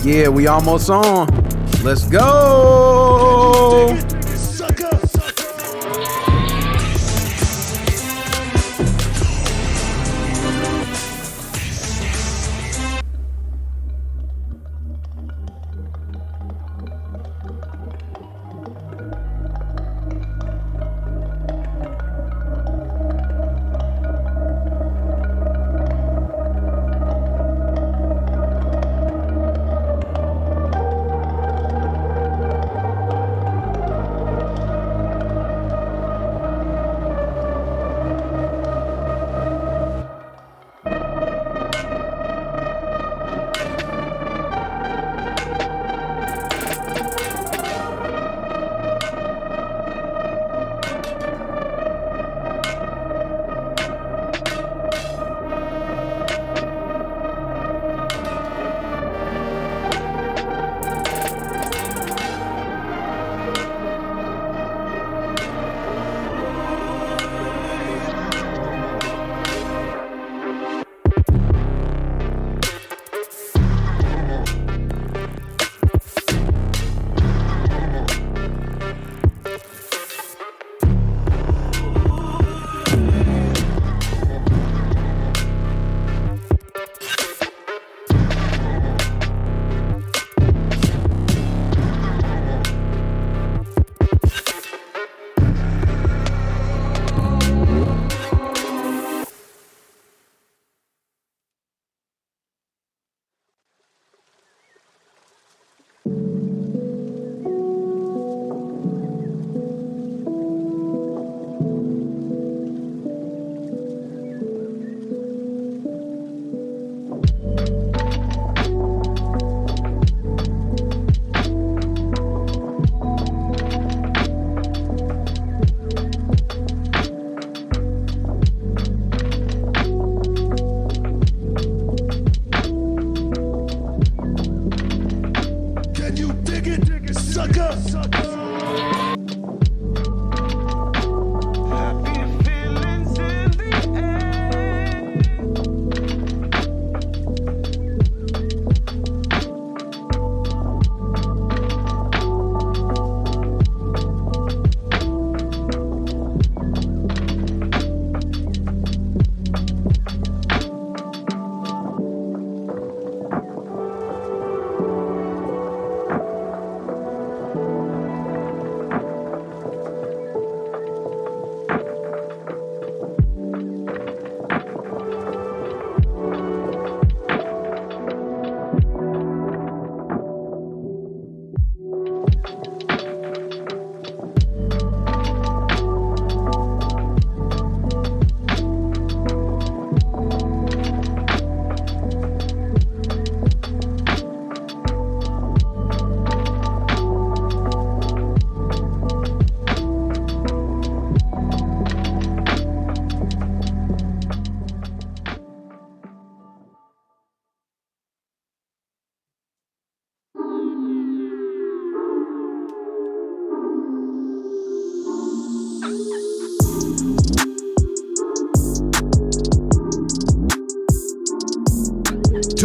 Yeah, we almost on. Let's go.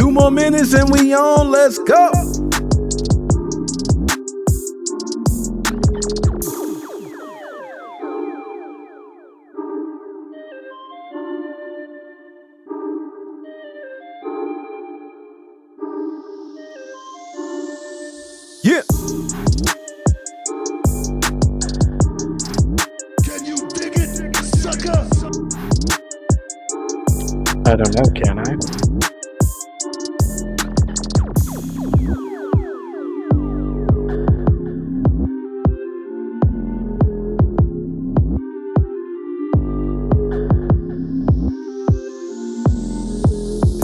2 more minutes and we on. Let's go. Yeah. Can you dig it, sucker? I don't know, can I?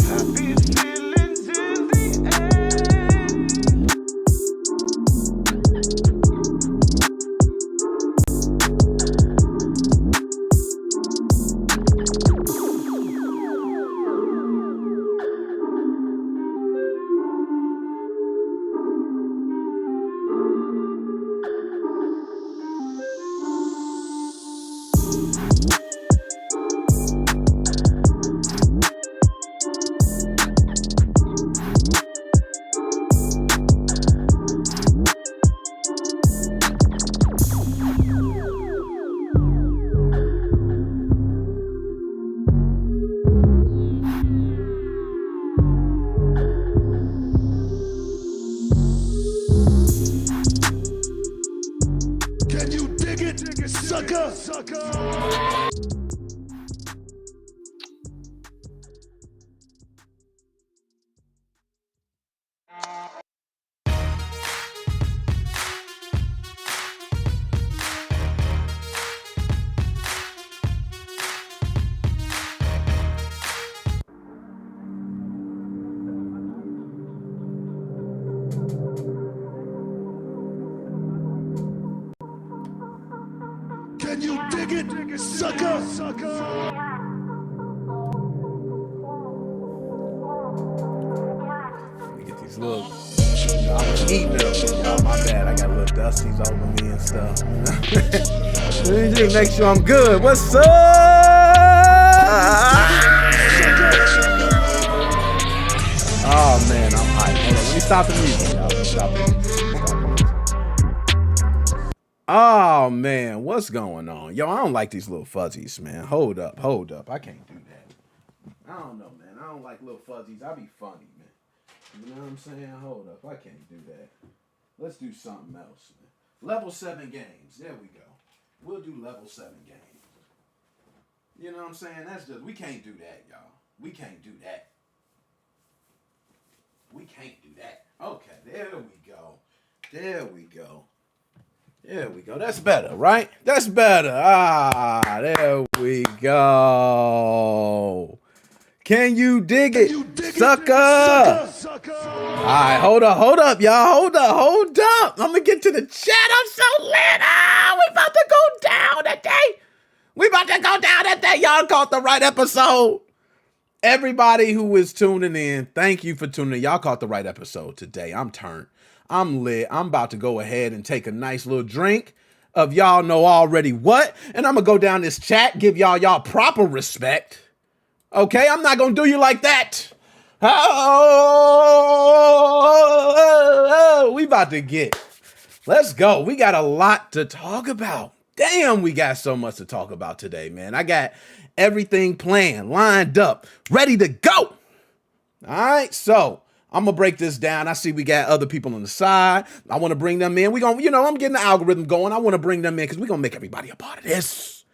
Happy feelings in the air. Can you dig it, sucker? Can you dig it, sucker? Let me get these little. I'm eating them. Y'all, my bad. I got little dusties over me and stuff. Let me just make sure I'm good. What's up? Oh man, I'm hyped. Hold on. Let me stop the music, y'all. Let me stop the music. Oh man, what's going on? Yo, I don't like these little fuzzies, man. Hold up. I can't do that. I don't know, man. I don't like little fuzzies. I be funny, man. You know what I'm saying? Hold up. I can't do that. Let's do something else, man. Level 7 games. There we go. We'll do level 7 games. You know what I'm saying? That's just, we can't do that, y'all. We can't do that. We can't do that. Okay, there we go. There we go. There we go. That's better, right? That's better. Ah, there we go. Can you dig it, sucker? All right, hold up, y'all. Hold up. I'm gonna get to the chat. I'm so lit. We about to go down today. Y'all caught the right episode. Everybody who is tuning in, thank you for tuning in. Y'all caught the right episode today. I'm turned. I'm lit. I'm about to go ahead and take a nice little drink of y'all know already what. And I'm going to go down this chat, give y'all proper respect. Okay? I'm not going to do you like that. Oh, we about to get. Let's go. We got a lot to talk about. Damn, we got so much to talk about today, man. I got everything planned, lined up, ready to go. All right, so I'm going to break this down. I see we got other people on the side. I want to bring them in. We're going to, I'm getting the algorithm going. I want to bring them in because we're going to make everybody a part of this.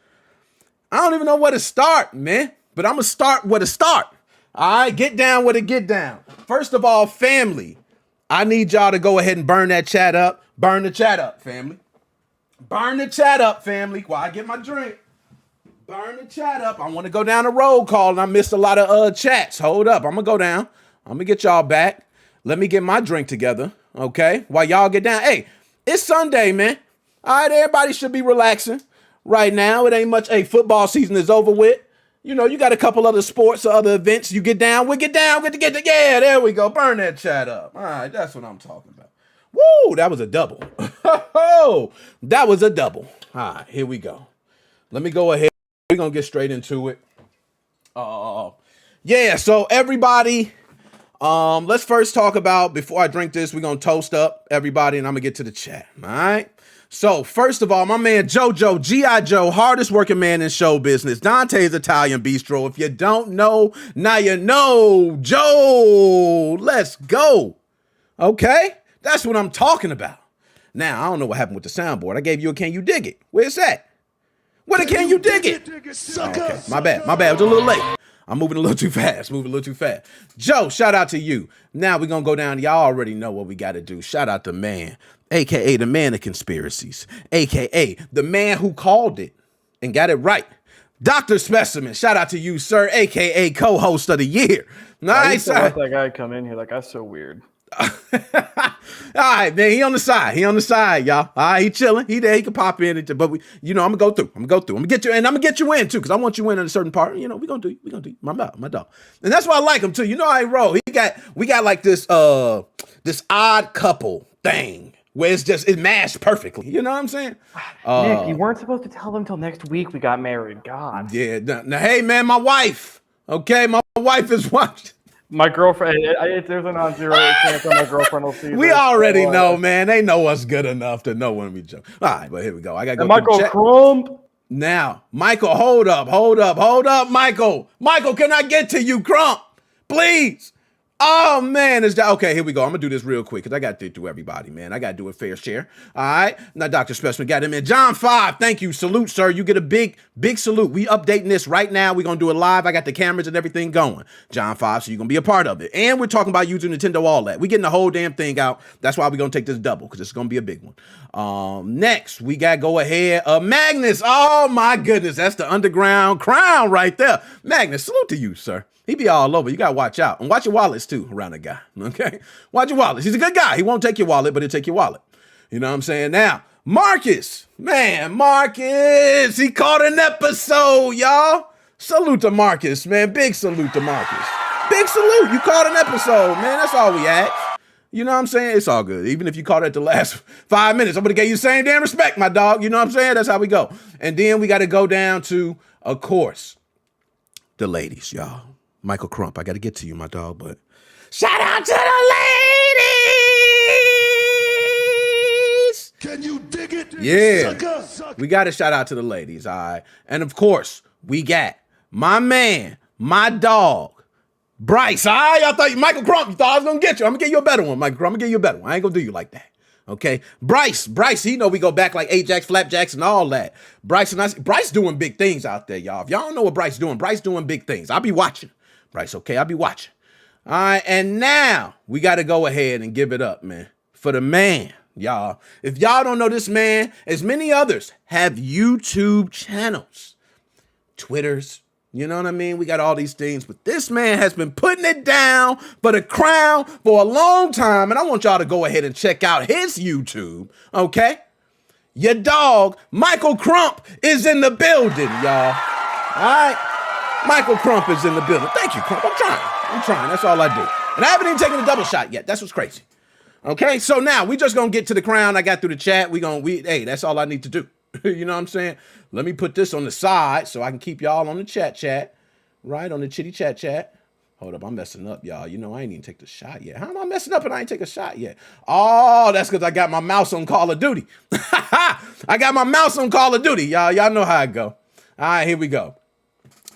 I don't even know where to start, man, but I'm going to start where to start. All right, get down where to get down. First of all, family, I need y'all to go ahead and burn that chat up. Burn the chat up, family. Burn the chat up, family, while I get my drink. Burn the chat up. I want to go down a roll call, and I missed a lot of chats. Hold up. I'm going to go down. I'm going to get y'all back. Let me get my drink together, okay? While y'all get down. Hey, it's Sunday, man. All right, everybody should be relaxing right now. It ain't much. Hey, football season is over with. You know, you got a couple other sports or other events. You get down. We get down. Yeah, there we go. Burn that chat up. All right, that's what I'm talking about. Woo, that was a double. That was a double. All right, here we go. Let me go ahead. We're going to get straight into it. Yeah, so everybody Let's first talk about, before I drink this, we're gonna toast up everybody, and I'm gonna get to the chat. All right. So first of all, my man JoJo, G.I. Joe, hardest working man in show business, Dante's Italian Bistro. If you don't know, now you know. Joe, let's go. Okay, that's what I'm talking about. Now I don't know what happened with the soundboard. I gave you a "Can You Dig It?" Where's that? Where the "Can You Dig It?" Okay, my bad. It was a little late. I'm moving a little too fast. Joe, shout out to you. Now we're going to go down. Y'all already know what we got to do. Shout out to man, a.k.a. the man of conspiracies, a.k.a. the man who called it and got it right. Dr. Specimen, shout out to you, sir, a.k.a. co-host of the year. Nice. I used to let that guy come in here like, that's so weird. All right, man. He on the side, y'all. All right, he chilling. He there. He can pop in, but I'm gonna go through. I'm gonna get you, and I'm gonna get you in too, because I want you in a certain part. We gonna do. My dog, and that's why I like him too. You know how he roll. We got like this odd couple thing where it mashed perfectly. You know what I'm saying? Nick, you weren't supposed to tell them till next week we got married. God. Yeah. Now, hey, man, my wife. Okay, my wife is watching. My girlfriend, there's a non-zero chance that my girlfriend will see. We already know, man. They know us good enough to know when we jump. All right, but here we go. I got to go. Michael Crump. Now, Michael, hold up, Michael. Michael, can I get to you, Crump? Please. Oh, man. Okay, here we go. I'm going to do this real quick because I got to do everybody, man. I got to do a fair share. All right. Now, Dr. Specimen got him in. John 5, thank you. Salute, sir. You get a big salute. We updating this right now. We're going to do it live. I got the cameras and everything going. John 5, so you're going to be a part of it. And we're talking about Yuzu, Nintendo, all that. We're getting the whole damn thing out. That's why we're going to take this double because it's going to be a big one. Next, we got go ahead. Magnus. Oh, my goodness. That's the underground crown right there. Magnus, salute to you, sir. He be all over. You got to watch out. And watch your wallets, too, around the guy. Okay? Watch your wallets. He's a good guy. He won't take your wallet, but he'll take your wallet. You know what I'm saying? Now, Marcus. Man, Marcus. He caught an episode, y'all. Salute to Marcus, man. Big salute to Marcus. Big salute. You caught an episode, man. That's all we ask. You know what I'm saying? It's all good. Even if you caught it the last 5 minutes, I'm going to give you the same damn respect, my dog. You know what I'm saying? That's how we go. And then we got to go down to, of course, the ladies, y'all. Michael Crump, I got to get to you, my dog, but shout out to the ladies. Can you dig it? Yeah. Sucker. We got to shout out to the ladies, all right? And of course, we got my man, my dog, Bryce. All right, y'all thought Michael Crump, you thought I was going to get you. I'm going to give you a better one, Michael Crump. I'm going to give you a better one. I ain't going to do you like that. Okay, Bryce, he know we go back like Ajax, Flapjacks, and all that. Bryce doing big things out there, y'all. If y'all don't know what Bryce doing big things. I'll be watching. Bryce, okay, I'll be watching. All right, and now we got to go ahead and give it up, man, for the man, y'all. If y'all don't know this man, as many others have YouTube channels, Twitters, you know what I mean? We got all these things, but this man has been putting it down for the crown for a long time, and I want y'all to go ahead and check out his YouTube, okay? Your dog, Michael Crump, is in the building, y'all. All right? Michael Crump is in the building. Thank you, Crump. I'm trying. That's all I do. And I haven't even taken a double shot yet. That's what's crazy. Okay, so now we just gonna get to the crown. I got through the chat. Hey, that's all I need to do. You know what I'm saying? Let me put this on the side so I can keep y'all on the chat, right? On the chitty chat. Hold up, I'm messing up, y'all. You know, I ain't even take the shot yet. How am I messing up and I ain't take a shot yet? Oh, that's because I got my mouse on Call of Duty. I got my mouse on Call of Duty, y'all. Y'all know how I go. All right, here we go.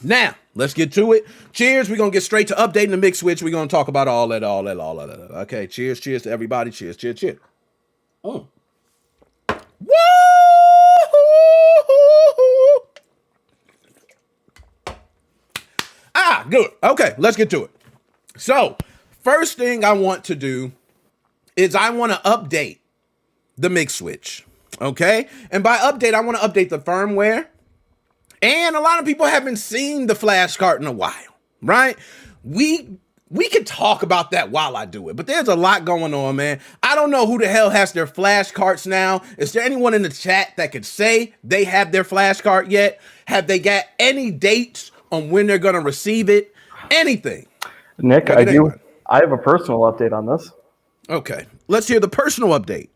Now, let's get to it. Cheers. We're going to get straight to updating the MigSwitch. We're going to talk about all that. Okay, cheers to everybody. Cheers. Woo! Good. Okay, let's get to it. So, first thing I want to do is I want to update the MigSwitch. Okay? And by update, I want to update the firmware. And a lot of people haven't seen the flash cart in a while, right? We could talk about that while I do it, but there's a lot going on, man. I don't know who the hell has their flash carts now. Is there anyone in the chat that could say they have their flash cart yet? Have they got any dates on when they're going to receive it? Anything? Nick, I do. I have a personal update on this. Okay, let's hear the personal update.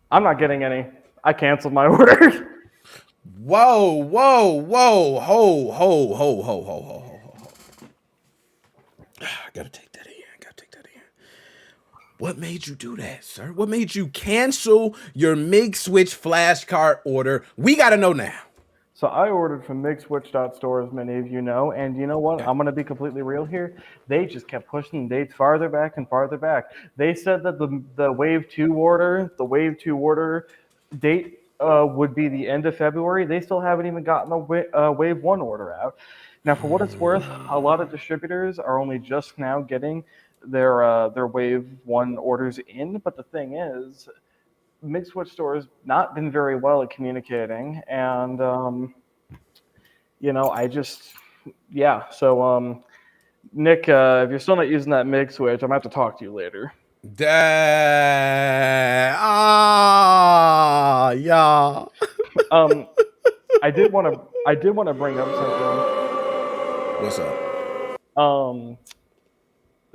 I'm not getting any. I canceled my order. Whoa. Ho. I gotta take that in. What made you do that, sir? What made you cancel your MigSwitch flashcard order? We got to know now. So I ordered from MigSwitch.store, as many of you know, and you know what? Okay. I'm going to be completely real here. They just kept pushing the dates farther back and farther back. They said that the Wave 2 order date would be the end of February. They still haven't even gotten a Wave 1 order out. Now, for what it's worth, a lot of distributors are only just now getting their Wave 1 orders in, but the thing is, MigSwitch store has not been very well at communicating, and I just Nick, if you're still not using that MigSwitch, I'm gonna have to talk to you later. Yeah. I did want to bring up What's up? something.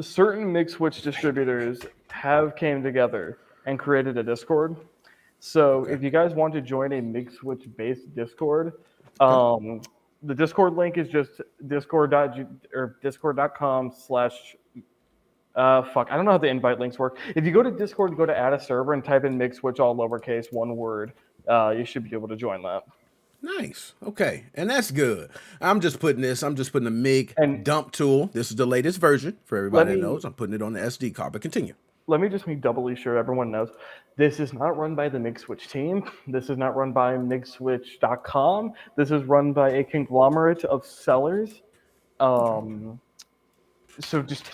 Certain MigSwitch distributors have came together and created a Discord. So if you guys want to join a MigSwitch based Discord, the Discord link is just discord.com/ fuck. I don't know how the invite links work. If you go to Discord, go to add a server and type in MigSwitch all lowercase, one word. You should be able to join that. Nice. Okay. And that's good. I'm just putting the MIG dump tool. This is the latest version for everybody that knows. I'm putting it on the SD card, but continue. Let me just be doubly sure everyone knows. This is not run by the MigSwitch team. This is not run by MigSwitch.com. This is run by a conglomerate of sellers. So just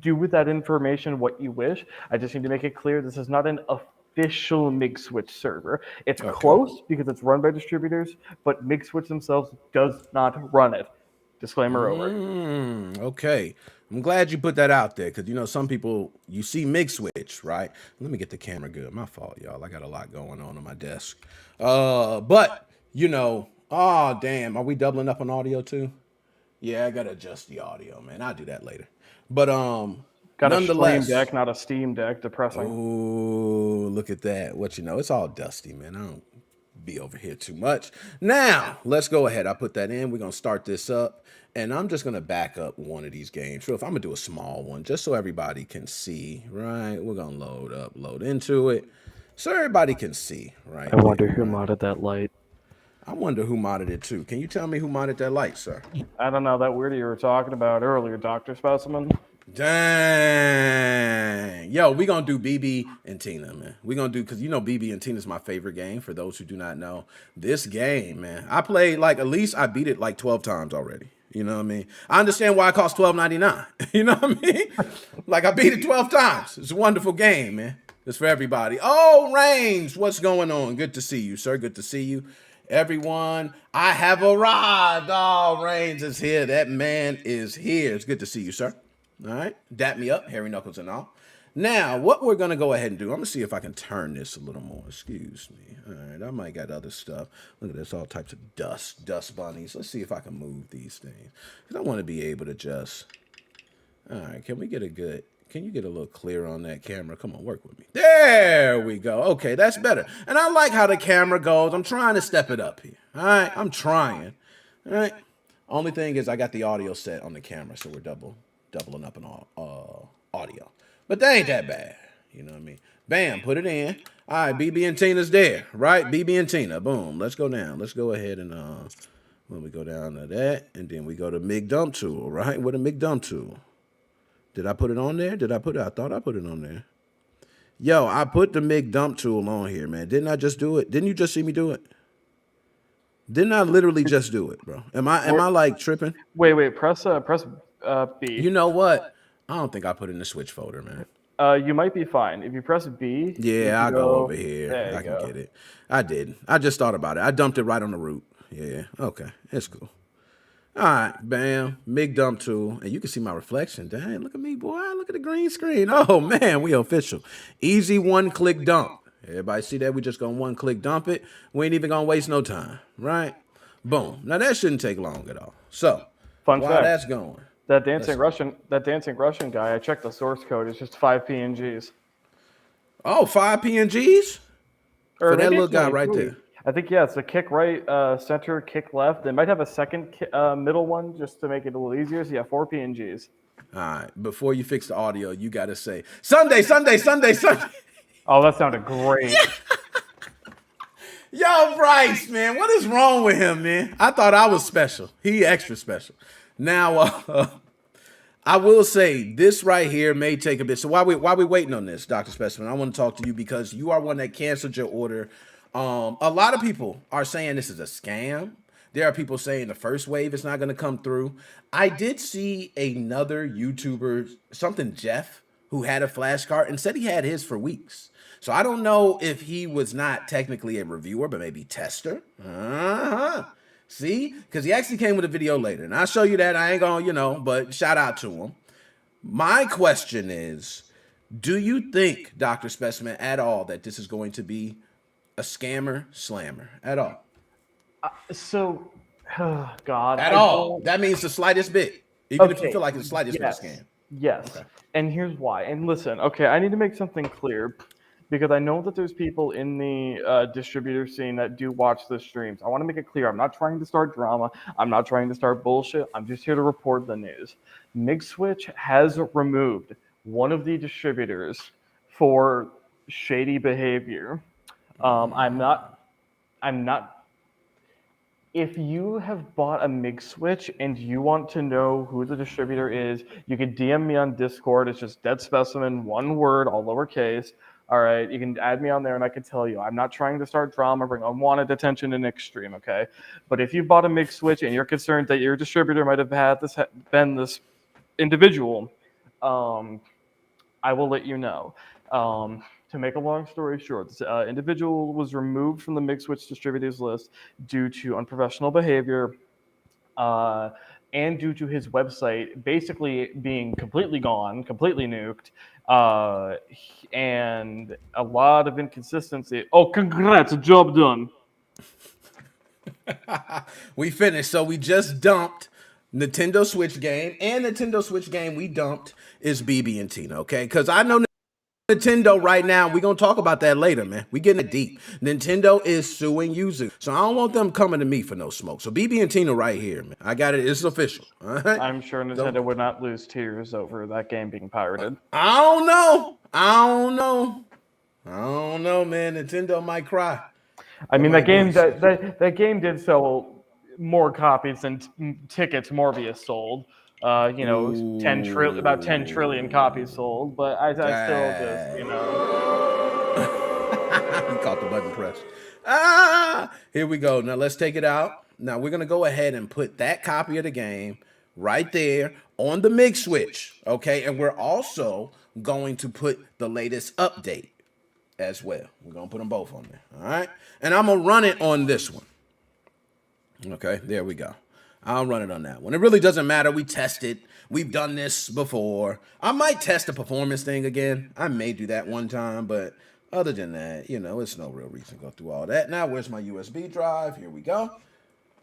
do with that information what you wish. I just need to make it clear this is not an official MigSwitch server. It's close because it's run by distributors, but MigSwitch themselves does not run it. Disclaimer over. Okay. I'm glad you put that out there because, some people, you see MigSwitch, right? Let me get the camera good. My fault, y'all. I got a lot going on my desk. But, oh, damn. Are we doubling up on audio too? Yeah, I got to adjust the audio, man. I'll do that later. But, got nonetheless, a Stream Deck, not a Steam Deck. Depressing. Oh, look at that. It's all dusty, man. I don't be over here too much. Now, let's go ahead. I put that in. We're going to start this up. And I'm just going to back up one of these games. I'm going to do a small one just so everybody can see, right? We're going to load into it so everybody can see, right? I wonder who modded that light. I wonder who modded it too. Can you tell me who modded that light, sir? I don't know. That weirdo you were talking about earlier, Dr. Specimen. Dang. Yo, we going to do BB and Tina, man. We going to do, because BB and Tina is my favorite game, for those who do not know. This game, man, I played at least I beat it 12 times already. You know what I mean? I understand why it costs $12.99. You know what I mean? I beat it 12 times. It's a wonderful game, man. It's for everybody. Oh, Reigns, what's going on? Good to see you, sir. Good to see you. Everyone, I have arrived. Oh, Reigns is here. That man is here. It's good to see you, sir. All right. Dap me up, hairy knuckles and all. Now, what we're going to go ahead and do, I'm going to see if I can turn this a little more. Excuse me. All right, I might got other stuff. Look at this, all types of dust bunnies. Let's see if I can move these things. Because I want to be able to just... All right, can you get a little clearer on that camera? Come on, work with me. There we go. Okay, that's better. And I like how the camera goes. I'm trying to step it up here. All right, I'm trying. All right. Only thing is I got the audio set on the camera, so we're doubling up on audio. But they ain't that bad. You know what I mean? Bam, put it in. All right, BB and Tina's there, right? BB and Tina, boom. Let's go down. Let's go ahead and when we go down to that, and then we go to MIG dump tool, right? What a MIG dump tool. Did I put it on there? I thought I put it on there. Yo, I put the MIG dump tool on here, man. Didn't I just do it? Didn't you just see me do it? Didn't I literally just do it, bro? Am I tripping? Wait. Press B. You know what? I don't think I put it in the switch folder, man. You might be fine. If you press B. Yeah, I'll go over here. I can get it. I did. I just thought about it. I dumped it right on the root. Yeah. Okay. It's cool. All right. Bam. MIG dump tool. And you can see my reflection. Dang, look at me, boy. Look at the green screen. Oh, man. We official. Easy one-click dump. Everybody see that? We just going to one-click dump it. We ain't even going to waste no time. Right? Boom. Now, that shouldn't take long at all. So, Fun fact. That's going. That dancing Russian guy, I checked the source code. It's just 5 PNGs. Oh, 5 PNGs? For that little guy right there. I think, yeah, it's a kick right, center, kick left. They might have a second middle one just to make it a little easier. So, yeah, 4 PNGs. All right. Before you fix the audio, you got to say Sunday, Sunday, Sunday, Sunday. Oh, that sounded great. Yo, Bryce, man, what is wrong with him, man? I thought I was special. He extra special. Now, I will say this right here may take a bit. So while we waiting on this, Dr. Specimen, I want to talk to you because you are one that canceled your order. A lot of people are saying this is a scam. There are people saying the first wave is not going to come through. I did see another YouTuber, something Jeff, who had a flash card and said he had his for weeks. So I don't know if he was not technically a reviewer, but maybe tester. See? Because he actually came with a video later. And I'll show you that. I ain't going to, but shout out to him. My question is, do you think, Dr. Specimen, at all, that this is going to be a scammer slammer? At all? So, oh, God. At all? That means the slightest bit. Even if you feel like it's the slightest bit of scam. Yes. Okay. And here's why. And listen, okay, I need to make something clear because I know that there's people in the distributor scene that do watch the streams. I want to make it clear. I'm not trying to start drama. I'm not trying to start bullshit. I'm just here to report the news. MigSwitch has removed one of the distributors for shady behavior. I'm not. If you have bought a MigSwitch and you want to know who the distributor is, you can DM me on Discord. It's just Dead Specimen, one word, all lowercase. All right, you can add me on there and I can tell you. I'm not trying to start drama, bring unwanted attention in extreme, okay? But if you bought a MigSwitch and you're concerned that your distributor might have been this individual, I will let you know. To make a long story short, this individual was removed from the MigSwitch distributors list due to unprofessional behavior and due to his website basically being completely gone, completely nuked, and a lot of inconsistency. Oh, congrats, job done. We finished. So we just dumped Nintendo Switch game, and Nintendo Switch game we dumped is BB and Tina, okay? Because I know Nintendo right now, we're going to talk about that later, man. We getting it deep. Nintendo is suing Yuzu. So I don't want them coming to me for no smoke. So BB and Tina right here, man. I got it. It's official. All right? I'm sure Nintendo would not lose tears over that game being pirated. I don't know. I don't know, man. Nintendo might cry. I mean, that game did sell more copies than tickets Morbius sold. About 10 trillion copies sold, but I still just, You caught the button press. Here we go. Now let's take it out. Now we're going to go ahead and put that copy of the game right there on the MigSwitch, okay? And we're also going to put the latest update as well. We're going to put them both on there, all right? And I'm going to run it on this one. Okay, there we go. I'll run it on that one. It really doesn't matter. We tested. We've done this before. I might test the performance thing again. I may do that one time, but other than that, it's no real reason to go through all that. Now, where's my USB drive? Here we go.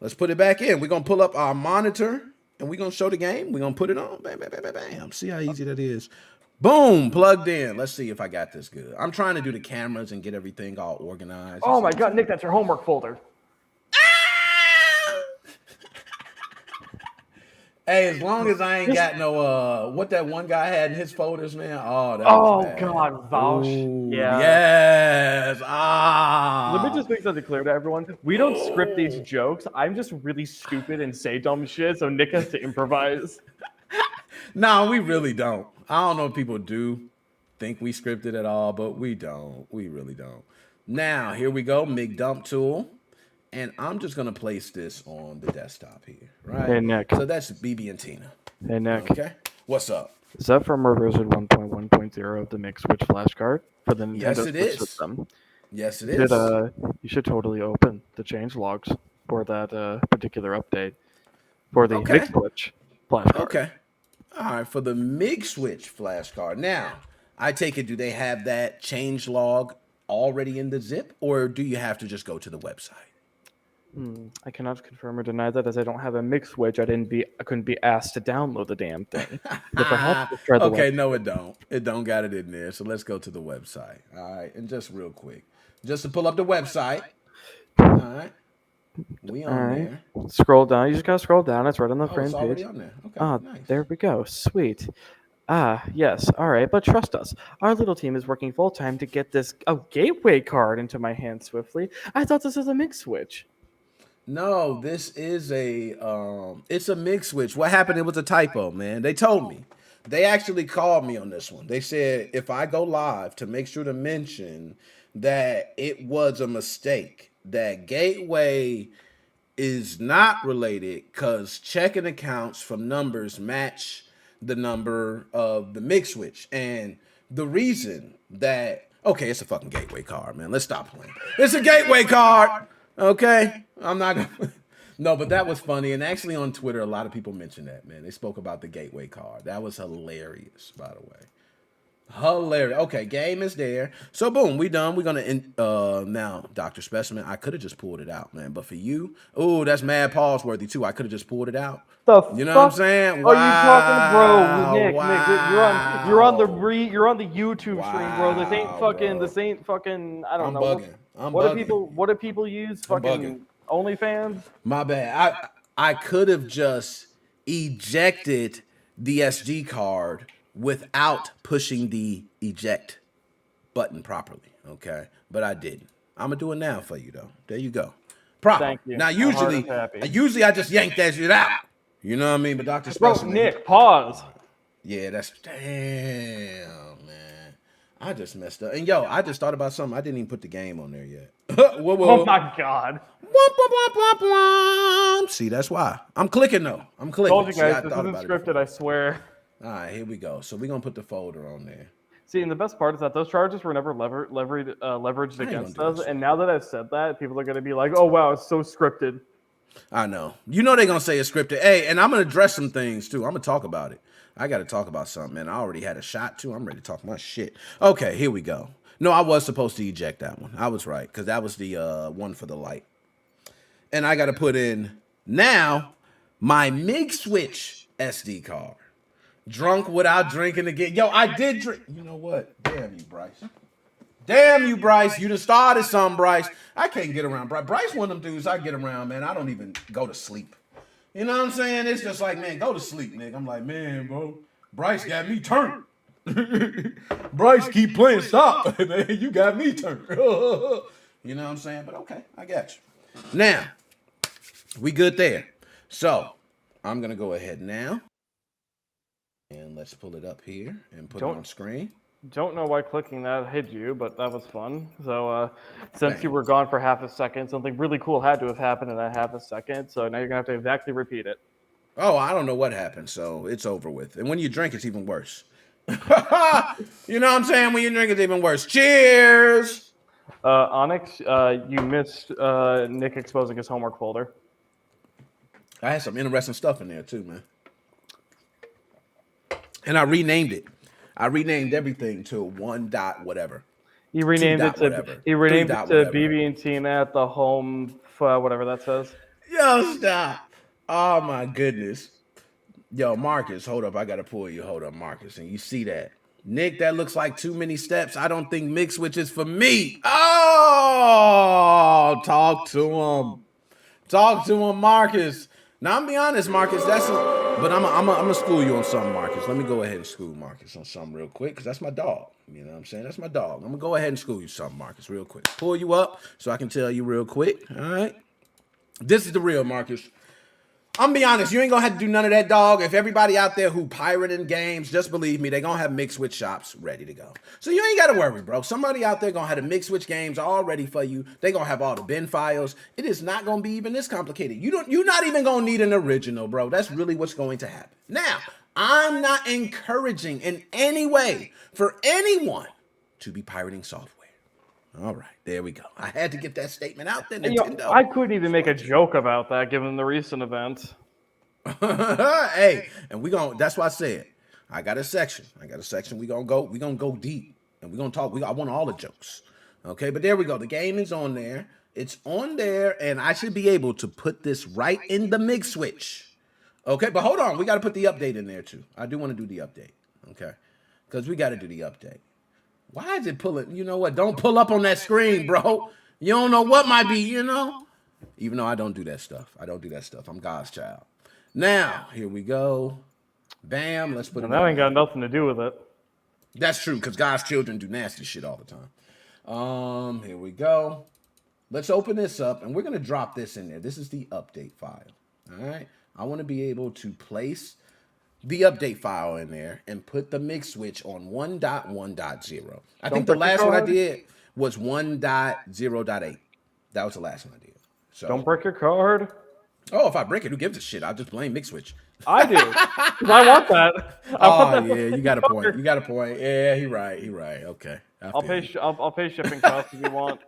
Let's put it back in. We're going to pull up our monitor, and we're going to show the game. We're going to put it on. Bam, bam, bam, bam, bam. See how easy that is. Boom, plugged in. Let's see if I got this good. I'm trying to do the cameras and get everything all organized. Oh, my God, Nick, that's your homework folder. Hey, as long as I ain't got no what that one guy had in his folders, man. Oh, that was bad. God, Vaush. Yeah. Yes. Let me just make something clear to everyone. We don't script these jokes. I'm just really stupid and say dumb shit, so Nick has to improvise. No, we really don't. I don't know if people do think we scripted at all, but we don't. We really don't. Now, here we go. MIG dump tool. And I'm just going to place this on the desktop here, right? Hey, Nick. So that's BB and Tina. Hey, Nick. Okay. What's up? Is that firmware version 1.1.0 of the MigSwitch flash card for the Nintendo Yes, it Switch is. system? Yes, it is. You should totally open the change logs for that particular update for the MigSwitch flash card. Okay. All right. For the MigSwitch flash card. Now, I take it, do they have that change log already in the zip, or do you have to just go to the website? I cannot confirm or deny that, as I don't have a MigSwitch. I couldn't be asked to download the damn thing. Okay, no, it don't. It don't got it in there. So let's go to the website. All right, and just real quick, just to pull up the website. All right, We All on right. there. Scroll down. You just gotta scroll down. It's right on the Oh, frame it's already page. on there. Okay, Ah, nice. there we go. Sweet. Ah, yes. All right, but trust us. Our little team is working full time to get this gateway card into my hand swiftly. I thought this was a MigSwitch. No, this is it's a MigSwitch. What happened? It was a typo, man. They told me. They actually called me on this one. They said if I go live to make sure to mention that it was a mistake, that Gateway is not related because checking accounts from numbers match the number of the MigSwitch. And the reason that, okay, it's a fucking Gateway card, man. Let's stop playing. It's a Gateway card. Okay. I'm not going to. No, but that was funny. And actually on Twitter, a lot of people mentioned that, man. They spoke about the Gateway card. That was hilarious, by the way. Hilarious. Okay, game is there. So boom, we done. We're gonna now, Dr. Specimen. I could have just pulled it out, man. But for you, oh, that's mad pause worthy too. I could have just pulled it out. The You know fuck what I'm saying? are you talking, bro? Nick, Wow. you're on the YouTube stream, bro. This ain't Wow, fucking. bro. This ain't fucking. I don't I'm know. bugging. I'm What bugging. do people use? I'm Fucking OnlyFans. My bad. I could have just ejected the SD card without pushing the eject button properly. Okay, but I didn't. I'm gonna do it now for you though. There you go. Proper. Thank you. Now My heart is usually happy. I just yank that shit out. You know what I mean? But Dr. Bro, Specimen, Nick, pause. yeah, that's damn, man. I just messed up. And yo, I just thought about something. I didn't even put the game on there yet. Whoa, whoa. Oh my god. Womp, womp, womp, womp, womp. See, that's why. I'm clicking though. I'm clicking. Told you See, I guys, this thought isn't about it. scripted. I swear. All right, here we go. So we're gonna put the folder on there. See, and the best part is that those charges were never leveraged ain't against gonna us. do that And now that I've said that, people are gonna be like, "Oh wow, it's so scripted." I know. You know they're gonna say it's scripted. Hey, and I'm gonna address some things too. I'm gonna talk about it. I gotta talk about something, man. I already had a shot too. I'm ready to talk my shit. Okay, here we go. No, I was supposed to eject that one. I was right, because that was the one for the light. And I gotta put in now my MigSwitch SD card. Drunk without drinking again. Yo, I did drink. You know what? Damn you, Bryce. Damn you, Bryce. You done started something, Bryce. I can't get around Bryce. Bryce one of them dudes I get around, man. I don't even go to sleep. You know what I'm saying? It's just like, man, go to sleep, nigga. I'm like, man, bro, Bryce got me turned. Bryce keep playing stop. Man, you got me turned. You know what I'm saying? But okay, I got you. Now, we good there. So, I'm going to go ahead now. And let's pull it up here and put it on screen. Don't know why clicking that hit you, but that was fun. So since you were gone for half a second, something really cool had to have happened in that half a second. So now you're gonna have to exactly repeat it. Oh, I don't know what happened, so it's over with. And when you drink, it's even worse. You know what I'm saying? When you drink, it's even worse. Cheers! Onyx, you missed Nick exposing his homework folder. I had some interesting stuff in there too, man. And I renamed it. I renamed everything to one dot whatever. He renamed it to whatever. BB and Tina at the home, whatever that says. Yo, stop. Oh my goodness. Yo, Marcus, hold up. I gotta pull you. Hold up, Marcus. And you see that. Nick, that looks like too many steps. I don't think MigSwitch is for me. Oh, talk to him. Talk to him, Marcus. Now, I'm be honest, Marcus, but I'm gonna school you on something, Marcus. Let me go ahead and school Marcus on something real quick, because that's my dog. You know what I'm saying? That's my dog. I'm gonna go ahead and school you something, Marcus, real quick. Pull you up so I can tell you real quick. All right. This is the real Marcus. I'm gonna be honest, you ain't gonna have to do none of that, dog. If everybody out there who pirating games, just believe me, they gonna have MigSwitch shops ready to go. So you ain't gotta worry, bro. Somebody out there gonna have the MigSwitch games all ready for you. They gonna have all the bin files. It is not gonna be even this complicated. You're not even gonna need an original, bro. That's really what's going to happen. Now, I'm not encouraging in any way for anyone to be pirating software. All right, there we go. I had to get that statement out there, Nintendo. I couldn't even make a joke about that given the recent events. Hey, and that's why I said I got a section. We gonna go deep and we gonna talk. I want all the jokes. Okay, but there we go. The game is on there. It's on there, and I should be able to put this right in the MigSwitch. Okay, but hold on. We got to put the update in there too. I do want to do the update. Okay, because we got to do the update. Why is it pulling? You know what? Don't pull up on that screen, bro. You don't know what might be, Even though I don't do that stuff. I'm God's child. Now, here we go. Bam. Let's put it And that in ain't there. got nothing to do with it. That's true, because God's children do nasty shit all the time. Here we go. Let's open this up, and we're going to drop this in there. This is the update file. All right. I want to be able to place the update file in there and put the MigSwitch on 1.1.0. I think the last one I did was 1.0.8. That was the last one I did. So, Don't break your card. oh, if I break it, who gives a shit? I'll just blame MigSwitch. I do. 'Cause I want that. Oh, yeah, you got a point. Yeah, he right. Okay. I'll pay shipping costs if you want.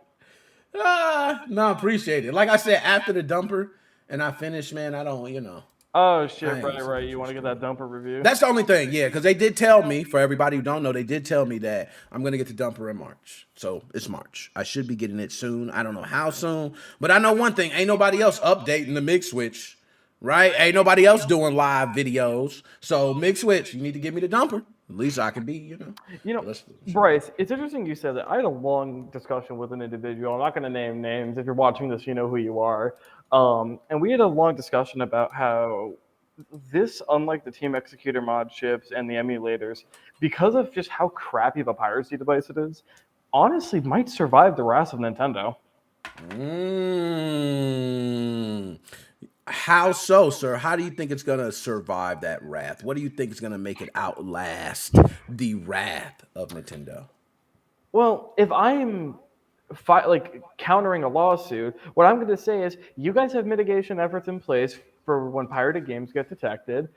No, appreciate it. Like I said, after the dumper and I finish, man, I don't, Oh shit! I ain't Right. You want to get that dumper review? That's the only thing, yeah, because they did tell me, for everybody who don't know, they did tell me that I'm going to get the dumper in March. So it's March. I should be getting it soon. I don't know how soon, but I know one thing. Ain't nobody else updating the MigSwitch, right? Ain't nobody else doing live videos. So MigSwitch, you need to give me the dumper. At least I can be, Bryce, it's interesting you said that. I had a long discussion with an individual. I'm not going to name names. If you're watching this, you know who you are. And we had a long discussion about how this, unlike the Team Executor mod chips and the emulators, because of just how crappy of a piracy device it is, honestly might survive the wrath of Nintendo. How so, sir? How do you think it's going to survive that wrath? What do you think is going to make it outlast the wrath of Nintendo? Well, if I'm countering a lawsuit, what I'm going to say is you guys have mitigation efforts in place for when pirated games get detected.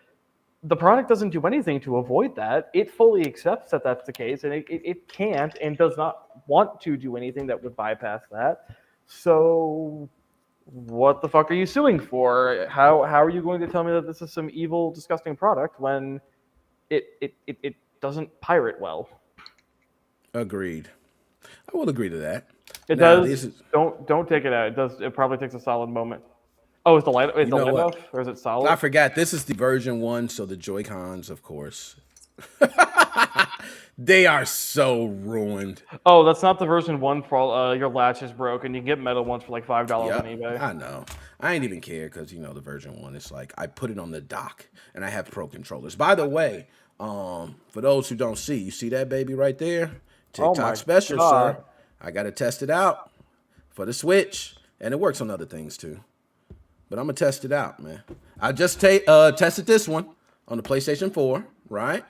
The product doesn't do anything to avoid that. It fully accepts that that's the case, and it can't and does not want to do anything that would bypass that. So what the fuck are you suing for? How are you going to tell me that this is some evil, disgusting product when it doesn't pirate well? Agreed. I will agree to that. It Now, does. Don't take it out. It does. It probably takes a solid moment. Oh, is the light? Is the light off, or is it solid? I forgot. This is the version 1, so the Joy-Cons, of course. They are so ruined. Oh, that's not the version 1 for your latch is broken. You can get metal ones for like $5 on eBay. I know. I ain't even care because, the version 1, it's like I put it on the dock and I have pro controllers. By the way, for those who don't see, you see that baby right there? TikTok special, God. sir. I got to test it out for the Switch, and it works on other things too. But I'm going to test it out, man. I just tested this one on the PlayStation 4, right?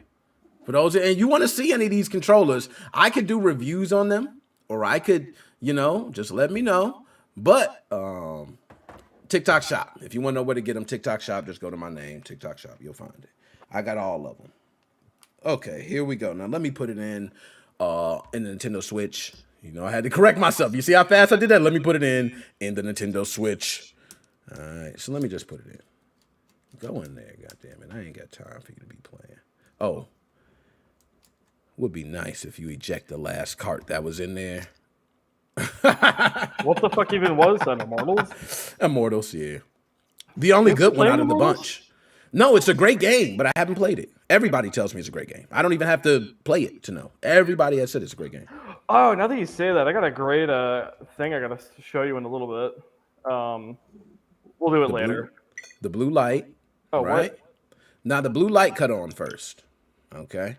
For those, and you want to see any of these controllers, I could do reviews on them, or I could, just let me know. But TikTok Shop, if you want to know where to get them, TikTok Shop, just go to my name, TikTok Shop. You'll find it. I got all of them. Okay, here we go. Now let me put it in the Nintendo Switch. I had to correct myself. You see how fast I did that? Let me put it in the Nintendo Switch. All right, so let me just put it in. Go in there, goddammit. I ain't got time for you to be playing. Oh, would be nice if you eject the last cart that was in there. What the fuck even was that, Immortals? Immortals, yeah. The only good one out of the bunch. No, it's a great game, but I haven't played it. Everybody tells me it's a great game. I don't even have to play it to know. Everybody has said it's a great game. Oh, now that you say that, I got a great thing I got to show you in a little bit. We'll do it later. The blue light. Oh, right? what? Now, the blue light cut on first. Okay?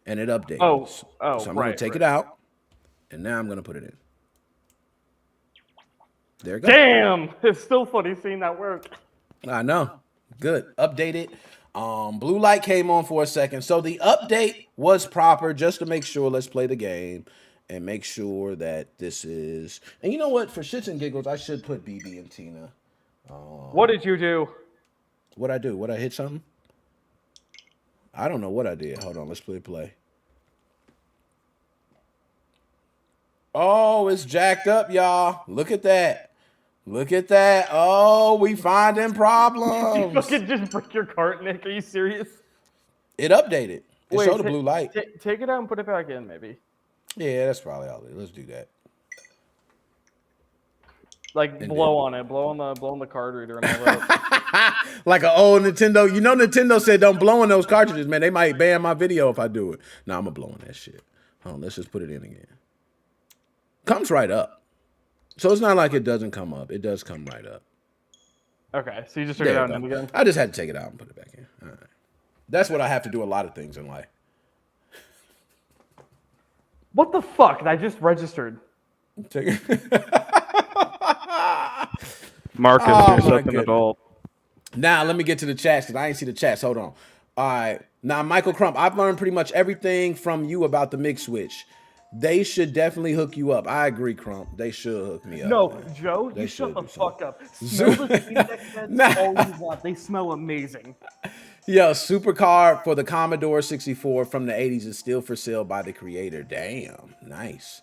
And it updates. Oh, so I'm right, going to take it out. And now I'm going to put it in. There it goes. Damn! It's still funny seeing that work. I know. Good. Updated. Blue light came on for a second. So the update was proper just to make sure. Let's play the game and make sure that this is. And you know what? For shits and giggles, I should put BB and Tina. What did you do? What'd I do? Would I hit something? I don't know what I did. Hold on. Let's play. Oh, it's jacked up, y'all. Look at that. Look at that. Oh, we finding problems. You fucking just break your cart, Nick. Are you serious? It updated. It showed the blue light. Take it out and put it back in, maybe. Yeah, that's probably all it is. Let's do that. Like blow on it, blow on the card reader and all that. Like an old Nintendo. Nintendo said don't blow in those cartridges, man. They might ban my video if I do it. I'm gonna blow on that shit. Hold on, let's just put it in again. Comes right up. So it's not like it doesn't come up. It does come right up. Okay, so you just took it There out you and go. then again. I just had to take it out and put it back in. All right. That's what I have to do a lot of things in life. What the fuck? I just registered. Take it. Marcus, Oh, you're my such an goodness. adult. Now let me get to the chats because I ain't see the chats. Hold on. All right. Now, Michael Crump, I've learned pretty much everything from you about the MigSwitch. They should definitely hook you up. I agree, Crump. They should hook me up. No, man. Joe, They you shut should the do something. fuck up. Smell the Steam Deck heads Nah. all you want. They smell amazing. Yo, supercar for the Commodore 64 from the 80s is still for sale by the creator. Damn, nice.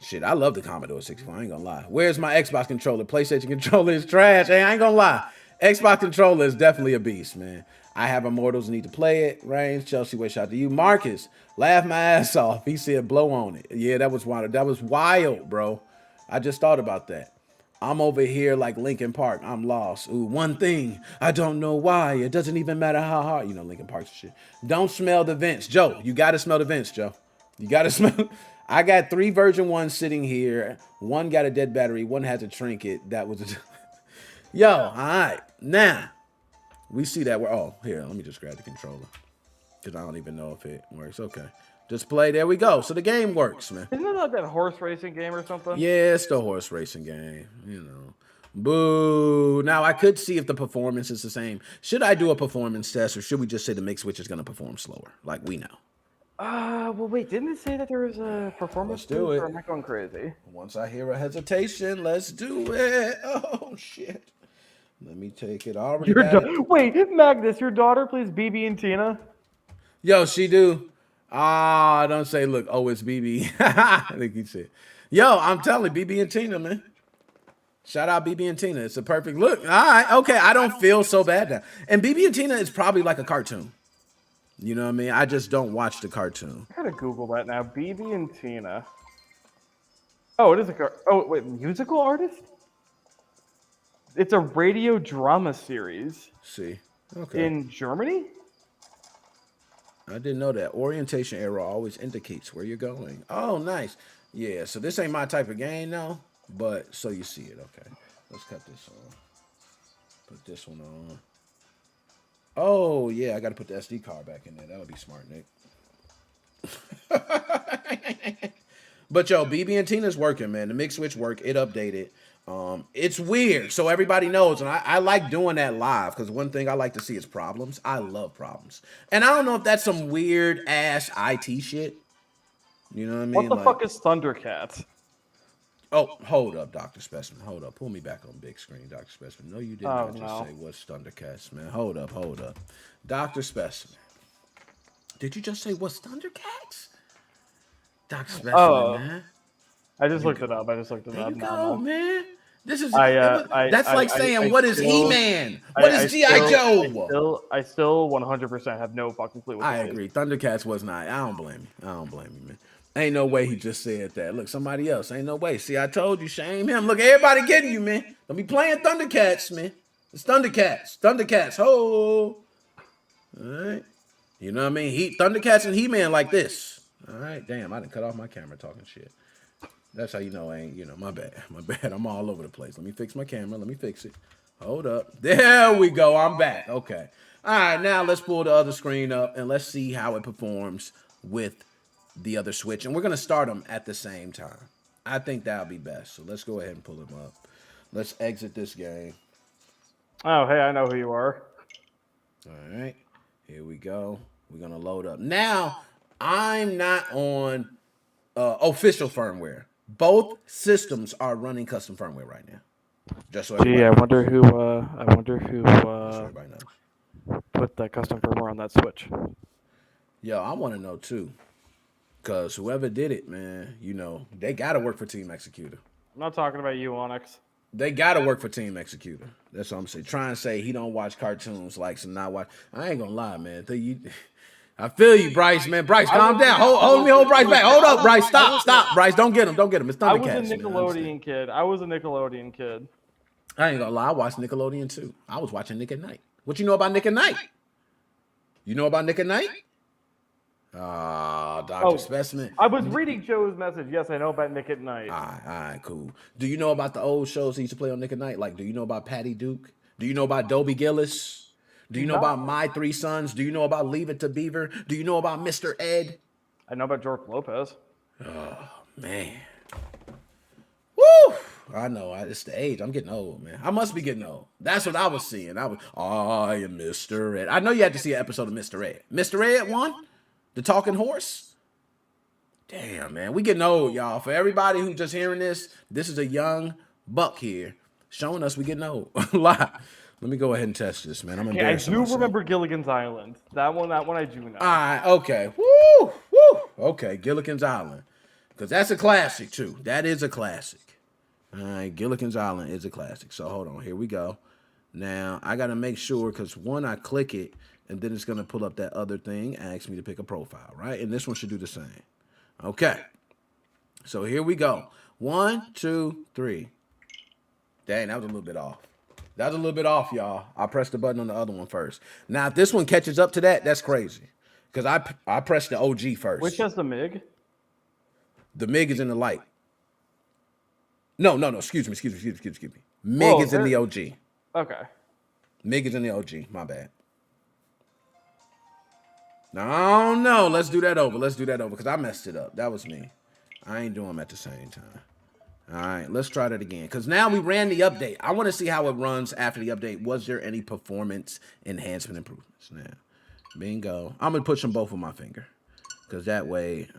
Shit, I love the Commodore 64. I ain't gonna lie. Where's my Xbox controller? PlayStation controller is trash. Hey, I ain't gonna lie. Xbox controller is definitely a beast, man. I have Immortals, need to play it. Reigns, Chelsea, way shout to you. Marcus, laugh my ass off. He said blow on it. Yeah, that was wild. That was wild, bro. I just thought about that. I'm over here like Linkin Park. I'm lost. Ooh, one thing. I don't know why. It doesn't even matter how hard. You know, Linkin Park's shit. Don't smell the vents. Joe, you got to smell the vents, Joe. You got to smell. I got 3 version 1s sitting here. One got a dead battery. One has a trinket. That was a... Yo, all right. Now, we see that we're... Oh, here. Let me just grab the controller. Because I don't even know if it works. Okay. Display. There we go. So the game works, man. Isn't it like that horse racing game or something? Yeah, it's the horse racing game, you know. Boo. Now, I could see if the performance is the same. Should I do a performance test, or should we just say the MigSwitch is going to perform slower, like we know? Well, wait, didn't it say that there was a performance Let's do boost, it. or am I going crazy? Once I hear a hesitation, let's do it. Oh, shit. Let me take it. I already got it. Wait, Magnus, your daughter plays BB and Tina? Yo, she do. Ah, don't say, look, oh, it's BB. I think he said. Yo, I'm telling you, BB and Tina, man. Shout out BB and Tina. It's a perfect look. All right, okay. I don't feel so bad now. And BB and Tina is probably like a cartoon. You know what I mean? I just don't watch the cartoon. I gotta Google that now. BB and Tina. Oh, it is a oh wait, musical artist? It's a radio drama series See? Okay. in Germany. I didn't know that. Orientation arrow always indicates where you're going. Oh, nice. Yeah, so this ain't my type of game now, but so you see it. Okay. Let's cut this on. Put this one on. Oh, yeah, I got to put the SD card back in there. That'll be smart, Nick. But, yo, BB and Tina's working, man. The MigSwitch work. It updated. It's weird, so everybody knows, and I like doing that live because one thing I like to see is problems. I love problems, and I don't know if that's some weird ass IT shit. You know what I mean? What the fuck is Thundercats? Oh, hold up, Dr. Specimen. Hold up. Pull me back on big screen, Dr. Specimen. No, you didn't. Oh, I just no. say what's Thundercats, man. Hold up. Dr. Specimen. Did you just say what's Thundercats? Dr. Specimen, Oh. man. I just looked it up. There you go, man. This is that's like saying what is He-Man? What is G.I. Joe? I still 100% have no fucking clue what I that is. agree. Thundercats was not. I don't blame you. Man. Ain't no way he just said that. Look, somebody else. Ain't no way. See, I told you, shame him. Look, everybody getting you, man. Don't be playing Thundercats, man. It's Thundercats. Thundercats. Ho. All right. You know what I mean? Thundercats and He-Man like this. All right. Damn, I done cut off my camera talking shit. That's how you know I ain't, my bad. I'm all over the place. Let me fix my camera. Let me fix it. Hold up. There we go. I'm back. Okay. All right, now let's pull the other screen up and let's see how it performs with the other Switch. And we're going to start them at the same time. I think that'll be best. So let's go ahead and pull them up. Let's exit this game. Oh, hey, I know who you are. All right. Here we go. We're going to load up. Now, I'm not on official firmware. Both systems are running custom firmware right now. Just so everybody Gee, I knows. wonder who Just so everybody knows. put that custom firmware on that Switch. Yo, I want to know too. Because whoever did it, man, they got to work for Team Executor. I'm not talking about you, Onyx. They got to work for Team Executor. That's what I'm saying. Try and say he don't watch cartoons like some not watch. I ain't going to lie, man. I feel you, Bryce, man. Bryce, calm down. Hold Bryce back. Hold up, Bryce. Stop. Bryce, don't get him. It's Thundercats. I was a Nickelodeon kid. I ain't gonna lie. I watched Nickelodeon too. I was watching Nick at Night. What you know about Nick at Night? You know about Nick at Night? Dr. Oh, Specimen. I was reading Joe's message. Yes, I know about Nick at Night. All right, cool. Do you know about the old shows he used to play on Nick at Night? Like, do you know about Patty Duke? Do you know about Dobie Gillis? Do you know about My Three Sons? Do you know about Leave It to Beaver? Do you know about Mr. Ed? I know about George Lopez. Man. Woo! I know. It's the age. I'm getting old, man. I must be getting old. That's what I was seeing. I am Mr. Ed. I know you had to see an episode of Mr. Ed. Mr. Ed one? The talking horse? Damn, man. We getting old, y'all. For everybody who just hearing this is a young buck here showing us we getting old. A lot. Let me go ahead and test this, man. I'm Yeah, I embarrassing do myself. remember Gilligan's Island. That one I do know. All right, okay. Woo! Okay, Gilligan's Island. Because that's a classic, too. That is a classic. All right, Gilligan's Island is a classic. So hold on, here we go. Now, I got to make sure, because one, I click it, and then it's going to pull up that other thing, ask me to pick a profile, right? And this one should do the same. Okay. So here we go. 1, 2, 3. Dang, that was a little bit off. That was a little bit off, y'all. I pressed the button on the other one first. Now, if this one catches up to that, that's crazy. Because I pressed the OG first. Which has the MIG? The MIG is in the light. No. Excuse me. MIG is in the OG. Okay. MIG is in the OG. My bad. No, no. Let's do that over. Because I messed it up. That was me. I ain't doing them at the same time. All right, let's try that again. Because now we ran the update. I want to see how it runs after the update. Was there any performance enhancement improvements? Now, bingo. I'm going to push them both with my finger. Because that way,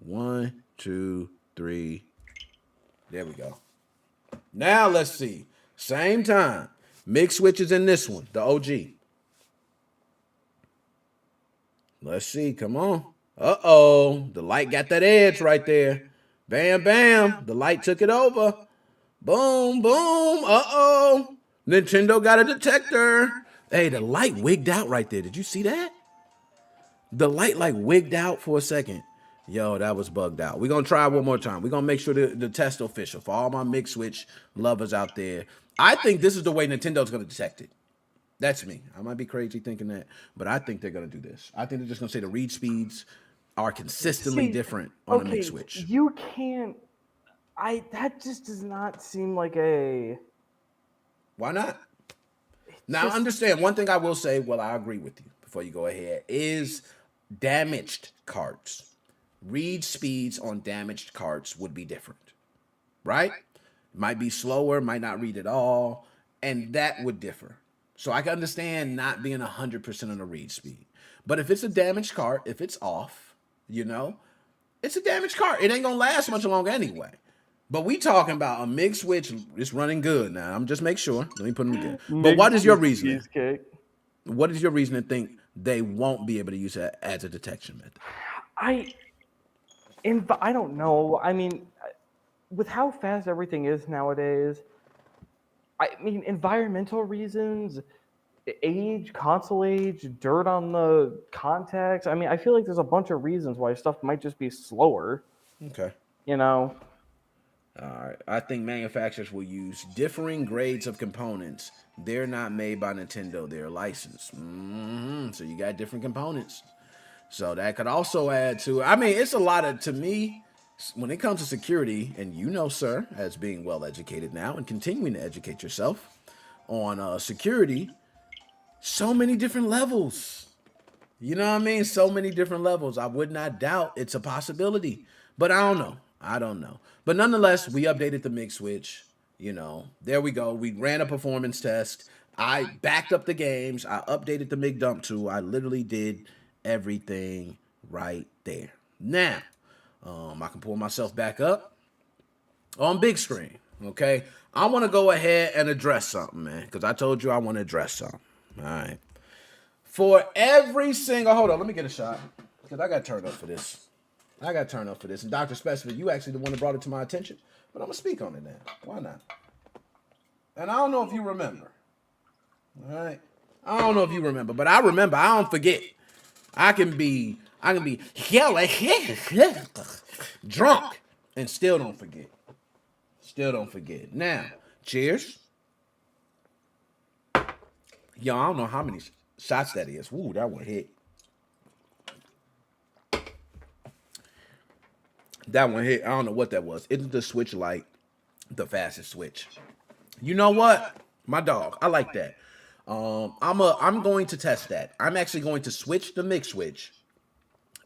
1, 2, 3. There we go. Now let's see. Same time. MigSwitch is in this one, the OG. Let's see. Come on. Uh-oh. The light got that edge right there. Bam, bam. The light took it over. Boom, boom. Uh-oh. Nintendo got a detector. Hey, the light wigged out right there. Did you see that? The light like wigged out for a second. Yo, that was bugged out. We're going to try one more time. We're going to make sure the test official. For all my MigSwitch lovers out there, I think this is the way Nintendo's going to detect it. That's me. I might be crazy thinking that, but I think they're going to do this. I think they're just going to say the read speeds are consistently different on the MigSwitch. You can't. That just does not seem like a. Why not? Now, understand one thing I will say, well, I agree with you before you go ahead, is damaged cards. Read speeds on damaged cards would be different, right? Might be slower, might not read at all, and that would differ. So I can understand not being 100% on the read speed. But if it's a damaged card, if it's off, it's a damaged card. It ain't going to last much longer anyway. But we talking about a MigSwitch. It's running good now. I'm just make sure. Let me put them again. But what is your reasoning? What is your reason to think they won't be able to use that as a detection method? I don't know. I mean, with how fast everything is nowadays, I mean, environmental reasons, age, console age, dirt on the contacts. I mean, I feel like there's a bunch of reasons why stuff might just be slower. Okay. All right. I think manufacturers will use differing grades of components. They're not made by Nintendo. They're licensed. So you got different components. So that could also add to, I mean, it's a lot of, to me, when it comes to security, and sir, as being well educated now and continuing to educate yourself on security, so many different levels. You know what I mean? So many different levels. I would not doubt it's a possibility, but I don't know. But nonetheless, we updated the MigSwitch. There we go. We ran a performance test. I backed up the games. I updated the MigDump tool. I literally did everything right there. Now, I can pull myself back up on big screen, okay? I want to go ahead and address something, man, because I told you I want to address something, all right? For every single, hold on, let me get a shot, because I got turned up for this. And Dr. Specimen, you actually the one that brought it to my attention, but I'm going to speak on it now. Why not? And I don't know if you remember, all right? I don't know if you remember, but I remember. I don't forget. I can be drunk and still don't forget. Now, cheers. Yo, I don't know how many shots that is. Woo, that one hit. That one hit. I don't know what that was. Isn't the Switch Lite the fastest Switch? You know what? My dog. I like that. I'm going to test that. I'm actually going to switch the MigSwitch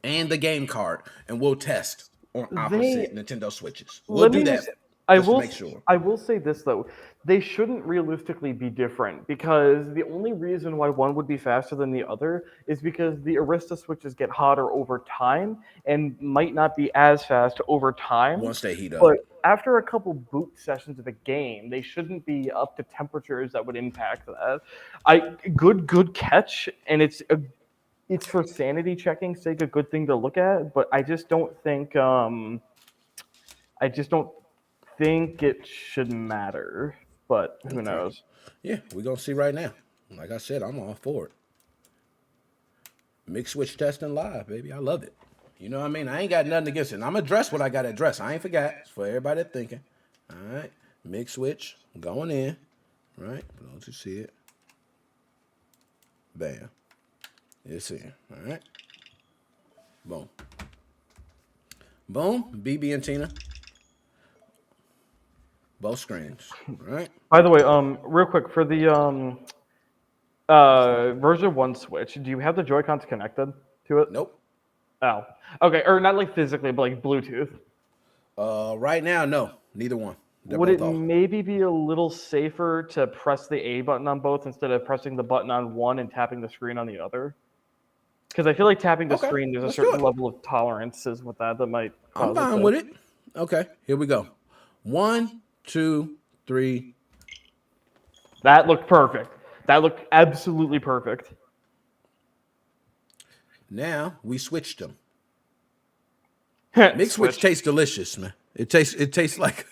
and the game card, and we'll test on opposite Nintendo Switches. We'll Let do me that just- I just to will make sure. I will say this though. They shouldn't realistically be different because the only reason why one would be faster than the other is because the Arista switches get hotter over time and might not be as fast over time. Once they heat up. But after a couple boot sessions of a game, they shouldn't be up to temperatures that would impact that. Good catch, and it's for sanity checking sake a good thing to look at, but I just don't think it should matter, but who knows? Yeah, we're going to see right now. Like I said, I'm all for it. MigSwitch testing live, baby. I love it. You know what I mean? I ain't got nothing against it. And I'm going to address what I got to address. I ain't forgot. It's for everybody thinking. All right. MigSwitch going in. Right? Don't you see it? Bam. It's in. All right. Boom. Boom. BB and Tina. Both screens. All right. By the way, real quick for the version 1 Switch, do you have the Joy-Cons connected to it? Nope. Oh, okay, or not like physically, but like Bluetooth. Right now, no. Neither one. They're Would it both off. maybe be a little safer to press the A button on both instead of pressing the button on one and tapping the screen on the other? Because I feel like tapping the Okay, screen, there's a let's do certain it. level of tolerances with that might cause I'm fine with it. Okay, here we go. 1, 2, 3. That looked perfect. That looked absolutely perfect. Now we switched them. MigSwitch tastes delicious, man. It tastes like.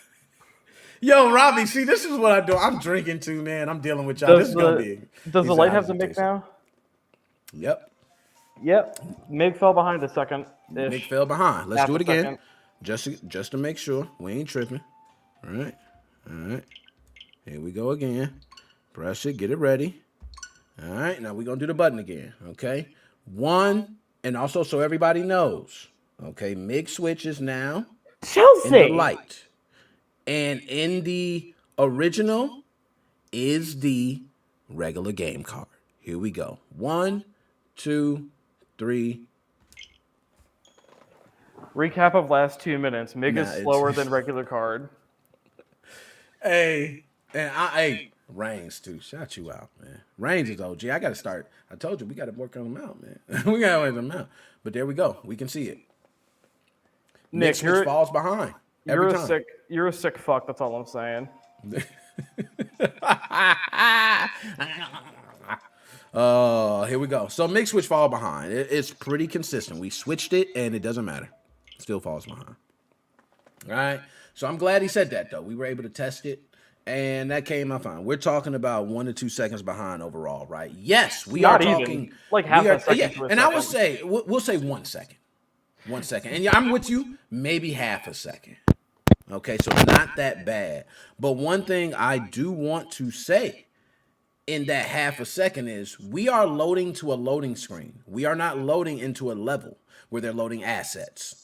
Yo, Robbie, see, this is what I do. I'm drinking too, man. I'm dealing with y'all. This is gonna be. Does the light have the MIG now? Yep. Yep. MIG fell behind a second. Mig fell behind. Let's Half do it a again. second. Just to make sure we ain't tripping. All right. All right. Here we go again. Press it. Get it ready. All right. Now we're going to do the button again. Okay. 1. And also so everybody knows. Okay. MigSwitch is now Chelsea. in the light. And in the original is the regular game card. Here we go. 1, 2, 3. Recap of last 2 minutes. MIG Nah, is slower than regular card. Hey, and Reigns too. Shout you out, man. Reigns is OG. I got to start. I told you we got to work on them out, man. We got to work them out. But there we go. We can see it. Nick, MigSwitch falls behind. You're Every a time. you're a sick fuck. That's all I'm saying. Here we go. So MigSwitch fall behind. It's pretty consistent. We switched it, and it doesn't matter. It still falls behind. All right. So I'm glad he said that, though. We were able to test it, and that came out fine. We're talking about 1 to 2 seconds behind overall, right? Yes, we Not are even. talking Like half we are- a second yeah, to a and I would second. say we'll say 1 second. 1 second, and yeah, I'm with you. Maybe half a second. Okay, so not that bad. But one thing I do want to say in that half a second is we are loading to a loading screen. We are not loading into a level where they're loading assets.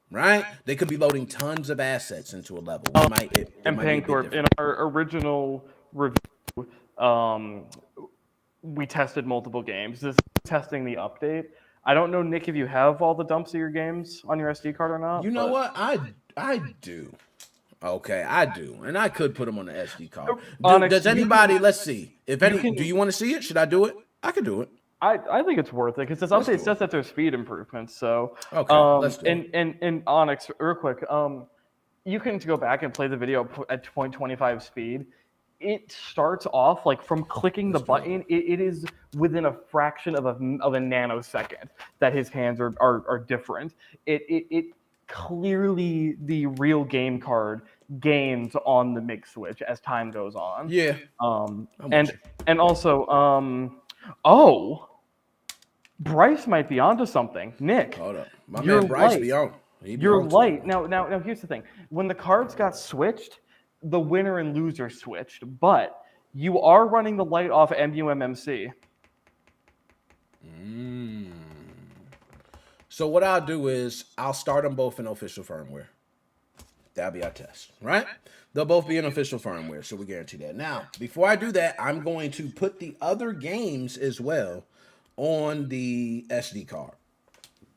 Right? They could be loading tons of assets into a level. It might be a bit Pancorp, in different. our original review, we tested multiple games. This is testing the update. I don't know, Nick, if you have all the dumps of your games on your SD card or not. You know but- what? I do. Okay, I do, and I could put them on the SD card. Onyx, Does you anybody? can- Let's see. If any, can- do you want to see it? Should I do it? I could do it. I think it's worth it because this Let's update do says that there's speed improvements. So Okay, let's do it. and Onyx, real quick, you can go back and play the video at 0.25 speed. It starts off like from clicking the button. It is within a fraction of a nanosecond that his hands are different. It clearly the real game card gains on the MigSwitch as time goes on. Yeah. with you. And also Bryce might be onto something. Nick, Hold up. My You're man Bryce light. be on. He be you're on to light. it. Now here's the thing. When the cards got switched, the winner and loser switched, but you are running the light off MUMMC. So what I'll do is I'll start them both in official firmware. That'll be our test, right? They'll both be in official firmware, so we guarantee that. Now, before I do that, I'm going to put the other games as well on the SD card.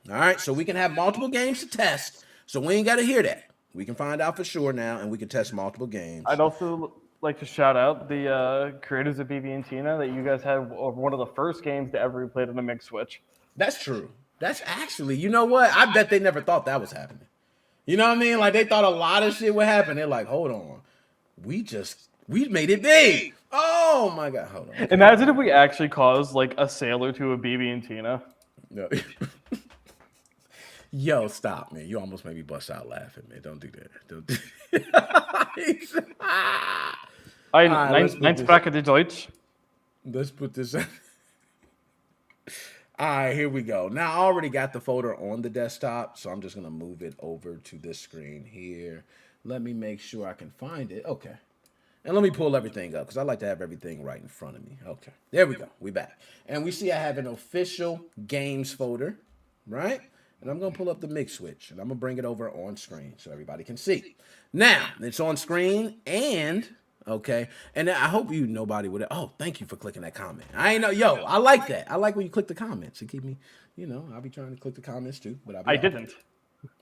All right, so we can have multiple games to test. So we ain't got to hear that. We can find out for sure now, and we can test multiple games. I'd also like to shout out the creators of BB and Tina that you guys had one of the first games to ever be played on a MigSwitch. That's true. That's actually, you know what? I bet they never thought that was happening. You know what I mean? Like they thought a lot of shit would happen. They're like, hold on. We made it big. Oh my God. Hold on. Imagine if we actually caused like a sailor to a BB and Tina. No. Yo, stop, man. You almost made me bust out laughing, man. Don't do that. Don't do Nein, spreche die Deutsch. Let's put this in. All right, here we go. Now, I already got the folder on the desktop, so I'm just going to move it over to this screen here. Let me make sure I can find it. Okay. And let me pull everything up because I like to have everything right in front of me. Okay. There we go. We back. And we see I have an official games folder, right? And I'm going to pull up the MigSwitch, and I'm going to bring it over on screen so everybody can see. Now, it's on screen, and, okay, and I hope nobody would, oh, thank you for clicking that comment. I ain't know, yo, I like that. I like when you click the comments. It keep me, I'll be trying to click the comments too. But I didn't.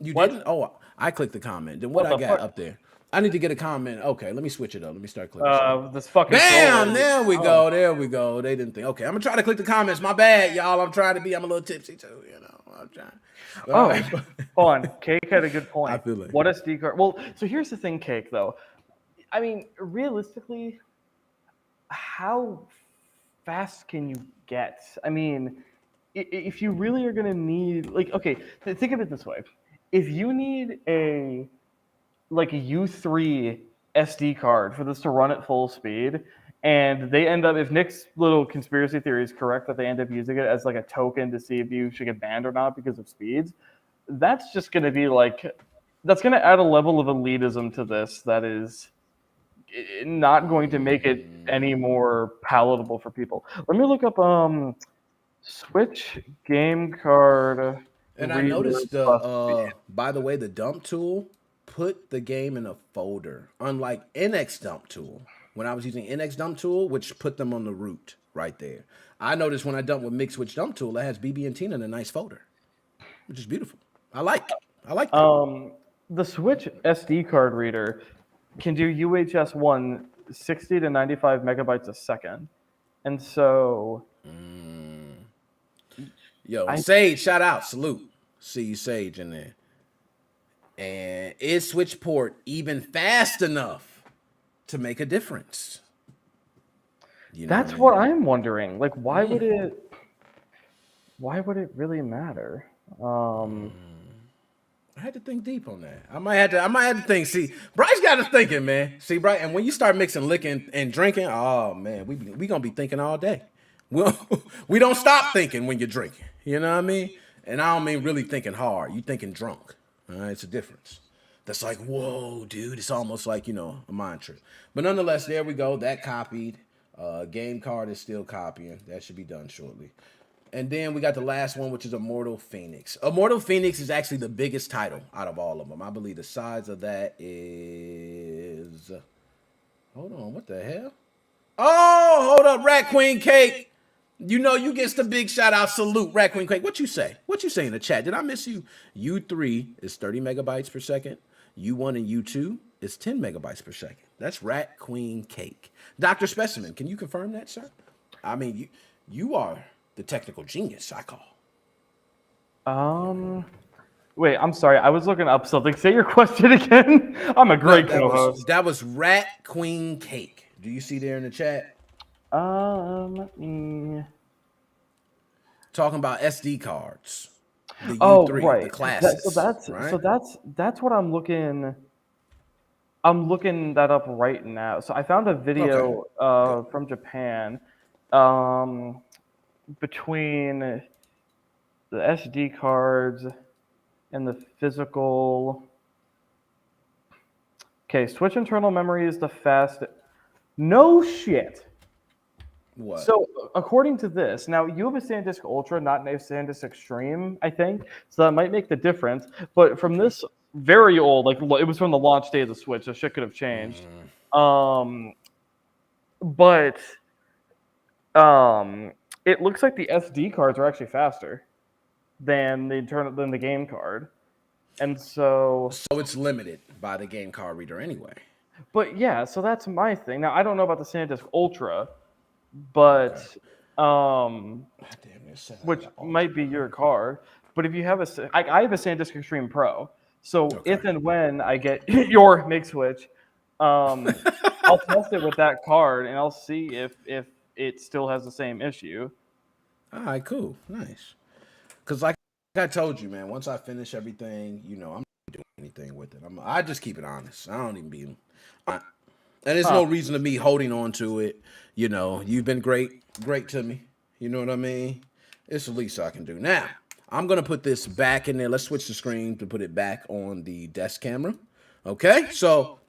You What? didn't? Oh, I clicked the comment. Then what I What the got fuck? up there? I need to get a comment. Okay, let me switch it up. Let me start clicking. This fucking Bam! troll. There we go. There we go. They didn't think. Okay, I'm gonna try to click the comments. My bad, y'all. I'm trying to be. I'm a little tipsy too. I'm trying. Oh, hold on. Cake had a good point. I feel it. What SD card? Well, so here's the thing, Cake. Though, I mean, realistically, how fast can you get? I mean, if you really are gonna need, like, okay, think of it this way: if you need a U3 SD card for this to run at full speed, and they end up, if Nick's little conspiracy theory is correct, that they end up using it as like a token to see if you should get banned or not because of speeds, that's just going to be like, that's going to add a level of elitism to this that is not going to make it any more palatable for people. Let me look up Switch game card. And I noticed by the way, the dump tool put the game in a folder, unlike NX dump tool. When I was using NX dump tool, which put them on the root right there. I noticed when I dumped with MigSwitch dump tool, it has BB and Tina in a nice folder, which is beautiful. I like that. The Switch SD card reader can do UHS 1 60 to 95 megabytes a second. And so Sage, shout out, salute. See you, Sage, in there. And is Switch port even fast enough to make a difference? That's what I'm wondering. Like, why would it really matter? I had to think deep on that. I might have to think. See, Bryce got us thinking, man. See, Bryce, and when you start mixing licking and drinking, oh man, we gonna be thinking all day. We don't stop thinking when you're drinking. You know what I mean? And I don't mean really thinking hard. You thinking drunk. All right, it's a difference. That's like, whoa, dude. It's almost like, a mind trip. But nonetheless, there we go. That copied. Game card is still copying. That should be done shortly. And then we got the last one, which is Immortal Phoenix. Immortal Phoenix is actually the biggest title out of all of them. I believe the size of that is... Hold on, what the hell? Oh, hold up, Rat Queen Cake. You gets the big shout out. Salute, Rat Queen Cake. What you say? What you say in the chat? Did I miss you? U3 is 30 megabytes per second. U1 and U2 is 10 megabytes per second. That's Rat Queen Cake. Dr. Specimen, can you confirm that, sir? I mean, you are the technical genius, I call. Wait, I'm sorry. I was looking up something. Say your question again. I'm a great co-host. That was Rat Queen Cake. Do you see there in the chat? Talking about SD cards. The U3, right. the classics. So that's what I'm looking. I'm looking that up right now. So I found a video from Japan between the SD cards and the physical. Okay, Switch internal memory is the fastest. No shit. What? So, according to this, now you have a SanDisk Ultra, not a SanDisk Extreme, I think. So that might make the difference. But from this very old, like it was from the launch day of the Switch, so shit could have changed. But it looks like the SD cards are actually faster than the game card, and so. So it's limited by the game card reader anyway. But yeah, so that's my thing. Now I don't know about the SanDisk Ultra, but Damn, which might be your card. But if you have I have a SanDisk Extreme Pro, so if and when I get your MigSwitch, I'll test it with that card and I'll see if it still has the same issue. All right, cool, nice. Because like I told you, man, once I finish everything, I'm not doing anything with it. I just keep it honest. I don't even be. And there's no reason to me holding on to it. You've been great to me. You know what I mean? It's the least I can do. Now, I'm going to put this back in there. Let's switch the screen to put it back on the desk camera. Okay? So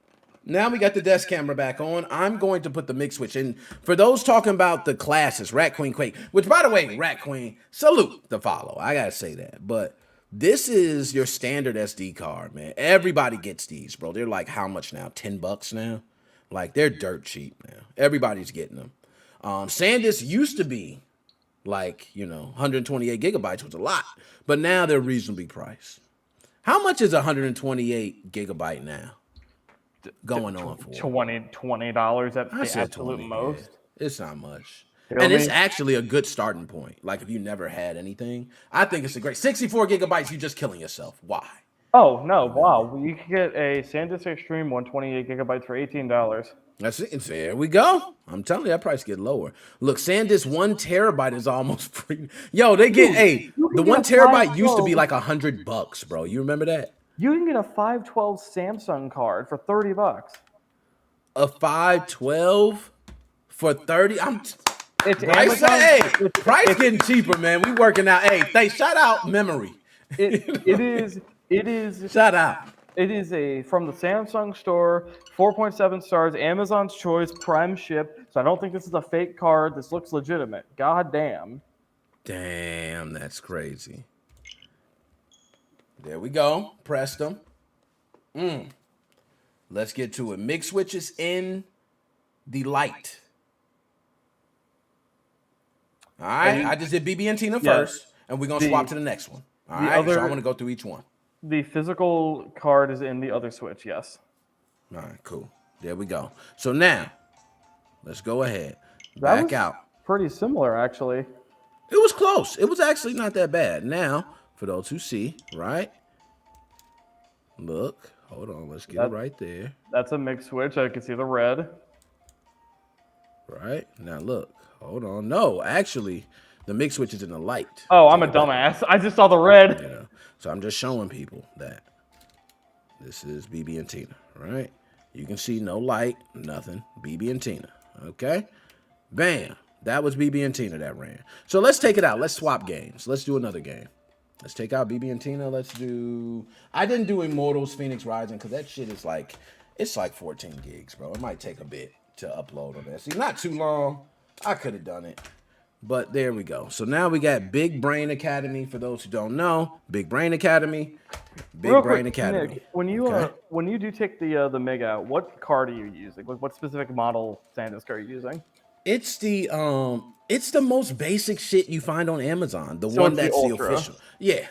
now we got the desk camera back on. I'm going to put the MigSwitch in. For those talking about the classes, Rat Queen Quake, which, by the way, Rat Queen, salute the follow. I got to say that. But this is your standard SD card, man. Everybody gets these, bro. They're like how much now? $10 now? Like, they're dirt cheap now. Everybody's getting them. SanDisk used to be like, 128 gigabytes was a lot, but now they're reasonably priced. How much is 128 gigabyte now going on for? $20 at the absolute 20, most. Yeah. It's not much. You know And what I it's mean? actually a good starting point. Like, if you never had anything, I think it's a great 64 gigabytes. You're just killing yourself. Why? Oh no! Wow, you can get a SanDisk Extreme 128 gigabytes for $18. That's it. There we go. I'm telling you, that price get lower. Look, SanDisk 1 terabyte is almost free. Yo, they get the 1 terabyte used to be like $100, bro. You remember that? You can get a 512 Samsung card for $30. A 512 for 30. It's Price, Amazon. hey, price getting cheaper, man. We working out. Hey, thanks. Shout out memory. It is Shout out. It is from the Samsung store, 4.7 stars, Amazon's choice, prime ship. So I don't think this is a fake card. This looks legitimate. God damn. Damn, that's crazy. There we go. Pressed them. Let's get to it. MigSwitch is in the light. All right. I just did BB and Tina first, and we're going to swap to the next one. All right. So I want to go through each one. The physical card is in the other Switch, yes. All right, cool. There we go. So now, let's go ahead. That Back was out. pretty similar, actually. It was close. It was actually not that bad. Now, for those who see, right? Look. Hold on. Let's get it right there. That's a MigSwitch. I can see the red. Right? Now, look. Hold on. No, actually, the MigSwitch is in the light. Oh, I'm a dumbass. I just saw the red. So I'm just showing people that this is BB and Tina, right? You can see no light, nothing. BB and Tina, okay? Bam. That was BB and Tina that ran. So let's take it out. Let's swap games. Let's do another game. Let's take out BB and Tina. Let's do... I didn't do Immortals Phoenix Rising because that shit is like... It's like 14 gigs, bro. It might take a bit to upload on that. See, not too long. I could have done it. But there we go. So now we got Big Brain Academy. For those who don't know, Big Brain Academy. Real quick, Nick, when you do take the MIG out, what card are you using? What specific model SanDisk are you using? It's the most basic shit you find on Amazon. The one that's the official. Yeah.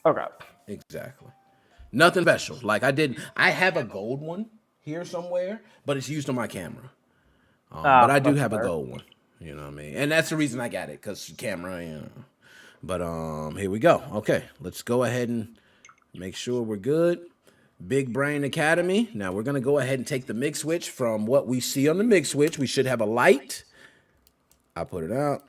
Okay. Exactly. Nothing special. Like I have a gold one here somewhere, but it's used on my camera. But I do have a gold one. You know what I mean? And that's the reason I got it, because camera, But here we go. Okay, let's go ahead and make sure we're good. Big Brain Academy. Now we're going to go ahead and take the MigSwitch from what we see on the MigSwitch. We should have a light. I put it out.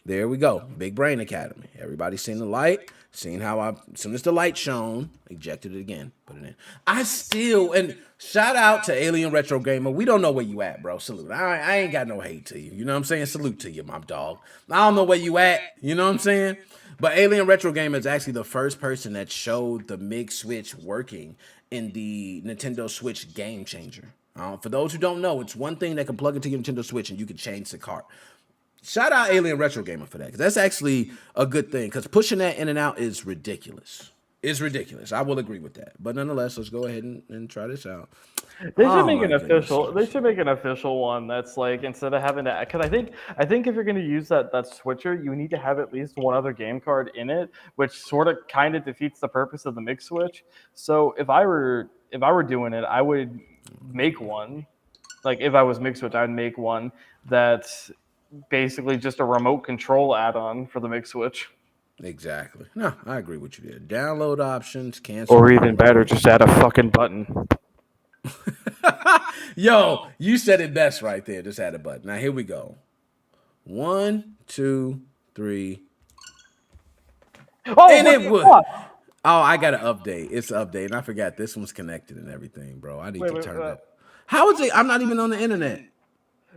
There we go. Big Brain Academy. Everybody seen the light? Seen how as soon as the light shone, ejected it again, put it in. And shout out to Alien Retro Gamer. We don't know where you at, bro. Salute. I ain't got no hate to you. You know what I'm saying? Salute to you, my dog. I don't know where you at. You know what I'm saying? But Alien Retro Gamer is actually the first person that showed the MigSwitch working in the Nintendo Switch Game Changer. For those who don't know, it's one thing that can plug into your Nintendo Switch and you can change the cart. Shout out Alien Retro Gamer for that, because that's actually a good thing, because pushing that in and out is ridiculous. It's ridiculous. I will agree with that. But nonetheless, let's go ahead and try this out. They should Oh, make my an official. goodness. They should make an official one that's like, instead of having to, because I think if you're going to use that switcher, you need to have at least one other game card in it, which sort of kind of defeats the purpose of the MigSwitch. So if I were doing it, I would make one. Like if I was MigSwitch, I'd make one that's basically just a remote control add-on for the MigSwitch. Exactly. No, I agree with you there. Download options, cancel. Or even better, just add a fucking button. Yo, you said it best right there. Just add a button. Now here we go. 1, 2, 3. Oh, And what it the would. fuck? Oh, I got to update. It's updating. I forgot this one's connected and everything, bro. I need to turn that. How is it? I'm not even on the internet.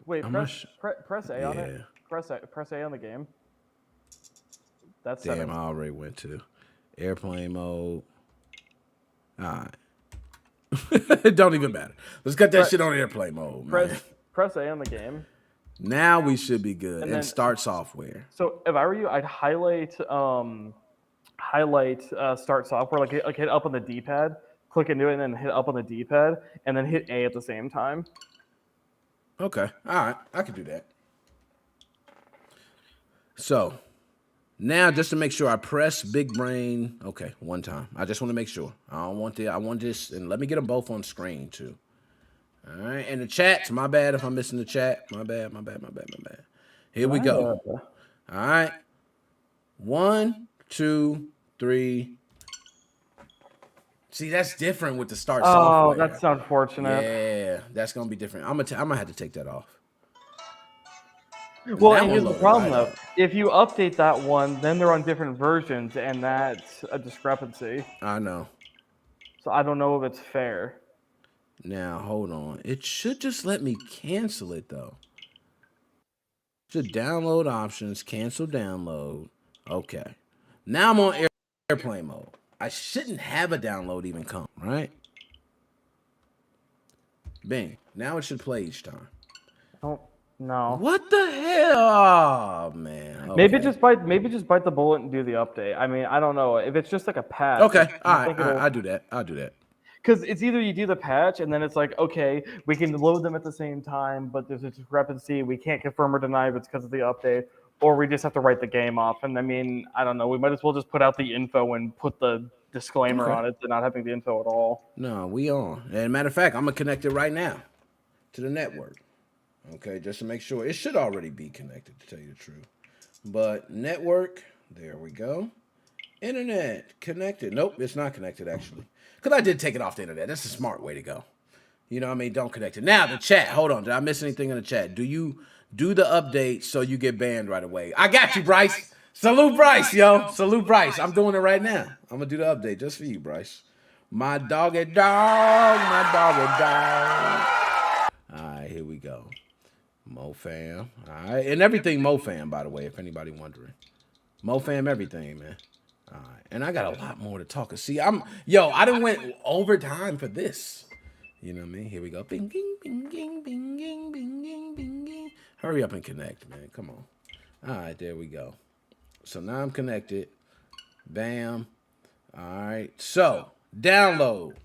Wait, I'm press A on it. Yeah. Press A on the game. That's Damn, settings. I already went to airplane mode. All right. It don't even matter. Let's cut that shit on airplane mode, man. Press A on the game. Now we should be good. And then- start software. So if I were you, I'd highlight start software, like hit up on the D-pad, click into it, and then hit up on the D-pad, and then hit A at the same time. Okay. All right. I can do that. So now, just to make sure, I press big brain. Okay, one time. I just want to make sure. I don't want I want this, and let me get them both on screen too. All right. And the chats, my bad if I'm missing the chat. My bad. Here we go. All right. 1, 2, 3. See, that's different with the start software. Oh, that's unfortunate. Yeah, that's gonna be different. I'm gonna have to take that off. Well, That and one here's the loaded problem right though. up. If you update that one, then they're on different versions, and that's a discrepancy. I know. So I don't know if it's fair. Now, hold on. It should just let me cancel it, though. Should download options, cancel download. Okay. Now I'm on airplane mode. I shouldn't have a download even come, right? Bing. Now it should play each time. Oh no. What the hell? Oh, man. Okay. Maybe just bite the bullet and do the update. I mean, I don't know if it's just like a patch. Okay. All I right. I'll do that. I'll do that. Because it's either you do the patch and then it's like, okay, we can load them at the same time, but there's a discrepancy. We can't confirm or deny if it's because of the update, or we just have to write the game off. And I mean, I don't know. We might as well just put out the info and put the disclaimer on it to not having the info at all. No, we on. And matter of fact, I'm going to connect it right now to the network. Okay, just to make sure. It should already be connected, to tell you the truth. But network, there we go. Internet, connected. Nope, it's not connected, actually. Because I did take it off the internet. That's a smart way to go. You know what I mean? Don't connect it. Now, the chat. Hold on. Did I miss anything in the chat? Do you do the update so you get banned right away? I got you, Bryce. Salute Bryce, yo. Salute Bryce. I'm doing it right now. I'm going to do the update just for you, Bryce. My doggy dog. My doggy dog. All right, here we go. MoFam. All right. And everything MoFam, by the way, if anybody wondering. MoFam everything, man. All right. And I got a lot more to talk. See, I done went overtime for this. You know what I mean? Here we go. Bing, bing, bing, bing, bing, bing, bing, bing, bing, bing. Hurry up and connect, man. Come on. All right, there we go. So now I'm connected. Bam. All right. So, download.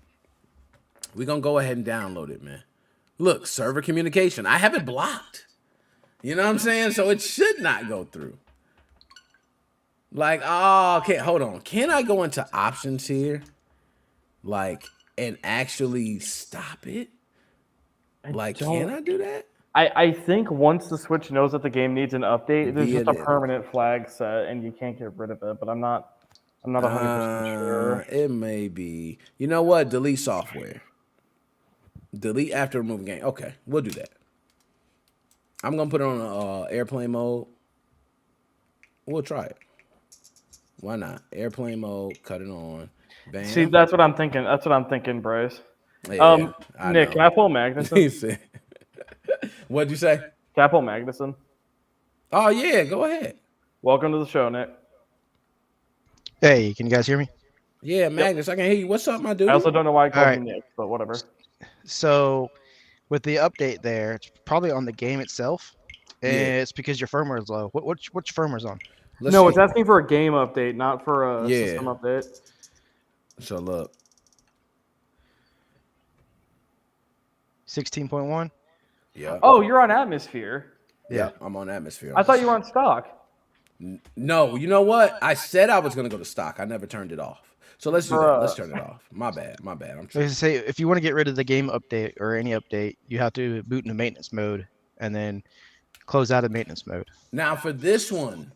We're going to go ahead and download it, man. Look, server communication. I have it blocked. You know what I'm saying? So it should not go through. Like, oh, okay, hold on. Can I go into options here? Like, and actually stop it? Like, can I do that? I think once the Switch knows that the game needs an update, there's just a Yeah. permanent flag set, and you can't get rid of it. But I'm not 100% sure. It may be. You know what? Delete software. Delete after removing game. Okay, we'll do that. I'm gonna put it on airplane mode. We'll try it. Why not? Airplane mode. Cut it on. Bam. See, that's what I'm thinking. That's what I'm thinking, Bryce. Yeah, I Nick, know. can I pull Magnuson? He said- What'd you say? Can I pull Magnuson? Oh yeah, go ahead. Welcome to the show, Nick. Hey, can you guys hear me? Yeah, Magnus, I can hear you. What's up, my dude? I also don't know why I called All right. you Nick, but whatever. So with the update there, it's probably on the game itself. And Yeah. it's because your firmware is low. Which firmware's on? Let's No, see. it's asking for a game update, not for a Yeah. system update. So look. 16.1. Yeah. Oh, you're on Atmosphere. Yeah. I'm on Atmosphere. I thought you were on stock. No, you know what? I said I was gonna go to stock. I never turned it off. So let's do that. Bruh. Let's turn it off. My bad. I'm I was tripping. gonna say, if you want to get rid of the game update or any update, you have to boot into maintenance mode and then close out of maintenance mode. Now for this one,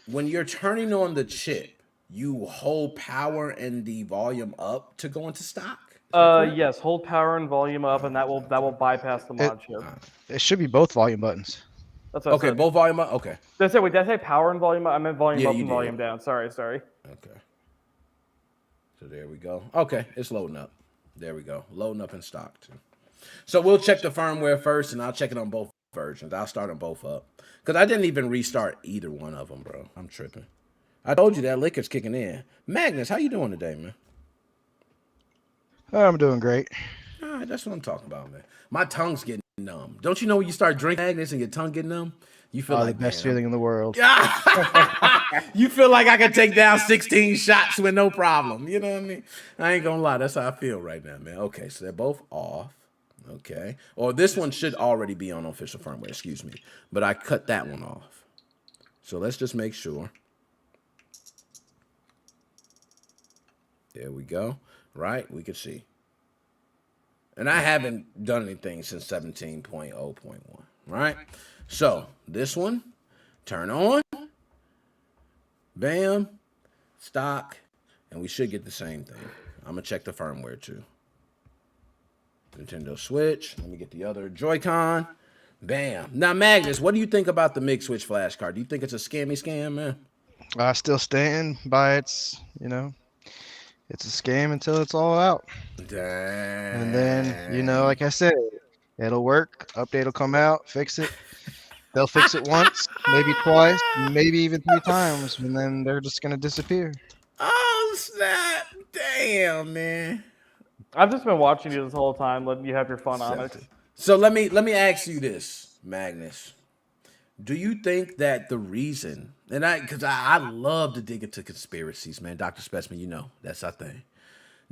when you're turning on the chip, you hold power and the volume up to go into stock. Yes, hold power and volume up, and that will bypass the mod chip. It should be both volume buttons. That's what I Okay, said. both volume up. Okay. Did I say power and volume up? I meant volume Yeah, up you and did. volume down. Sorry. Okay. So there we go. Okay, it's loading up. There we go. Loading up in stock too. So we'll check the firmware first, and I'll check it on both versions. I'll start them both up because I didn't even restart either one of them, bro. I'm tripping. I told you that liquor's kicking in. Magnus, how you doing today, man? I'm doing great. All right, that's what I'm talking about, man. My tongue's getting numb. Don't you know when you start drinking Magnus and your tongue get numb? You feel like The best man, feeling in the world. you feel like I could take down 16 shots with no problem. You know what I mean? I ain't gonna lie. That's how I feel right now, man. Okay, so they're both off. Okay. Or this one should already be on official firmware, excuse me. But I cut that one off. So let's just make sure. There we go. Right? We can see. And I haven't done anything since 17.0.1. Right? So this one, turn on. Bam. Stock. And we should get the same thing. I'm going to check the firmware too. Nintendo Switch. Let me get the other Joy-Con. Bam. Now, Magnus, what do you think about the MigSwitch flash card? Do you think it's a scam, man? I still stand by its, it's a scam until it's all out. Damn. And then, like I said, it'll work. Update will come out, fix it. They'll fix it once, maybe twice, maybe even 3 times, and then they're just gonna disappear. Oh, snap. Damn, man. I've just been watching you this whole time, letting you have your fun on it. So let me ask you this, Magnus. Do you think that the reason, and because I love to dig into conspiracies, man, Dr. Specimen, that's our thing.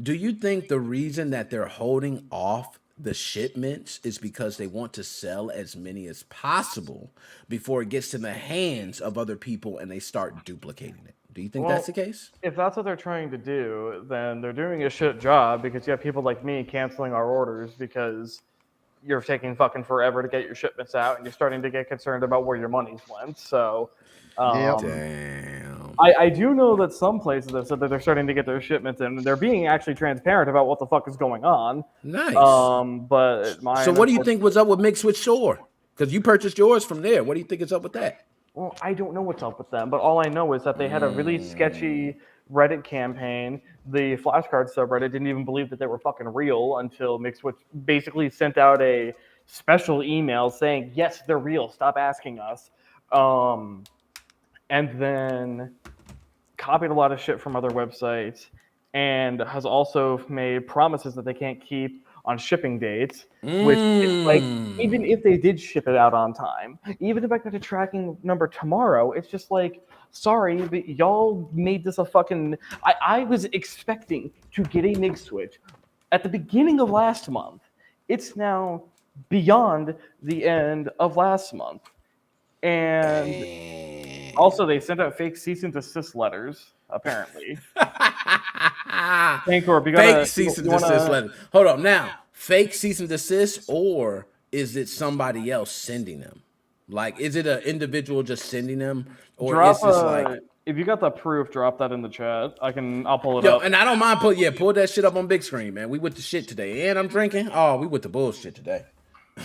Do you think the reason that they're holding off the shipments is because they want to sell as many as possible before it gets in the hands of other people and they start duplicating it? Do you think that's the case? If that's what they're trying to do, then they're doing a shit job because you have people like me canceling our orders because you're taking fucking forever to get your shipments out and you're starting to get concerned about where your money's went. So, Damn. I do know that some places have said that they're starting to get their shipments in and they're being actually transparent about what the fuck is going on. Nice. But So what do you think was up with MigSwitch Store? Because you purchased yours from there. What do you think is up with that? Well, I don't know what's up with them, but all I know is that they had a really sketchy Reddit campaign. The flashcard subreddit didn't even believe that they were fucking real until MigSwitch basically sent out a special email saying, yes, they're real, stop asking us. And then copied a lot of shit from other websites and has also made promises that they can't keep on shipping dates, which is like, even if they did ship it out on time, even if I got a tracking number tomorrow, it's just like, sorry, but y'all made this a fucking... I was expecting to get a MigSwitch at the beginning of last month. It's now beyond the end of last month. And also, they sent out fake cease and desist letters, apparently. Bancorp, fake cease and desist letter. Hold up, now fake cease and desist, or is it somebody else sending them? Like, is it an individual just sending them, or is this like? If you got the proof, drop that in the chat. I'll pull it Yo, up. and I don't mind pull that shit up on big screen, man. We with the shit today, and I'm drinking. Oh, we with the bullshit today. We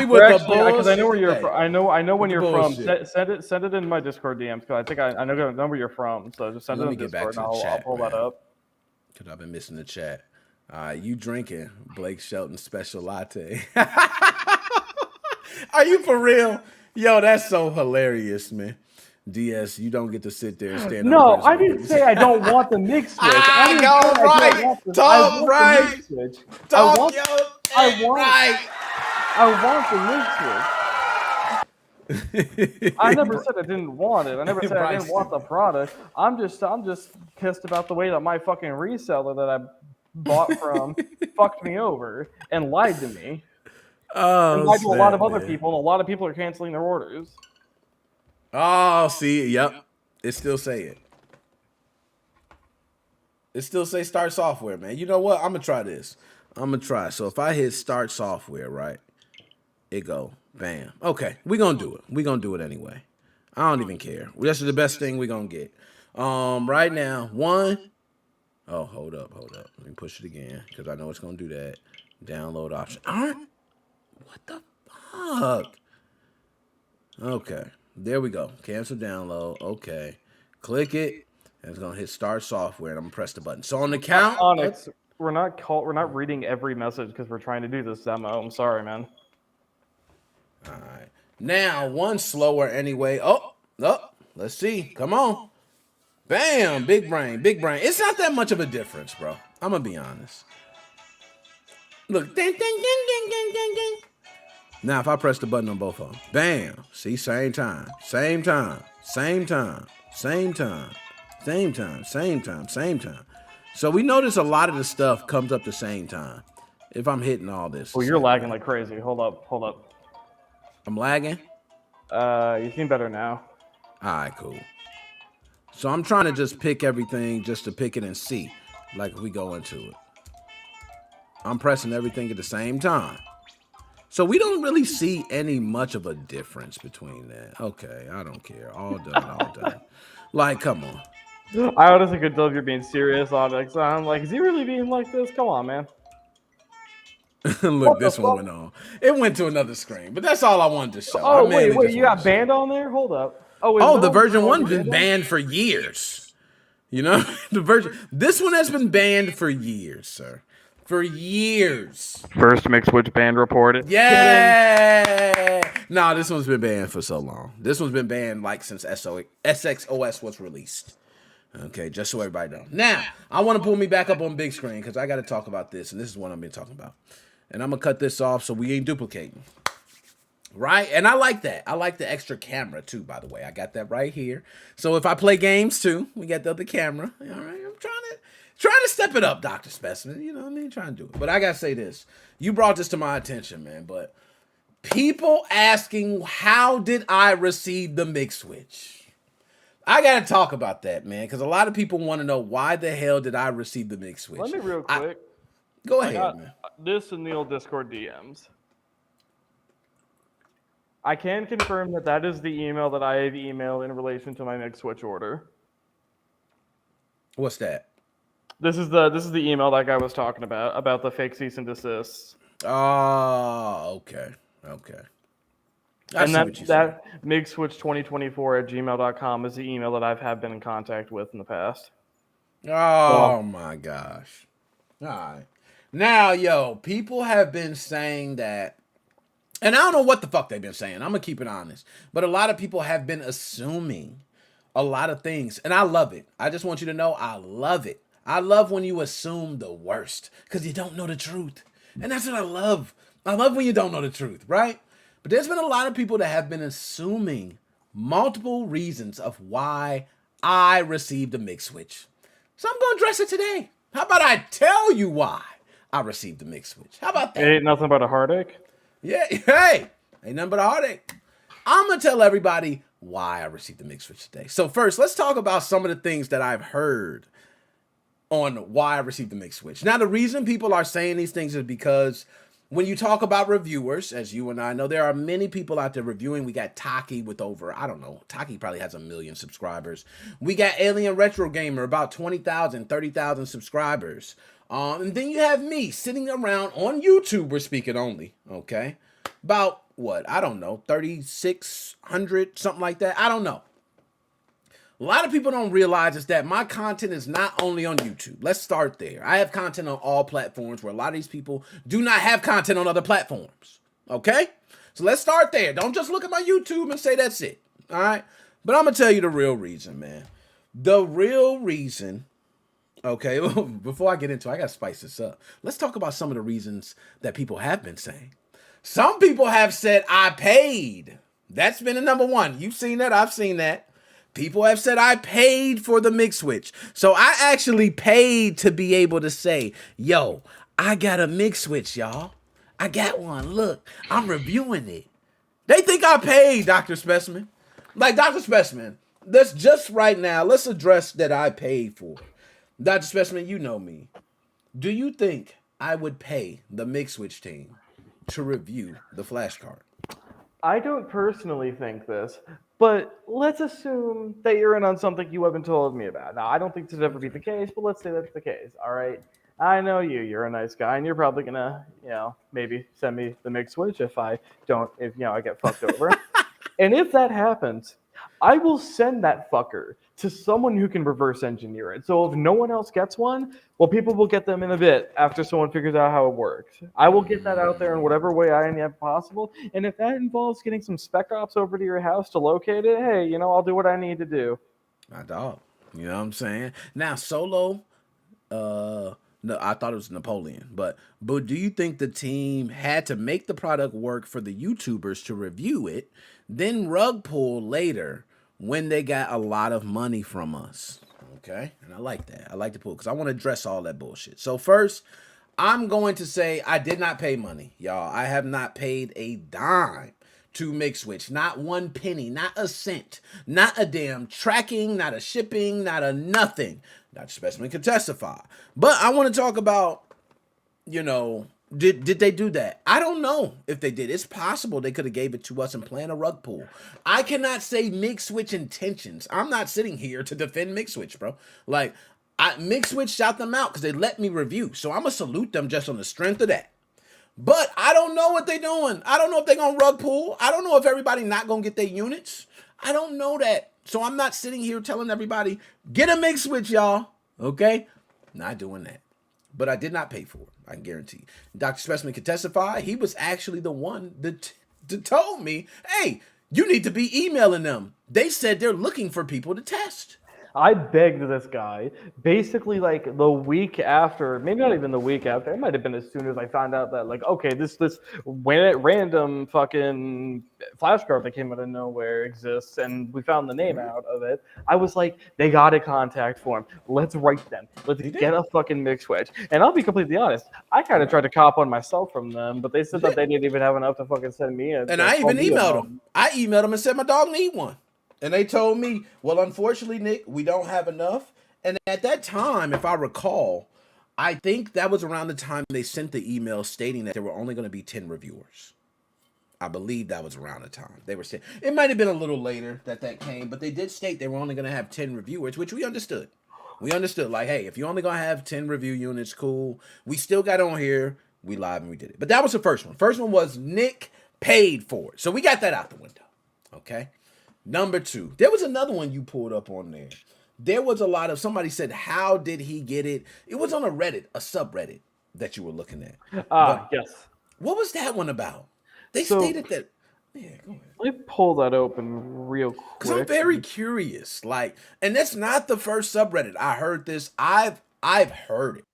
with the bullshit. Because I know where you're from. I know when you're from. bullshit. Send it in my Discord DMs because I think I know where you're from. So just send Let it me in get back Discord to and the I'll chat, pull that man. up. Because I've been missing the chat. You drinking Blake Shelton special latte. Are you for real? Yo, that's so hilarious, man. DS, you don't get to sit there and stand up. No, I didn't say I don't want the MigSwitch. I didn't say I don't want the- I want the MigSwitch. Talk, I want right. I want the MigSwitch. I never said I didn't want it. I never said I didn't want the product. I'm just pissed about the way that my fucking reseller that I bought from fucked me over and lied to me. And lied to a lot of other people, and a lot of people are canceling their orders. Oh, see, yep. It still say it. It still say start software, man. You know what? I'm gonna try this. I'm gonna try. So if I hit start software, right? It go, bam. Okay, we're gonna do it. We're gonna do it anyway. I don't even care. This is the best thing we're gonna get. Right now, one. Oh, hold up. Let me push it again, because I know it's gonna do that. Download option. What the fuck? Okay, there we go. Cancel download. Okay. Click it. And it's gonna hit start software, and I'm gonna press the button. So on the count, Onyx, we're not reading every message because we're trying to do this demo. I'm sorry, man. All right. Now one slower anyway. Oh, let's see. Come on. Bam, big brain. It's not that much of a difference, bro. I'm gonna be honest. Look, ding, ding, ding, ding, ding, ding, ding. Now if I press the button on both of them, bam. See, same time. So we notice a lot of the stuff comes up the same time. If I'm hitting all this. Well, you're lagging like crazy. Hold up. I'm lagging? You seem better now. All right, cool. So I'm trying to just pick everything just to pick it and see, like if we go into it. I'm pressing everything at the same time. So we don't really see any much of a difference between that. Okay, I don't care. All done. Like, come on. I honestly could tell if you're being serious, Onyx. I'm like, is he really being like this? Come on, man. Look, this one went on. It went to another screen, but that's all I wanted to show. Oh, wait, you got banned on there? Hold up. Oh, the version 1's been banned for years. You know, this one has been banned for years, sir. For years. First MigSwitch ban reported. Yeah. No, this one's been banned for so long. This one's been banned like since SXOS was released. Okay, just so everybody knows. Now, I want to pull me back up on big screen because I got to talk about this, and this is what I've been talking about. And I'm going to cut this off so we ain't duplicating. Right? And I like that. I like the extra camera, too, by the way. I got that right here. So if I play games, too, we got the other camera. All right, I'm trying to step it up, Dr. Specimen. You know what I mean? Trying to do it. But I got to say this. You brought this to my attention, man. But people asking, how did I receive the MigSwitch? I got to talk about that, man, because a lot of people want to know why the hell did I receive the MigSwitch? Let me real quick. Go ahead, man. This in the old Discord DMs. I can confirm that is the email that I have emailed in relation to my MigSwitch order. What's that? This is the email that guy was talking about the fake cease and desist. Oh, okay. And that MigSwitch2024@gmail.com is the email that I've been in contact with in the past. Oh, my gosh. All right. Now, yo, people have been saying that, and I don't know what the fuck they've been saying. I'm going to keep it honest. But a lot of people have been assuming a lot of things, and I love it. I just want you to know I love it. I love when you assume the worst because you don't know the truth. And that's what I love. I love when you don't know the truth, right? But there's been a lot of people that have been assuming multiple reasons of why I received a MigSwitch. So I'm going to address it today. How about I tell you why I received the MigSwitch? How about that? It ain't nothing but a heartache. Yeah, hey, ain't nothing but a heartache. I'm going to tell everybody why I received the MigSwitch today. So first, let's talk about some of the things that I've heard on why I received the MigSwitch. Now, the reason people are saying these things is because when you talk about reviewers, as you and I know, there are many people out there reviewing. We got Taki with over, I don't know, Taki probably has 1 million subscribers. We got Alien Retro Gamer, about 20,000, 30,000 subscribers. And then you have me sitting around on YouTube, we're speaking only, okay? About what? I don't know, 3,600, something like that. I don't know. A lot of people don't realize is that my content is not only on YouTube. Let's start there. I have content on all platforms where a lot of these people do not have content on other platforms. Okay? So let's start there. Don't just look at my YouTube and say that's it. All right? But I'm going to tell you the real reason, man. The real reason, okay, before I get into it, I got to spice this up. Let's talk about some of the reasons that people have been saying. Some people have said I paid. That's been the number one. You've seen that. I've seen that. People have said I paid for the MigSwitch. So I actually paid to be able to say, yo, I got a MigSwitch, y'all. I got one. Look, I'm reviewing it. They think I paid, Dr. Specimen. Like, Dr. Specimen, let's just right now, let's address that I paid for. Dr. Specimen, you know me. Do you think I would pay the MigSwitch team to review the flashcard? I don't personally think this, but let's assume that you're in on something you haven't told me about. Now, I don't think this would ever be the case, but let's say that's the case. All right. I know you. You're a nice guy, and you're probably gonna, maybe send me the MigSwitch if I get fucked over. And if that happens, I will send that fucker to someone who can reverse engineer it. So if no one else gets one, well, people will get them in a bit after someone figures out how it works. I will get that out there in whatever way I have possible. And if that involves getting some spec ops over to your house to locate it, hey, I'll do what I need to do. My dog. You know what I'm saying? Now, Solo, no, I thought it was Napoleon, but do you think the team had to make the product work for the YouTubers to review it, then rug pull later when they got a lot of money from us? Okay, and I like that. I like to pull because I want to address all that bullshit. So first, I'm going to say I did not pay money, y'all. I have not paid a dime to MigSwitch. Not one penny, not a cent, not a damn tracking, not a shipping, not a nothing. Dr. Specimen can testify. But I want to talk about, did they do that? I don't know if they did. It's possible they could have gave it to us and planned a rug pull. I cannot say MigSwitch intentions. I'm not sitting here to defend MigSwitch, bro. Like, MigSwitch shout them out because they let me review. So I'm going to salute them just on the strength of that. But I don't know what they're doing. I don't know if they're going to rug pull. I don't know if everybody not going to get their units. I don't know that. So I'm not sitting here telling everybody, get a MigSwitch, y'all. Okay? Not doing that. But I did not pay for it. I can guarantee. Dr. Specimen can testify. He was actually the one that told me, hey, you need to be emailing them. They said they're looking for people to test. I begged this guy basically like the week after, maybe not even the week after. It might have been as soon as I found out that like, okay, this random fucking flashcard that came out of nowhere exists, and we found the name out of it. I was like, they got a contact form. Let's write them. Let's get a fucking MigSwitch. And I'll be completely honest, I kind of tried to cop one myself from them, but they said that they didn't even have enough to fucking send me. And I even emailed them. I emailed them and said my dog need one. And they told me, well, unfortunately, Nick, we don't have enough. And at that time, if I recall, I think that was around the time they sent the email stating that there were only going to be 10 reviewers. I believe that was around the time they were saying. It might have been a little later that came, but they did state they were only going to have 10 reviewers, which we understood. We understood, like, hey, if you're only going to have 10 review units, cool. We still got on here. We live and we did it. But that was the first one. First one was Nick paid for it. So we got that out the window. Okay. Number 2, there was another one you pulled up on there. There was a lot of, somebody said, how did he get it? It was on a Reddit, a subreddit that you were looking at. Yes. What was that one about? They stated that, yeah, go ahead. Let me pull that open real quick. Because I'm very curious. Like, and that's not the first subreddit. I heard this. I've heard it.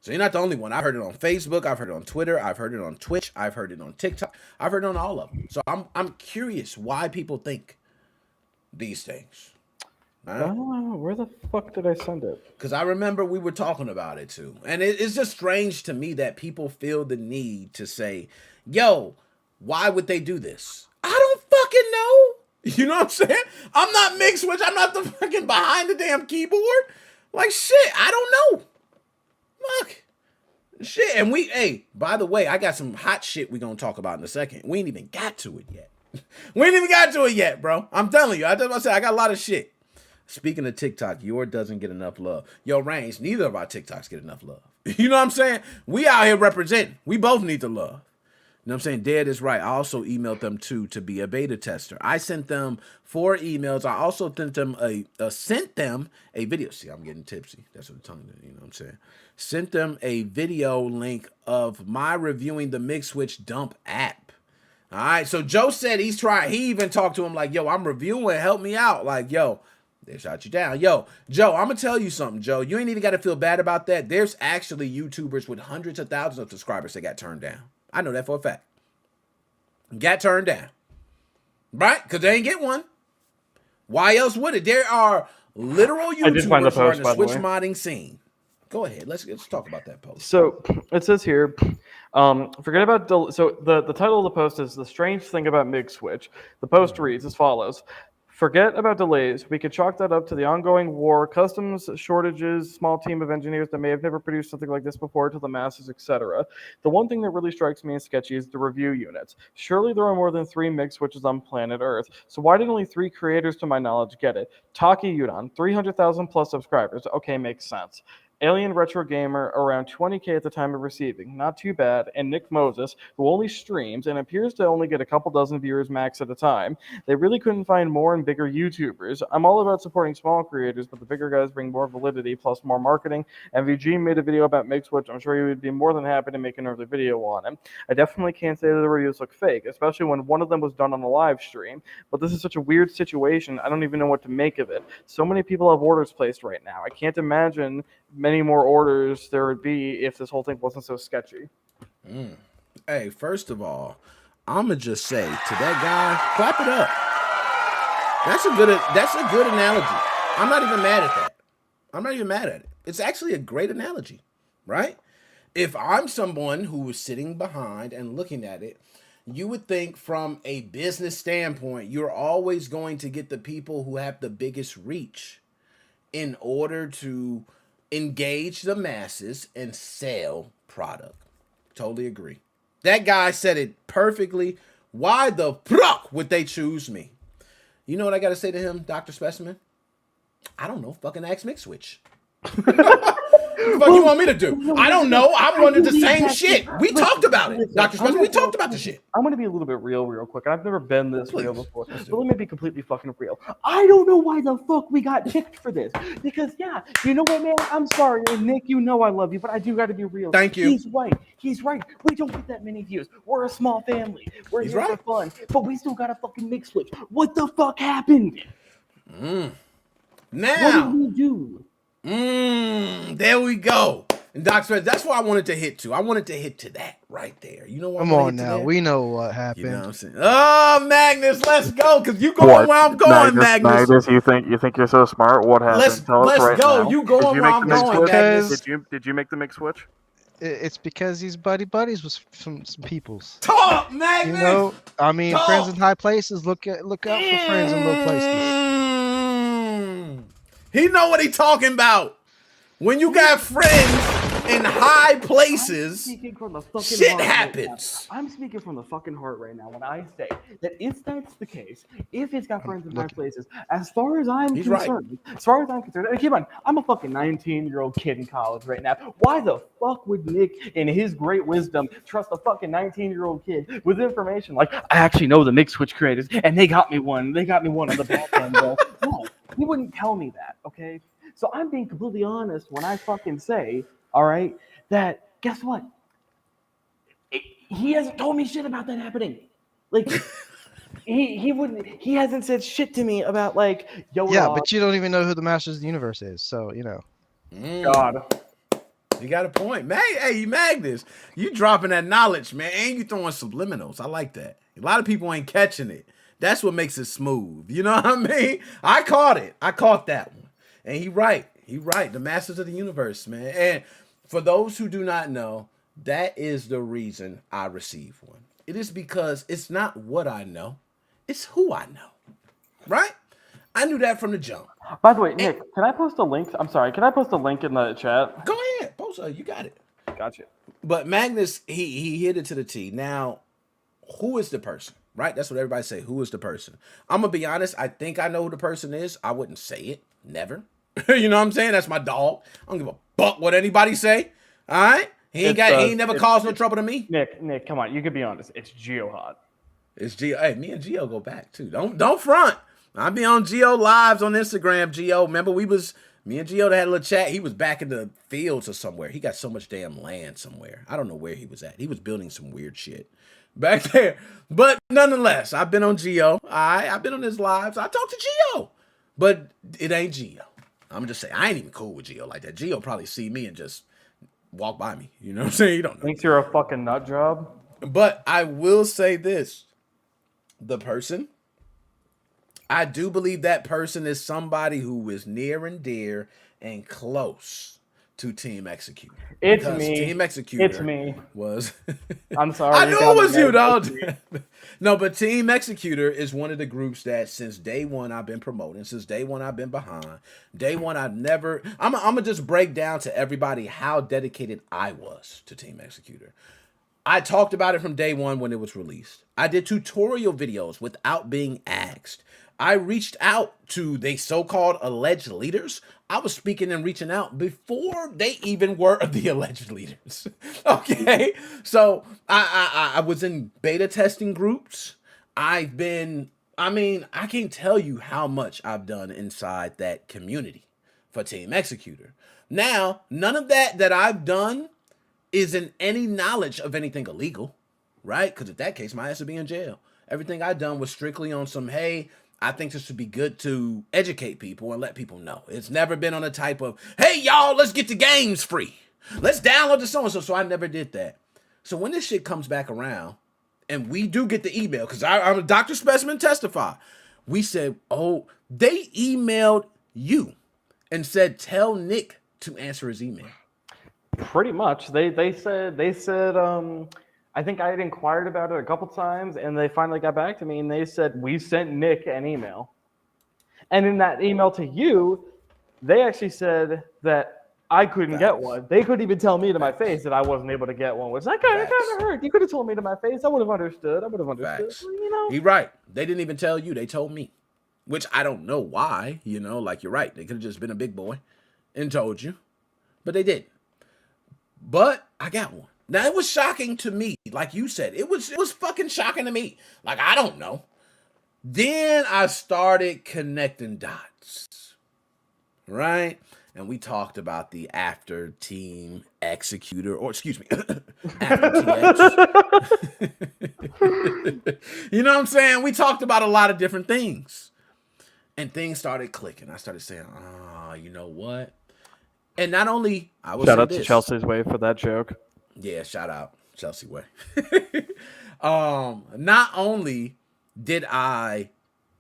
So you're not the only one. I've heard it on Facebook. I've heard it on Twitter. I've heard it on Twitch. I've heard it on TikTok. I've heard it on all of them. So I'm curious why people think these things. Where the fuck did I send it? Because I remember we were talking about it too. And it's just strange to me that people feel the need to say, yo, why would they do this? I don't fucking know. You know what I'm saying? I'm not MigSwitch. I'm not the fucking behind the damn keyboard. Like, shit, I don't know. Look. Shit. And hey, by the way, I got some hot shit we're going to talk about in a second. We ain't even got to it yet. We ain't even got to it yet, bro. I'm telling you. I got a lot of shit. Speaking of TikTok, yours doesn't get enough love. Yo, Reigns, neither of our TikToks get enough love. You know what I'm saying? We out here representing. We both need the love. You know what I'm saying? Dad is right. I also emailed them too to be a beta tester. I sent them 4 emails. I also sent them a video. See, I'm getting tipsy. That's what the tongue did. You know what I'm saying? Sent them a video link of my reviewing the MigSwitch dump app. All right. So Joe said he's trying. He even talked to him like, yo, I'm reviewing. Help me out. Like, yo, they shot you down. Yo, Joe, I'm going to tell you something, Joe. You ain't even got to feel bad about that. There's actually YouTubers with hundreds of thousands of subscribers that got turned down. I know that for a fact. got turned down. Right? Because they ain't get one. Why else would it? There are literal I did find the YouTubers who are post, in the by the Switch way. modding scene. Go ahead. Let's talk about that post. So it says here, forget about so the title of the post is "The Strange Thing About MigSwitch." The post reads as follows: "Forget about delays. We could chalk that up to the ongoing war, customs shortages, small team of engineers that may have never produced something like this before to the masses, etc. The one thing that really strikes me as sketchy is the review units. Surely there are more than 3 MigSwitches on planet Earth. So why did only 3 creators, to my knowledge, get it? Taki Udon, 300,000 plus subscribers. Okay, makes sense. Alien Retro Gamer, around 20K at the time of receiving. Not too bad. And Nick Moses, who only streams and appears to only get a couple dozen viewers max at a time. They really couldn't find more and bigger YouTubers. I'm all about supporting small creators, but the bigger guys bring more validity plus more marketing. MVG made a video about MigSwitch. I'm sure he would be more than happy to make another video on him. I definitely can't say that the reviews look fake, especially when one of them was done on a live stream. But this is such a weird situation, I don't even know what to make of it. So many people have orders placed right now. I can't imagine many more orders there would be if this whole thing wasn't so sketchy." Hey, first of all, I'ma just say to that guy, clap it up. That's a good analogy. I'm not even mad at that. I'm not even mad at it. It's actually a great analogy, right? If I'm someone who was sitting behind and looking at it, you would think from a business standpoint, you're always going to get the people who have the biggest reach in order to engage the masses and sell product. Totally agree. That guy said it perfectly. Why the fuck would they choose me? You know what I got to say to him, Dr. Specimen? I don't know. Fucking ask MigSwitch. What the fuck you want me to do? I don't know. I'm wondering the same shit. We talked about it, Dr. Spencer. We talked about the shit. I'm going to be a little bit real quick. I've never been this real Please. before. But let me be completely fucking real. I don't know why the fuck we got picked for this. Because, yeah, you know what, man? I'm sorry. And Nick, you know I love you, but I do got to be real. Thank you. He's right. He's right. We don't get that many views. We're a small family. We're He's here right. for fun. But we still got a fucking MigSwitch. What the fuck happened? Now. What did we do? There we go. And Doc Spencer, that's what I wanted to hit to. I wanted to hit to that right there. You know what? Come on now, we know what happened. You know what I'm saying? Oh, Magnus, let's go. Because you going where I'm going, Magnus. You think you're so smart? What happened? Let's Tell us right go. now. You going where I'm going, Magnus. Did you make the MigSwitch? It's because he's buddies with some peoples. Talk, Magnus. You know, I mean, Talk. friends in high places look out for friends in low places. He know what he talking about. When you got friends in high places, Speaking from the fucking shit heart right happens. now. I'm speaking from the fucking heart right now when I say that if that's the case, if it's got friends in high places, as far as I'm He's right. concerned, and keep on, I'm a fucking 19-year-old kid in college right now. Why the fuck would Nick, in his great wisdom, trust a fucking 19-year-old kid with information like, I actually know the MigSwitch creators, and they got me one on the back end, bro. No, he wouldn't tell me that, okay? So I'm being completely honest when I fucking say, all right, that guess what? He hasn't told me shit about that happening. Like he hasn't said shit to me about like yo. Yeah, but you don't even know who the Masters of the Universe is, so you know. God. You got a point. Hey, Magnus, you dropping that knowledge, man, and you throwing subliminals. I like that. A lot of people ain't catching it. That's what makes it smooth. You know what I mean? I caught it. I caught that one. And he right. The Masters of the Universe, man. And for those who do not know, that is the reason I receive one. It is because it's not what I know. It's who I know. Right? I knew that from the jump. By the way, Nick, can I post a link? I'm sorry. Can I post a link in the chat? Go ahead. Post you got it. Gotcha. But Magnus, he hit it to the T. Now, who is the person? Right? That's what everybody say. Who is the person? I'm going to be honest. I think I know who the person is. I wouldn't say it. Never. You know what I'm saying? That's my dog. I don't give a fuck what anybody say. All right? He ain't never caused no trouble to me. Nick, come on. You can be honest. It's GeoHot. It's Geo. Hey, me and Geo go back too. Don't front. I be on Geo lives on Instagram. Geo, remember me and Geo had a little chat. He was back in the fields or somewhere. He got so much damn land somewhere. I don't know where he was at. He was building some weird shit back there. But nonetheless, I've been on Geo. I've been on his lives. I talked to Geo, but it ain't Geo. I'm just saying, I ain't even cool with Geo like that. Geo probably see me and just walk by me. You know what I'm saying? You don't know. Thinks you're a fucking nut job. But I will say this. the person. I do believe that person is somebody who is near and dear and close to Team Executor. It's Because me. Team Executor It's me. was. I'm sorry. I you knew got it me, was you, guys. dog. No, but Team Executor is one of the groups that since day one I've been promoting. Since day one I've been behind. Day one I've never. I'm gonna just break down to everybody how dedicated I was to Team Executor. I talked about it from day one when it was released. I did tutorial videos without being asked. I reached out to the so-called alleged leaders. I was speaking and reaching out before they even were the alleged leaders. Okay, so I was in beta testing groups. I've been. I mean, I can't tell you how much I've done inside that community for Team Executor. Now, none of that I've done isn't any knowledge of anything illegal, right? Because in that case, my ass would be in jail. Everything I done was strictly on some, hey, I think this would be good to educate people and let people know. It's never been on a type of, hey, y'all, let's get the games free. Let's download the so-and-so. So I never did that. So when this shit comes back around, and we do get the email, because I'm a Dr. Specimen testify, we said, oh, they emailed you and said, tell Nick to answer his email. Pretty much. They said I think I had inquired about it a couple times, and they finally got back to me, and they said we sent Nick an email. And in that email to you, they actually said that I couldn't get one. They couldn't even tell me to my face that I wasn't able to get one, which I kind of hurt. You could have told me to my face. I would have understood. Facts. You know. You're right. They didn't even tell you. They told me, which I don't know why. You know, like you're right. They could have just been a big boy and told you, but they didn't. But I got one. Now, it was shocking to me. Like you said, it was fucking shocking to me. Like, I don't know. Then I started connecting dots. Right? And we talked about the after Team Executor, or excuse me, after TX. You know what I'm saying? We talked about a lot of different things. And things started clicking. I started saying, you know what? And not only I will Shout say out this. to Chelsea's Way for that joke. Yeah, shout out Chelsea Way. Not only did I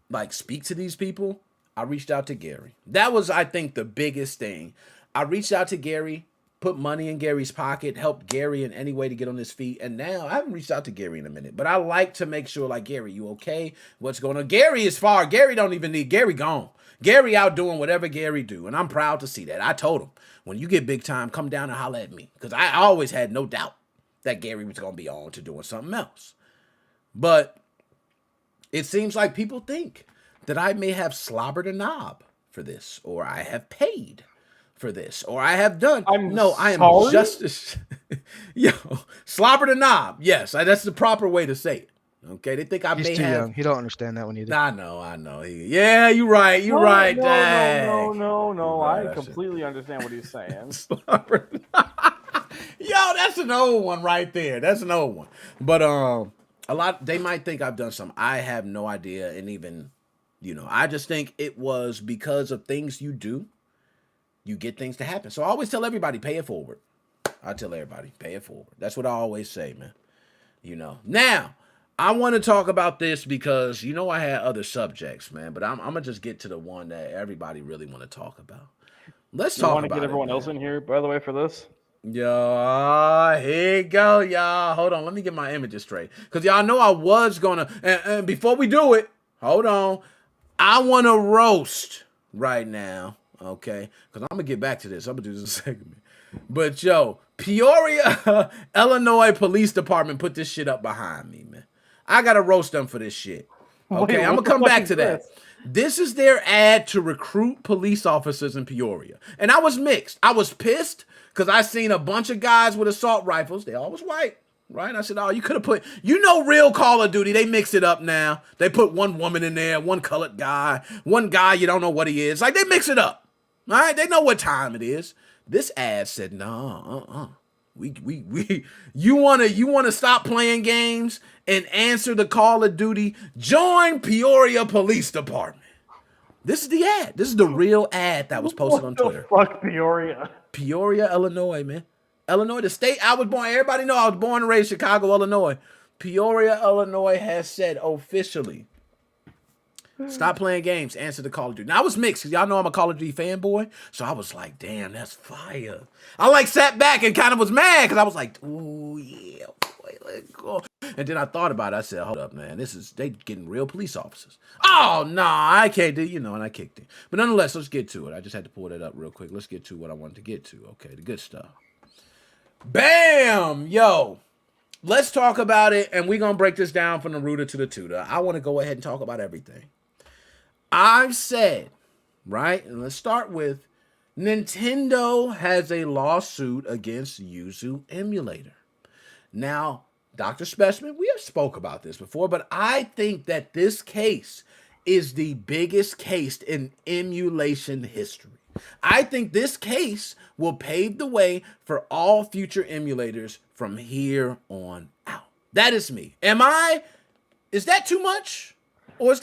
like speak to these people, I reached out to Gary. That was, I think, the biggest thing. I reached out to Gary, put money in Gary's pocket, helped Gary in any way to get on his feet. And now I haven't reached out to Gary in a minute, but I like to make sure, like, Gary, you okay? What's going on? Gary is far. Gary don't even need. Gary gone. Gary out doing whatever Gary do, and I'm proud to see that. I told him, when you get big time, come down and holler at me, because I always had no doubt that Gary was going to be on to doing something else. But it seems like people think that I may have slobbered a knob for this, or I have paid for this, or I have done. I am just yo, slobbered a knob. Yes, that's the proper way to say it. Okay, they think I He's may too have. young. He don't understand that one either. I know. Yeah, you're right. You're right. No. Right, I completely understand what he's saying. Yo, that's an old one right there. That's an old one. But they might think I've done something. I have no idea, and even, I just think it was because of things you do, you get things to happen. So I always tell everybody, pay it forward. I tell everybody, pay it forward. That's what I always say, man. Now. I want to talk about this because, I had other subjects, man, but I'm going to just get to the one that everybody really want to talk about. Let's talk about it. You want to get everyone else in here, by the way, for this? Yo, here you go, y'all. Hold on. Let me get my images straight. Because y'all know I was going to, and before we do it, hold on. I want to roast right now, okay? Because I'm going to get back to this. I'm going to do this in a segment. But, yo, Peoria, Illinois Police Department put this shit up behind me, man. I got to roast them for this shit. Okay, I'm going to come back to that. This is their ad to recruit police officers in Peoria. And I was mixed. I was pissed because I seen a bunch of guys with assault rifles. They all was white, right? I said, you could have put, real Call of Duty. They mix it up now. They put one woman in there, one colored guy, one guy you don't know what he is. Like, they mix it up, all right? They know what time it is. This ad said, no, you wanna stop playing games and answer the Call of Duty? Join Peoria Police Department. This is the ad. This is the real ad that was posted on Twitter. Fuck Peoria. Peoria, Illinois, man. Illinois, the state I was born. Everybody know I was born and raised in Chicago, Illinois. Peoria, Illinois has said officially, stop playing games, answer the Call of Duty. Now, I was mixed because y'all know I'm a Call of Duty fanboy. So I was like, damn, that's fire. I like sat back and kind of was mad because I was like, ooh, yeah, boy, let's go. And then I thought about it. I said, hold up, man. They getting real police officers. Oh, nah, I can't do, and I kicked it. But nonetheless, let's get to it. I just had to pull that up real quick. Let's get to what I wanted to get to. Okay, the good stuff. Bam! Yo. Let's talk about it, and we're going to break this down from the rooter to the tutor. I want to go ahead and talk about everything. I've said, right, and let's start with Nintendo has a lawsuit against Yuzu emulator. Now, Dr. Specimen, we have spoke about this before, but I think that this case is the biggest case in emulation history. I think this case will pave the way for all future emulators from here on out. That is me. Is that too much? Or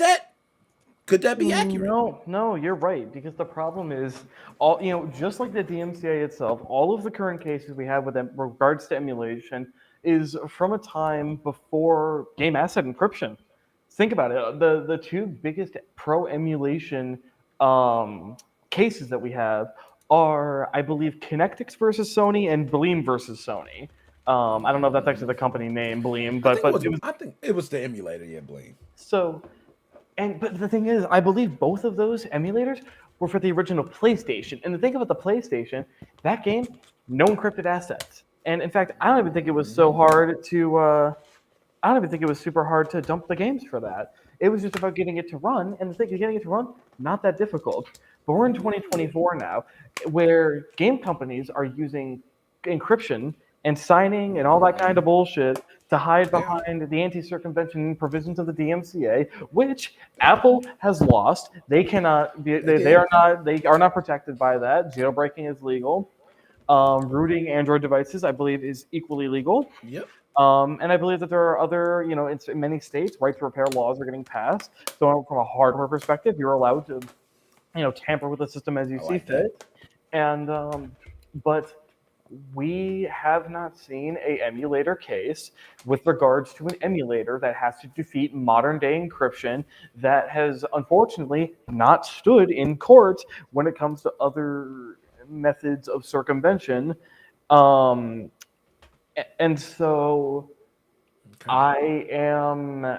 could that be accurate? No, you're right. Because the problem is, just like the DMCA itself, all of the current cases we have with regards to emulation is from a time before game asset encryption. Think about it. The two biggest pro emulation cases that we have are, I believe, Kinectix versus Sony and Bleem versus Sony. I don't know if that's actually the company name, Bleem, but I think it was the emulator, yeah, Bleem. So, but the thing is, I believe both of those emulators were for the original PlayStation. And the thing about the PlayStation, that game, no encrypted assets. And in fact, I don't even think it was so hard to. I don't even think it was super hard to dump the games for that. It was just about getting it to run, and the thing is, getting it to run, not that difficult. But we're in 2024 now, where game companies are using encryption and signing and all that kind of bullshit to hide behind the anti-circumvention provisions of the DMCA, which Apple has lost. They cannot be, they are not protected by that. Jailbreaking is legal. Rooting Android devices, I believe, is equally legal. Yep. And I believe that there are other, in many states, right to repair laws are getting passed. So from a hardware perspective, you're allowed to, tamper with the system as you see fit. And but we have not seen an emulator case with regards to an emulator that has to defeat modern day encryption that has unfortunately not stood in court when it comes to other methods of circumvention. And so I am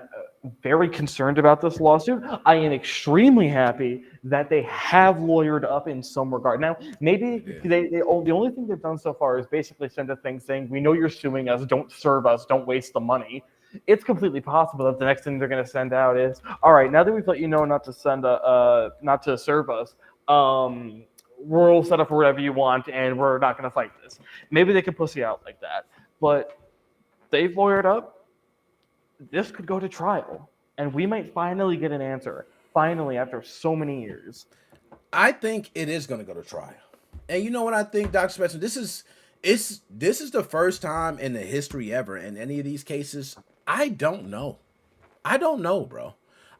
very concerned about this lawsuit. I am extremely happy that they have lawyered up in some regard. Now, maybe the only thing they've done so far is basically send a thing saying, we know you're suing us, don't serve us, don't waste the money. It's completely possible that the next thing they're going to send out is, all right, now that we've let you know not to serve us, we'll set up for whatever you want, and we're not going to fight this. Maybe they could pussy out like that. But they've lawyered up. This could go to trial, and we might finally get an answer. Finally, after so many years. I think it is going to go to trial. And you know what I think, Dr. Spencer? This is the first time in the history ever in any of these cases. I don't know. I don't know, bro.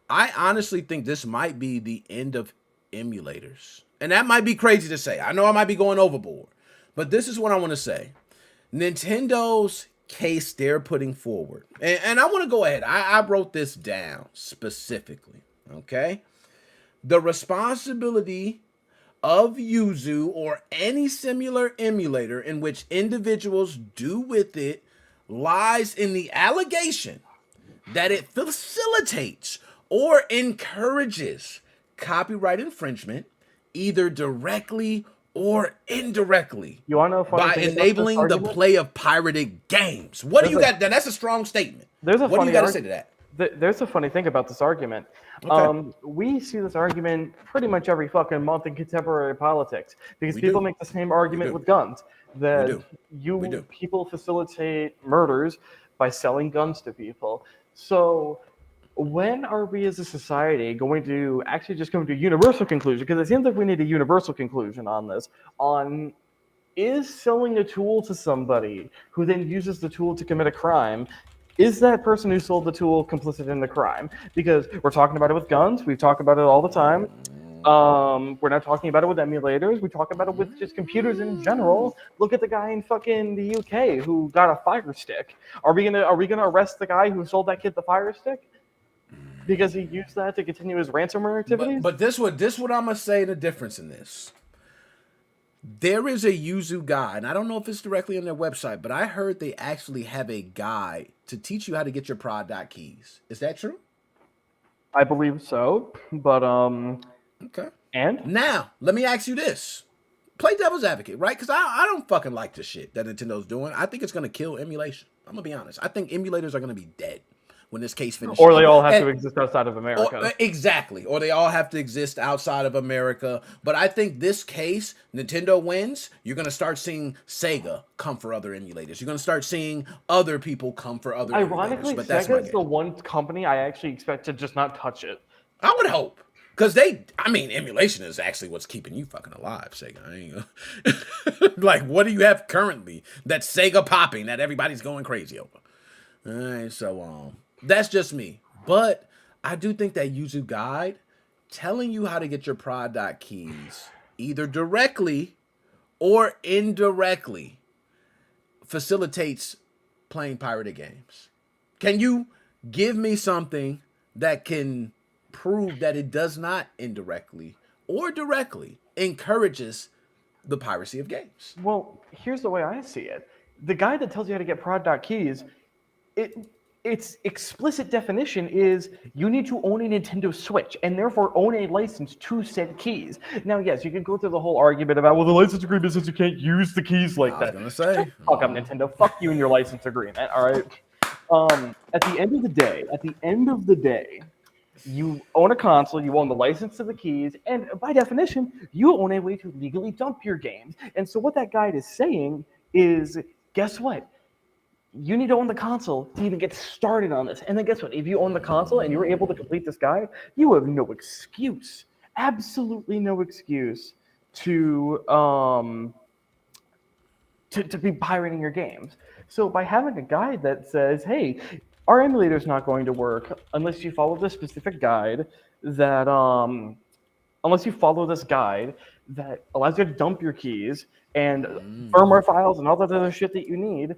I honestly think this might be the end of emulators. And that might be crazy to say. I know I might be going overboard. But this is what I want to say. Nintendo's case they're putting forward. And I want to go ahead. I wrote this down specifically. Okay? The responsibility of Yuzu or any similar emulator in which individuals do with it lies in the allegation that it facilitates or encourages copyright infringement either directly or indirectly you want to know by enabling the play of pirated games. What do you got? That's a strong statement. What do you got to say to that? There's a funny thing about this argument. Okay. We see this argument pretty much every fucking month in contemporary politics because people make the same argument with guns. That people facilitate murders by selling guns to people. So when are we as a society going to actually just come to a universal conclusion? Because it seems like we need a universal conclusion on this. Is selling a tool to somebody who then uses the tool to commit a crime, is that person who sold the tool complicit in the crime? Because we're talking about it with guns. We've talked about it all the time. We're not talking about it with emulators. We talk about it with just computers in general. Look at the guy in fucking the UK who got a Fire Stick. Are we gonna arrest the guy who sold that kid the Fire Stick because he used that to continue his ransomware activities? But this what I'm gonna say the difference in this. There is a Yuzu guide, and I don't know if it's directly on their website, but I heard they actually have a guide to teach you how to get your prod keys. Is that true? I believe so, but Okay. and Now, let me ask you this. Play devil's advocate, right? Because I don't fucking like the shit that Nintendo's doing. I think it's going to kill emulation. I'm going to be honest. I think emulators are going to be dead when this case finishes. or they all have to exist outside of America. Exactly. Or they all have to exist outside of America. But I think this case, Nintendo wins. You're going to start seeing Sega come for other emulators. You're going to start seeing other people come for other Ironically, emulators. But that's Sega is the one company I actually expect to just not touch it. I would hope. Because emulation is actually what's keeping you fucking alive, Sega. I ain't gonna... Like, what do you have currently that's Sega popping that everybody's going crazy over? All right, so, that's just me. But I do think that Yuzu guide telling you how to get your prod keys either directly or indirectly facilitates playing pirated games. Can you give me something that can prove that it does not indirectly or directly encourages the piracy of games? Well, here's the way I see it. The guide that tells you how to get prod keys, its explicit definition is you need to own a Nintendo Switch and therefore own a license to said keys. Now, yes, you could go through the whole argument about, well, the license agreement says you can't use the keys like that. I was gonna say, Fuck up, Nintendo. Fuck you and your license agreement. All right. At the end of the day, you own a console, you own the license to the keys, and by definition, you own a way to legally dump your games. And so what that guide is saying is, guess what? You need to own the console to even get started on this. And then guess what? If you own the console and you're able to complete this guide, you have no excuse, absolutely no excuse to be pirating your games. So by having a guide that says, hey, our emulator is not going to work unless you follow this specific guide that unless you follow this guide that allows you to dump your keys and firmware files and all that other shit that you need,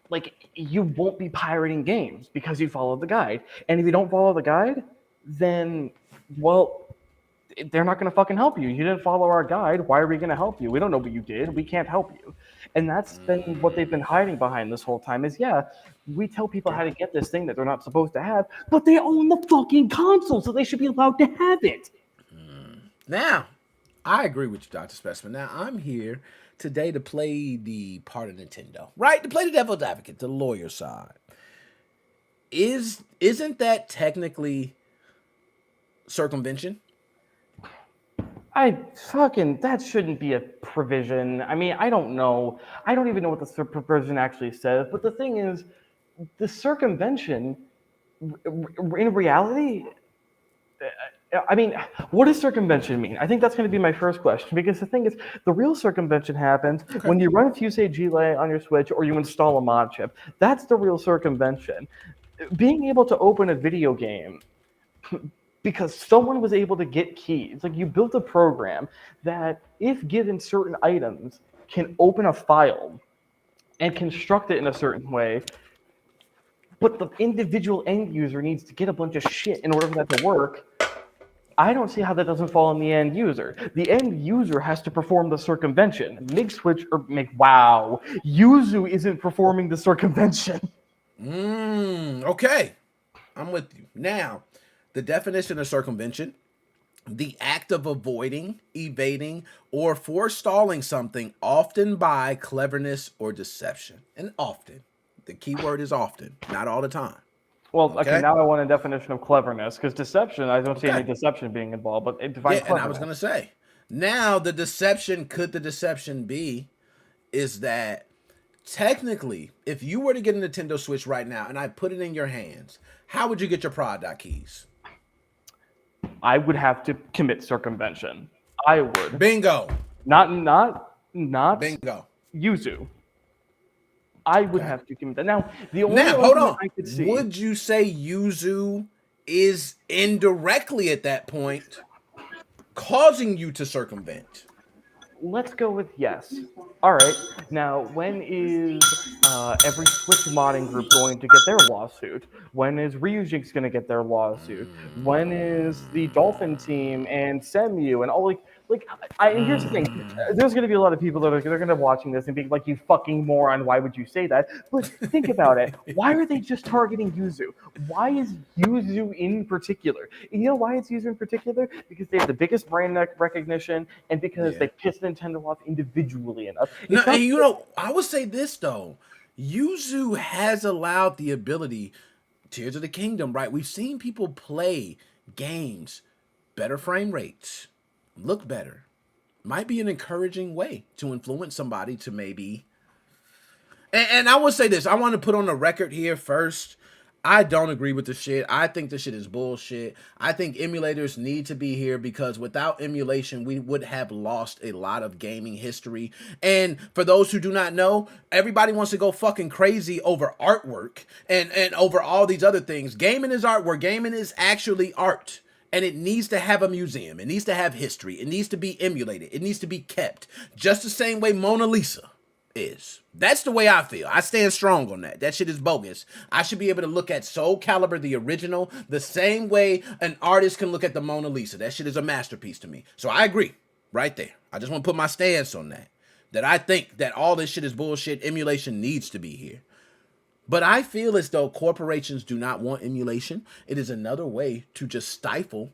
like, you won't be pirating games because you followed the guide. And if you don't follow the guide, then, well, they're not going to fucking help you. You didn't follow our guide. Why are we going to help you? We don't know what you did. We can't help you. And that's been what they've been hiding behind this whole time is, yeah, we tell people how to get this thing that they're not supposed to have, but they own the fucking console, so they should be allowed to have it. Now, I agree with you, Dr. Specimen. Now, I'm here today to play the part of Nintendo, right? To play the devil's advocate, the lawyer side. Isn't that technically circumvention? That shouldn't be a provision. I mean, I don't know. I don't even know what the provision actually says. But the thing is, the circumvention, in reality, I mean, what does circumvention mean? I think that's going to be my first question, because the thing is, the real circumvention happens when you run Fusei Gile on your Switch or you install a mod chip. That's the real circumvention. Being able to open a video game because someone was able to get keys. Like, you built a program that, if given certain items, can open a file and construct it in a certain way, but the individual end user needs to get a bunch of shit in order for that to work. I don't see how that doesn't fall on the end user. The end user has to perform the circumvention. MigSwitch Yuzu isn't performing the circumvention. Okay. I'm with you. Now, the definition of circumvention: the act of avoiding, evading, or forestalling something, often by cleverness or deception. And often. The key word is often, not all the time. Well, okay, now I want a definition of cleverness, because deception, I don't see any deception being involved, but define cleverness. And I was going to say, now the deception be is that technically, if you were to get a Nintendo Switch right now and I put it in your hands, how would you get your product keys? I would have to commit circumvention. I would. Bingo. Not Bingo. Yuzu. I would have to commit that. Now, the only hold on. I could see. Would you say Yuzu is indirectly at that point causing you to circumvent? Let's go with yes. All right. Now, when is every Switch modding group going to get their lawsuit? When is Ryujinx going to get their lawsuit? When is the Dolphin team and Semu and all and here's the thing. There's going to be a lot of people that are going to be watching this and being like, "You fucking moron! Why would you say that?" But think about it. Why are they just targeting Yuzu? Why is Yuzu in particular? And you know why it's Yuzu in particular? Because they have the biggest brand recognition, and because they piss Nintendo off individually enough. No, and you know, I would say this though. Yuzu has allowed the ability, Tears of the Kingdom, right? We've seen people play games, better frame rates, look better. Might be an encouraging way to influence somebody to maybe. And I would say this. I want to put on the record here first. I don't agree with the shit. I think the shit is bullshit. I think emulators need to be here because without emulation, we would have lost a lot of gaming history. And for those who do not know, everybody wants to go fucking crazy over artwork and over all these other things. Gaming is artwork. Gaming is actually art. And it needs to have a museum. It needs to have history. It needs to be emulated. It needs to be kept. Just the same way Mona Lisa is. That's the way I feel. I stand strong on that. That shit is bogus. I should be able to look at Soul Calibur, the original, the same way an artist can look at the Mona Lisa. That shit is a masterpiece to me. So I agree right there. I just want to put my stance on that. That I think that all this shit is bullshit. Emulation needs to be here. But I feel as though corporations do not want emulation. It is another way to just stifle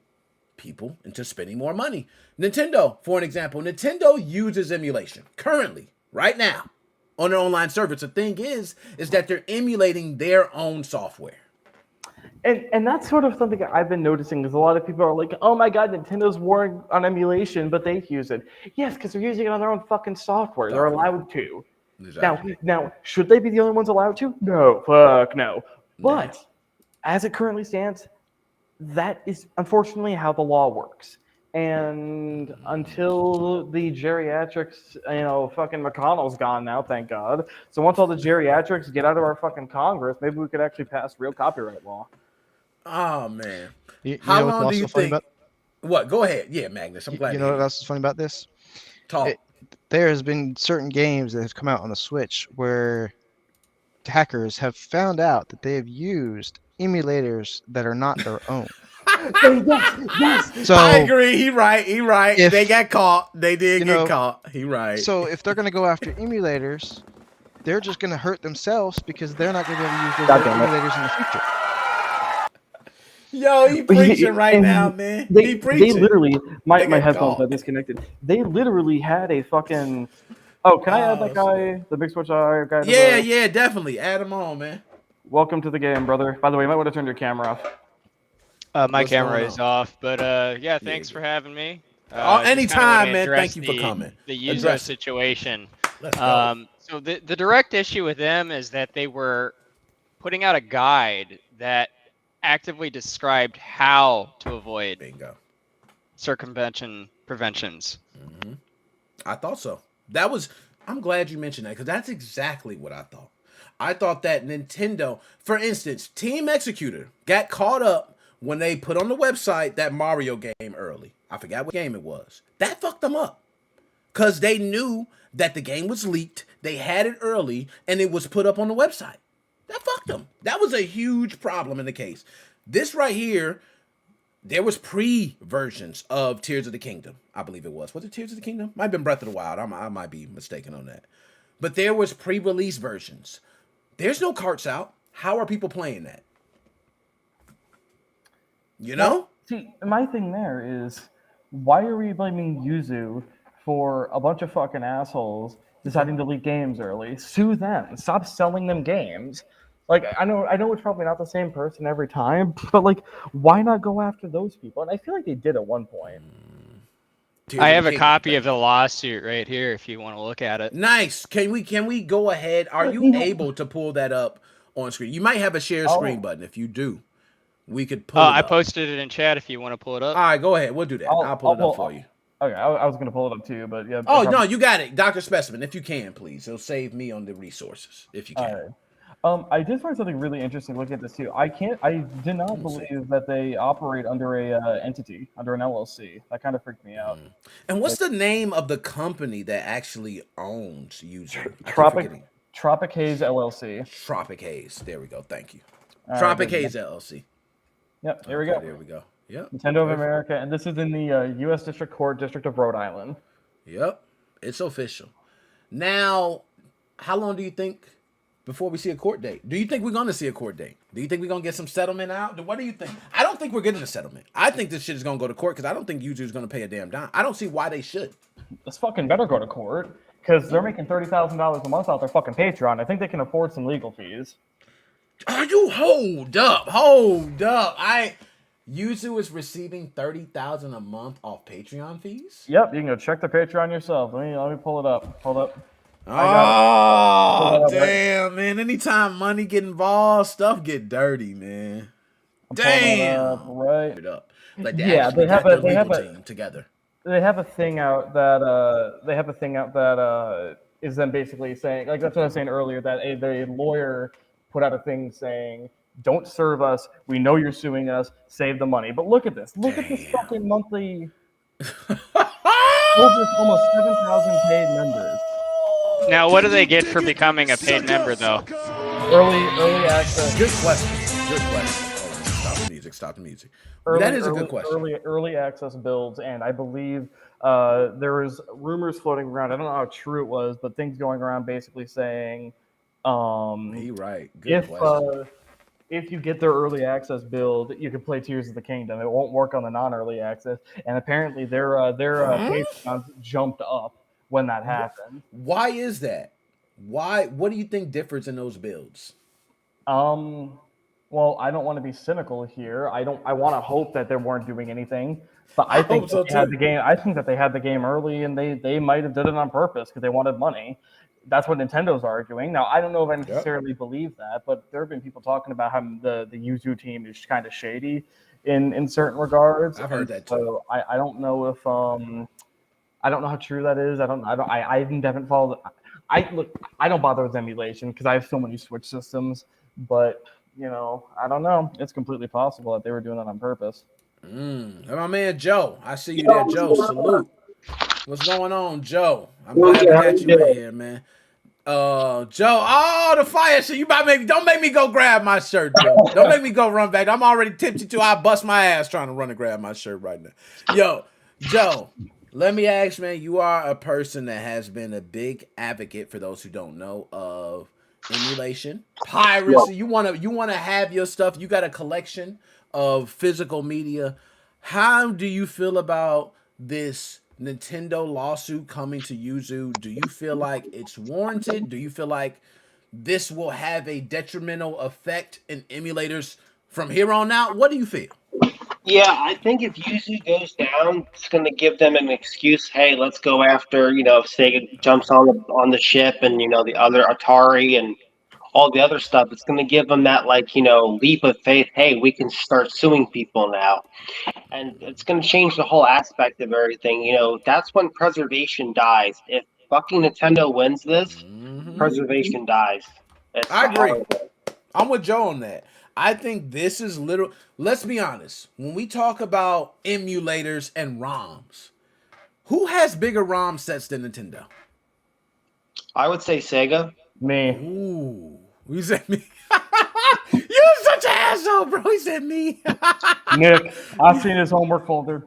people into spending more money. Nintendo, for an example, Nintendo uses emulation currently, right now, on their online service. The thing is that they're emulating their own software. And that's sort of something I've been noticing is a lot of people are like, "Oh my god, Nintendo's warring on emulation, but they use it." Yes, because they're using it on their own fucking software. They're allowed to. Exactly. Now, should they be the only ones allowed to? No, fuck no. But as it currently stands, that is unfortunately how the law works. And until the geriatrics, fucking McConnell's gone now, thank God. So once all the geriatrics get out of our fucking Congress, maybe we could actually pass real copyright law. Oh, man. You How know what's long do you also funny think? What? Go ahead. Yeah, Magnus. I'm glad You to know hear what else is funny about this? Talk. There has been certain games that have come out on the Switch where hackers have found out that they have used emulators that are not their own. Yes. So I agree. He right. If- They got caught. They did get know, caught. He right. So if they're going to go after emulators, they're just going to hurt themselves because they're not going to be able to use those God damn it. emulators in the future. Yo, he preaching right and now, man. They He preaching. literally, my got headphones caught. are disconnected. They literally had a fucking. Oh, can I add that guy, the MigSwitch guy? Yeah, definitely. Add him on, man. Welcome to the game, brother. By the way, you might want to turn your camera off. My What's camera going is on? off, but yeah, thanks for having me. Oh, Just anytime, kinda wanna man. address Thank you for coming. The Yuzu Address it. situation. Let's go. So the direct issue with them is that they were putting out a guide that actively described how to avoid Bingo. circumvention preventions. I thought so. I'm glad you mentioned that because that's exactly what I thought. I thought that Nintendo, for instance, Team Executor got caught up when they put on the website that Mario game early. I forgot what game it was. That fucked them up because they knew that the game was leaked. They had it early and it was put up on the website. That fucked them. That was a huge problem in the case. This right here, there was pre-versions of Tears of the Kingdom. I believe it was. Was it Tears of the Kingdom? Might have been Breath of the Wild. I might be mistaken on that. But there was pre-release versions. There's no carts out. How are people playing that? You know? See, my thing there is, why are we blaming Yuzu for a bunch of fucking assholes deciding to leak games early? Sue them. Stop selling them games. Like, I know it's probably not the same person every time, but like, why not go after those people? And I feel like they did at one point. Tears I of have the a Kingdom. copy of the lawsuit right here if you want to look at it. Nice. Can we go ahead? Are you able to pull that up on screen? You might have a share screen button. If you do, we could pull it up. I posted it in chat if you want to pull it up. All right, go ahead. We'll do that. I'll pull it up for you. Okay, I was gonna pull it up too, but yeah. Oh, no, you got it. Dr. Specimen, if you can, please. It'll save me on the resources, if you can. All right. I did find something really interesting looking at this too. I did not believe that they operate under a entity, under an LLC. That kind of freaked me out. And what's the name of the company that actually owns Yuzu? I keep Tropic forgetting. Tropic Haze LLC. Tropic Haze. There we go. Thank you. All right, Tropic there we Haze LLC. Yep, here we Okay, go. There we go. Yep. Nintendo of America, and this is in the U.S. District Court, District of Rhode Island. Yep. It's official. Now, how long do you think before we see a court date? Do you think we're going to see a court date? Do you think we're going to get some settlement out? What do you think? I don't think we're getting a settlement. I think this shit is going to go to court because I don't think Yuzu is going to pay a damn dime. I don't see why they should. This fucking better go to court because they're making $30,000 a month off their fucking Patreon. I think they can afford some legal fees. Are you hold up? Yuzu is receiving $30,000 a month off Patreon fees. Yep, you can go check the Patreon yourself. Let me pull it up. Hold up. Oh damn, man! Anytime money get involved, stuff get dirty, man. Damn. Right. Like Yeah, they have a team together. They have a thing out that is them basically saying, like, that's what I was saying earlier, that the lawyer put out a thing saying, don't serve us, we know you're suing us, save the money. But look at this fucking monthly over almost 7,000 paid members. Now, what do they get for becoming a paid member, though? Early access. Good question. Stop the music. That is a good question. Early access builds, and I believe there was rumors floating around. I don't know how true it was, but things going around basically saying, right. Good question. If you get their early access build, you can play Tears of the Kingdom. It won't work on the non-early access, and apparently their Patreons jumped up when that happened. Why is that? Why? What do you think differs in those builds? Well, I don't want to be cynical here. I want to hope that they weren't doing anything, but I think so they had the game. I think that they had the game early, and they might have did it on purpose because they wanted money. That's what Nintendo's arguing. Now, I don't know if I necessarily believe that, but there have been people talking about how the Yuzu team is kind of shady in certain regards. I've heard that too. So I don't know if I don't know how true that is. I haven't followed. I don't bother with emulation because I have so many Switch systems, but I don't know. It's completely possible that they were doing that on purpose. And my man Joe, I see you there, Joe. Salute. What's going on, Joe? I'm glad to catch you in here, man. Joe. Oh, the fire shit. Don't make me go grab my shirt, Joe. Don't make me go run back. I'm already tipsy too. I bust my ass trying to run and grab my shirt right now. Yo, Joe. Let me ask, man. You are a person that has been a big advocate, for those who don't know, of emulation, piracy. You wanna have your stuff. You got a collection of physical media. How do you feel about this Nintendo lawsuit coming to Yuzu? Do you feel like it's warranted? Do you feel like this will have a detrimental effect in emulators from here on out? What do you feel? Yeah, I think if Yuzu goes down, it's going to give them an excuse. Hey, let's go after, if Sega jumps on the ship and, the other Atari and all the other stuff. It's going to give them that, leap of faith. Hey, we can start suing people now. And it's going to change the whole aspect of everything. That's when preservation dies. If fucking Nintendo wins this, preservation dies. I agree. I'm with Joe on that. I think this is literal. Let's be honest. When we talk about emulators and ROMs, who has bigger ROM sets than Nintendo? I would say Sega. Me. Ooh. You said me. You're such an asshole, bro. He said me. Nick, I've seen his homework folder.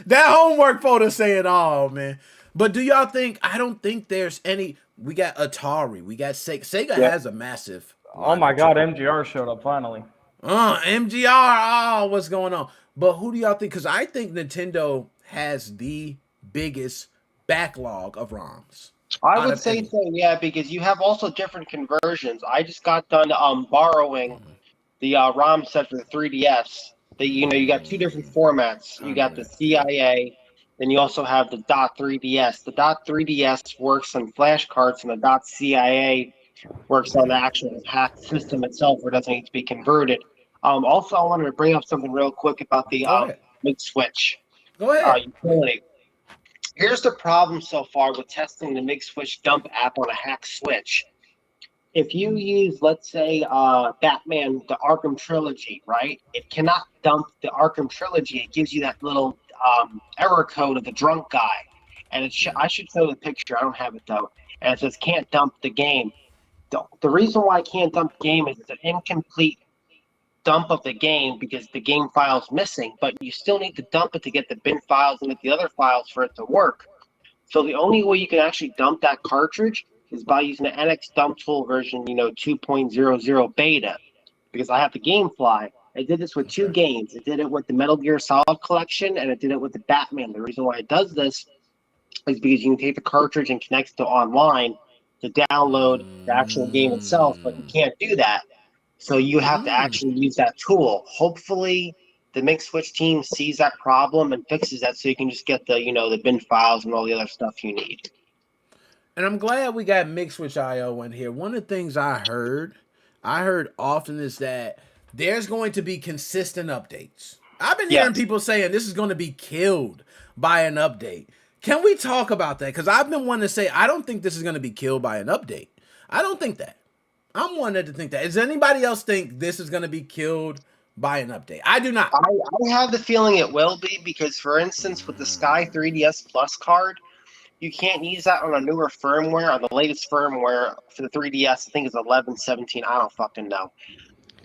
That homework folder say it all, man. But do y'all think, I don't think there's any, we got Atari, we got Sega. Sega has a massive. Oh my God, MGR showed up finally. MGR, oh, what's going on? But who do y'all think? Because I think Nintendo has the biggest backlog of ROMs. I would say so, yeah, because you have also different conversions. I just got done borrowing the ROM set for the 3DS. You got two different formats. You got the CIA. Then you also have the .3DS. The .3DS works on flash cards, and the .CIA works on the actual hack system itself, where it doesn't need to be converted. Also, I wanted to bring up something real quick about the MigSwitch Go ahead. utility. Here's the problem so far with testing the MigSwitch dump app on a hack switch. If you use, let's say, Batman, the Arkham Trilogy, right? It cannot dump the Arkham Trilogy. It gives you that little error code of the drunk guy. And I should show the picture. I don't have it, though. And it says can't dump the game. The reason why I can't dump the game is it's an incomplete dump of the game because the game file's missing, but you still need to dump it to get the bin files and get the other files for it to work. So the only way you can actually dump that cartridge is by using the NX dump tool version, 2.00 beta, because I have the GameFly. I did this with two games. I did it with the Metal Gear Solid collection, and I did it with the Batman. The reason why it does this is because you can take the cartridge and connect it to online to download the actual game itself, but you can't do that. So you have to actually use that tool. Hopefully, the MigSwitch team sees that problem and fixes that, so you can just get the the bin files and all the other stuff you need. And I'm glad we got MigSwitch IO in here. One of the things I heard often is that there's going to be consistent updates. I've been hearing people saying this is going to be killed by an update. Can we talk about that? Because I've been wanting to say I don't think this is going to be killed by an update. I don't think that. I'm wanting to think that. Does anybody else think this is going to be killed by an update? I do not. I have the feeling it will be because, for instance, with the Sky 3DS Plus card, you can't use that on a newer firmware, on the latest firmware for the 3DS. I think it's 11, 17. I don't fucking know.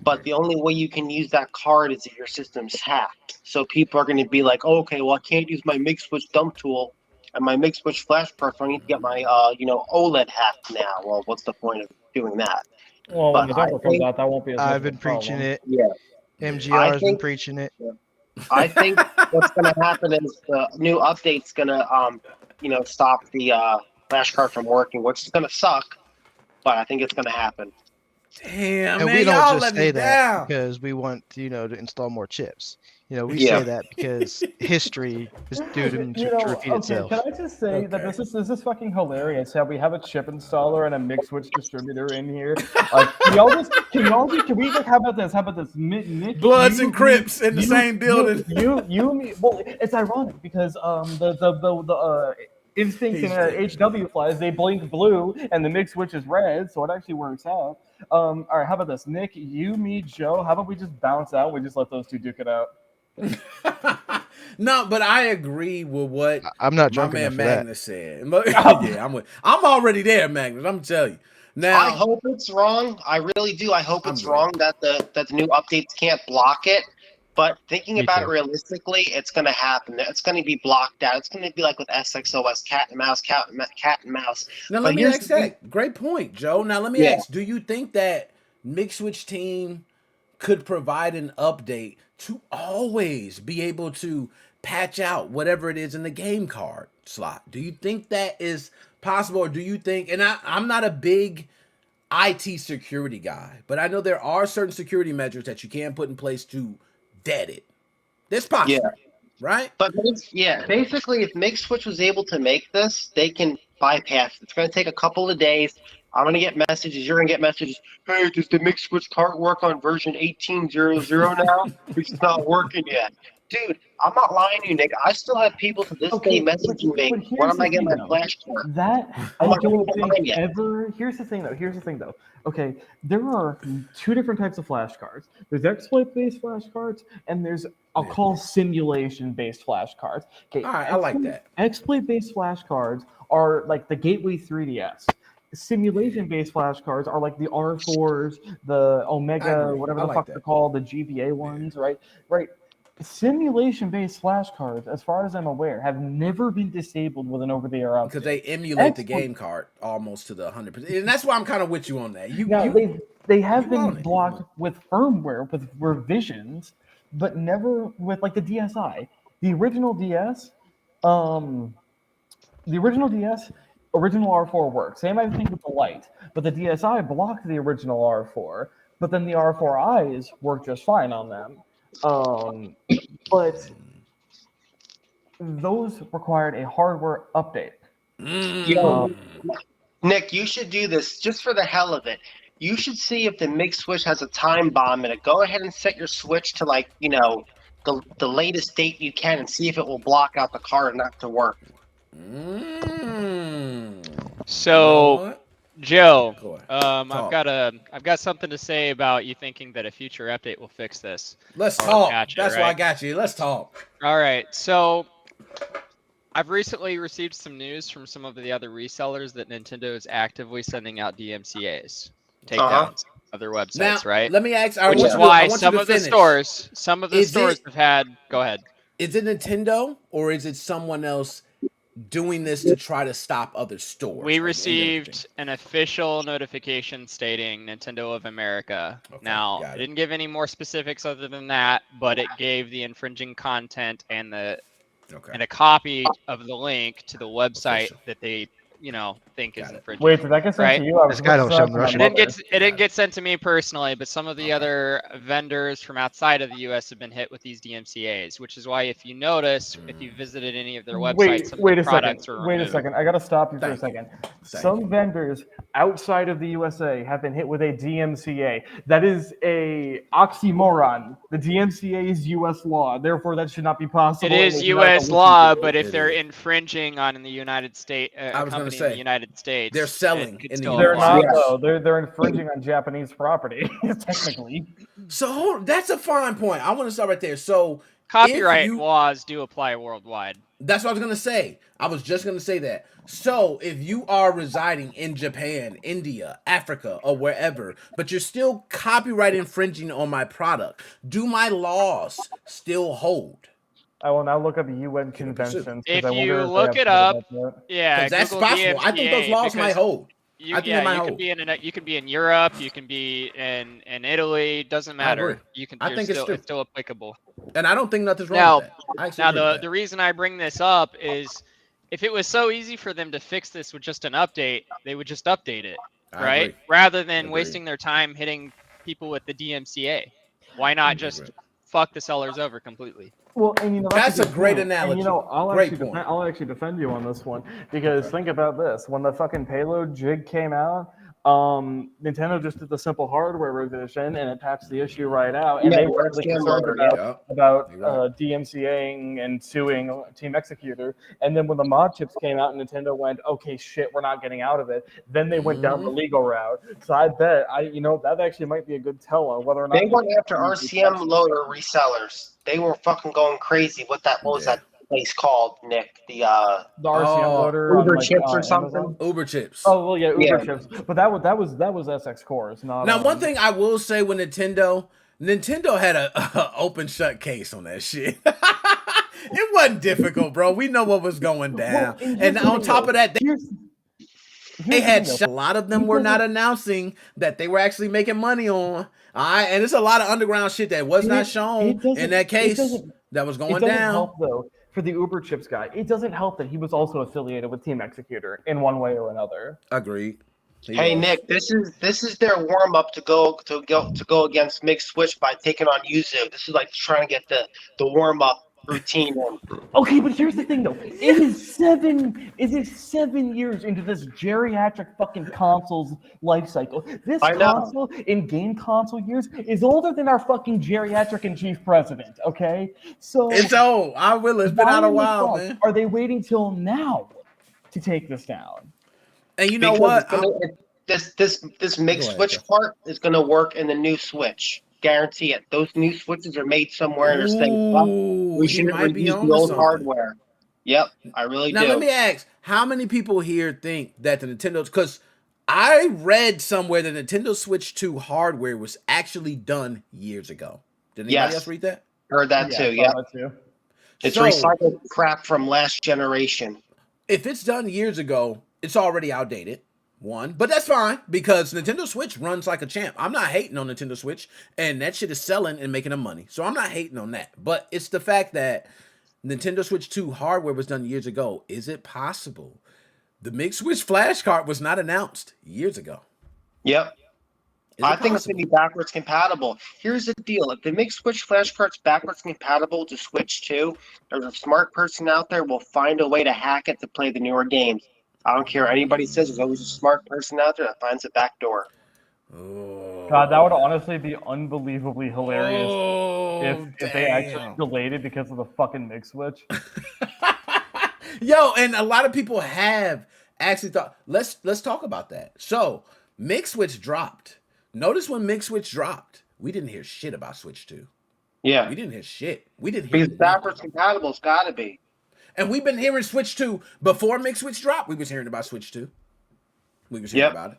But the only way you can use that card is if your system's hacked. So people are going to be like, oh, okay, well, I can't use my MigSwitch dump tool and my MigSwitch flash card, so I need to get my, OLED hacked now. Well, what's the point of doing that? Well, when But the I dumper comes think- out, that won't be as I've much of been a problem. preaching it. Yeah. MGR's been preaching it. I think what's going to happen is the new update's going to, stop the flash card from working, which is going to suck, but I think it's going to happen. Damn, And man, we don't y'all just let say me that down. because we want to install more chips. We Yeah. say that because history is doomed to repeat okay, itself. can I just say that Okay. this is fucking hilarious how we have a chip installer and a MigSwitch distributor in here. Like, can we like, how about this? Nick, Bloods you- and Crips in the you- same building. Me. Well, it's ironic because the Instinct and HW flies, they blink blue and the MigSwitch is red, so it actually works out. All right, how about this? Nick, you, me, Joe, how about we just bounce out? We just let those two duke it out. No, but I agree with what I'm not my drunk man enough for that. Magnus said. But, yeah, I'm already there, Magnus. I'm telling you. Now, I hope it's wrong. I really do. I hope it's I'm wrong that the new updates can't block it. But thinking Me about too. it realistically, it's going to happen. It's going to be blocked out. It's going to be like with SXOS, cat and mouse. now But let me here's ask the thing- that. Great point, Joe. Now let me Yeah. ask, do you think that MigSwitch team could provide an update to always be able to patch out whatever it is in the game card slot? Do you think that is possible, or do you think, and I'm not a big IT security guy, but I know there are certain security measures that you can put in place to dead it. That's possible, right? But basically, if MigSwitch was able to make this, they can bypass it. It's going to take a couple of days. I'm going to get messages. You're going to get messages. Hey, does the MigSwitch card work on version 18.00 now? It's not working yet. Dude, I'm not lying to you, Nick. I still have people to this day messaging me. but here's When am the I getting thing, my though. flash card? That I'm I not don't gonna lie think yet. ever. Here's the thing, though. Okay, there are two different types of flashcards. There's exploit-based flashcards, and there's I'll call simulation-based flashcards. Okay, All right, I like that. Exploit-based flashcards are like the Gateway 3DS. Simulation-based flashcards are like the R4s, the I Omega, agree. whatever I the like fuck that. they're called, the GBA ones, right? Simulation-based flashcards, as far as I'm aware, have never been disabled with an over-the-air update. Because they emulate the Exploit- game card almost to the 100%, and that's why I'm kind of with you on that. Now, they have you been own it. blocked with firmware, with revisions, but never with like the DSi. The original DS, original R4 works. Same I think with the Lite, but the DSi blocked the original R4. But then the R4Is work just fine on them. But those required a hardware update. Yo, Nick, you should do this just for the hell of it. You should see if the MigSwitch has a time bomb in it. Go ahead and set your switch to the latest date you can and see if it will block out the card enough to work. So, You know what? Joe, Go ahead. I've got something to say about you thinking that a future update will fix this. Let's Or talk. patch it, That's why I right? got you. Let's talk. All right. So, I've recently received some news from some of the other resellers that Nintendo is actively sending out DMCA's takedowns of their websites, Now, right? let me ask. I Which want is you to. I why want you some to of the finish. stores Is have had. Go ahead. it Nintendo or is it someone else doing this to try to stop other stores? We Like, received an official notification stating Nintendo of America. Okay, Now, got it it. didn't give any more specifics other than that, but it gave the infringing content and Okay. a copy of the link to the website Official. that they, think is Got it. infringing. Wait, did that get sent Right? to you? I was This guy supposed don't to show send him it the to my Russian. mother. It didn't get sent to me personally, but some of the Okay. other vendors from outside of the U.S. have been hit with these DMCA's, which is why if you notice, if you visited any of their websites, some of Wait the a second. products are Wait a removed. second. I gotta stop you for a Thank you. second. Some you. vendors outside of the USA have been hit with a DMCA. That is a oxymoron. The DMCA is U.S. law, therefore that should not be possible. It and is it's not U.S. illegal. law, but if It they're is. infringing on the United States, I a was gonna company in the say, United States, they're selling it could in the still They're US. apply. not though. They're infringing on Japanese property technically. So that's a fine point. I want to start right there. So if Copyright you, laws do apply worldwide. that's what I was gonna say. I was just gonna say that. So if you are residing in Japan, India, Africa, or wherever, but you're still copyright infringing on my product, do my laws still hold? I will now look up UN Can it be sued? conventions because If I you wonder if they look have it shit up, about that. yeah, Because that's Google possible. I think those DMCA laws might because hold. I think they might you hold. could be you could be in Europe, you can be in Italy, doesn't I agree. matter. I think it's true. It's still applicable. And I don't think nothing's wrong with Now, that. I actually agree with that. the reason I bring this up is if it was so easy for them to fix this with just an update, they would just update it, I right? agree. Rather than Agreed. wasting their time hitting people with the DMCA. Why not just Agreed. fuck the sellers over completely? Well, and That's a good great point. analogy. And Great point. I'll actually defend you on this one because Okay. think about this: when the fucking payload jig came out, Nintendo just did the simple hardware revision and it patched the issue right out, and Yeah, they weren't really RCM concerned loader, about You're right. DMCAing and suing Team Executor. And then when the mod chips came out, Nintendo went, "Okay, shit, we're not getting out of it." Then they went down the legal route. So I bet that actually might be a good tell on whether or not They went after RCM loader resellers. They were fucking going crazy. What was Yeah. that place called, Nick? The the RCM Oh, loader on Uber like chips or Amazon. something? Uber chips. Oh well, yeah, Uber Yeah. chips. But that was SX cores, not. Now, one thing I will say with Nintendo had a open shut case on that shit. It wasn't difficult, bro. We know what was going down. Well, and on top of that, they had the a lot of them were not announcing that they were actually making money on. All right, and it's a lot of underground shit that was not shown in that case that was going It doesn't down. help though for the Uber chips guy. It doesn't help that he was also affiliated with Team Executor in one way or another. Agreed. Hey Nick, this is their warm up to go against MigSwitch by taking on Yuzu. This is like trying to get the warm up routine in. Okay, but here's the thing though. It is 7 years into this geriatric fucking console's life cycle. This I know. console in game console years is older than our fucking geriatric and chief president, okay? So It's old. I will. It's been why out a in the while, fuck man. Are they waiting till now to take this down? And you know Because what? this MigSwitch part is gonna work in the new Switch. Guarantee it. Those new switches are made somewhere and they're saying, well, Ooh, we he shouldn't might be reuse on the old something. hardware. Yep, I really Now do. let me ask, how many people here think that the Nintendo, because I read somewhere the Nintendo Switch 2 hardware was actually done years ago. Did anybody Yes. else read that? Heard that Yeah, too. I Yep. saw that too. It's So, recycled crap from last generation. if it's done years ago, it's already outdated. One, but that's fine because Nintendo Switch runs like a champ. I'm not hating on Nintendo Switch, and that shit is selling and making them money. So I'm not hating on that. But it's the fact that Nintendo Switch 2 hardware was done years ago. Is it possible? The MigSwitch flash card was not announced years ago. Yep. Is I it think it's possible? gonna be backwards compatible. Here's the deal: if the MigSwitch flashcard's backwards compatible to Switch 2, there's a smart person out there will find a way to hack it to play the newer games. I don't care what anybody says. There's always a smart person out there that finds a back door. Oh. God, that would honestly be unbelievably hilarious Oh, if they actually delayed it because of the fucking MigSwitch. Yo, and a lot of people have actually thought. Let's talk about that. So MigSwitch dropped. Notice when MigSwitch dropped, we didn't hear shit about Switch 2. Yeah, We didn't hear shit. We didn't hear because nothing. backwards compatible. It's got to be. And we've been hearing Switch 2 before MigSwitch dropped. We was hearing about Switch 2. We was hearing Yep. about it.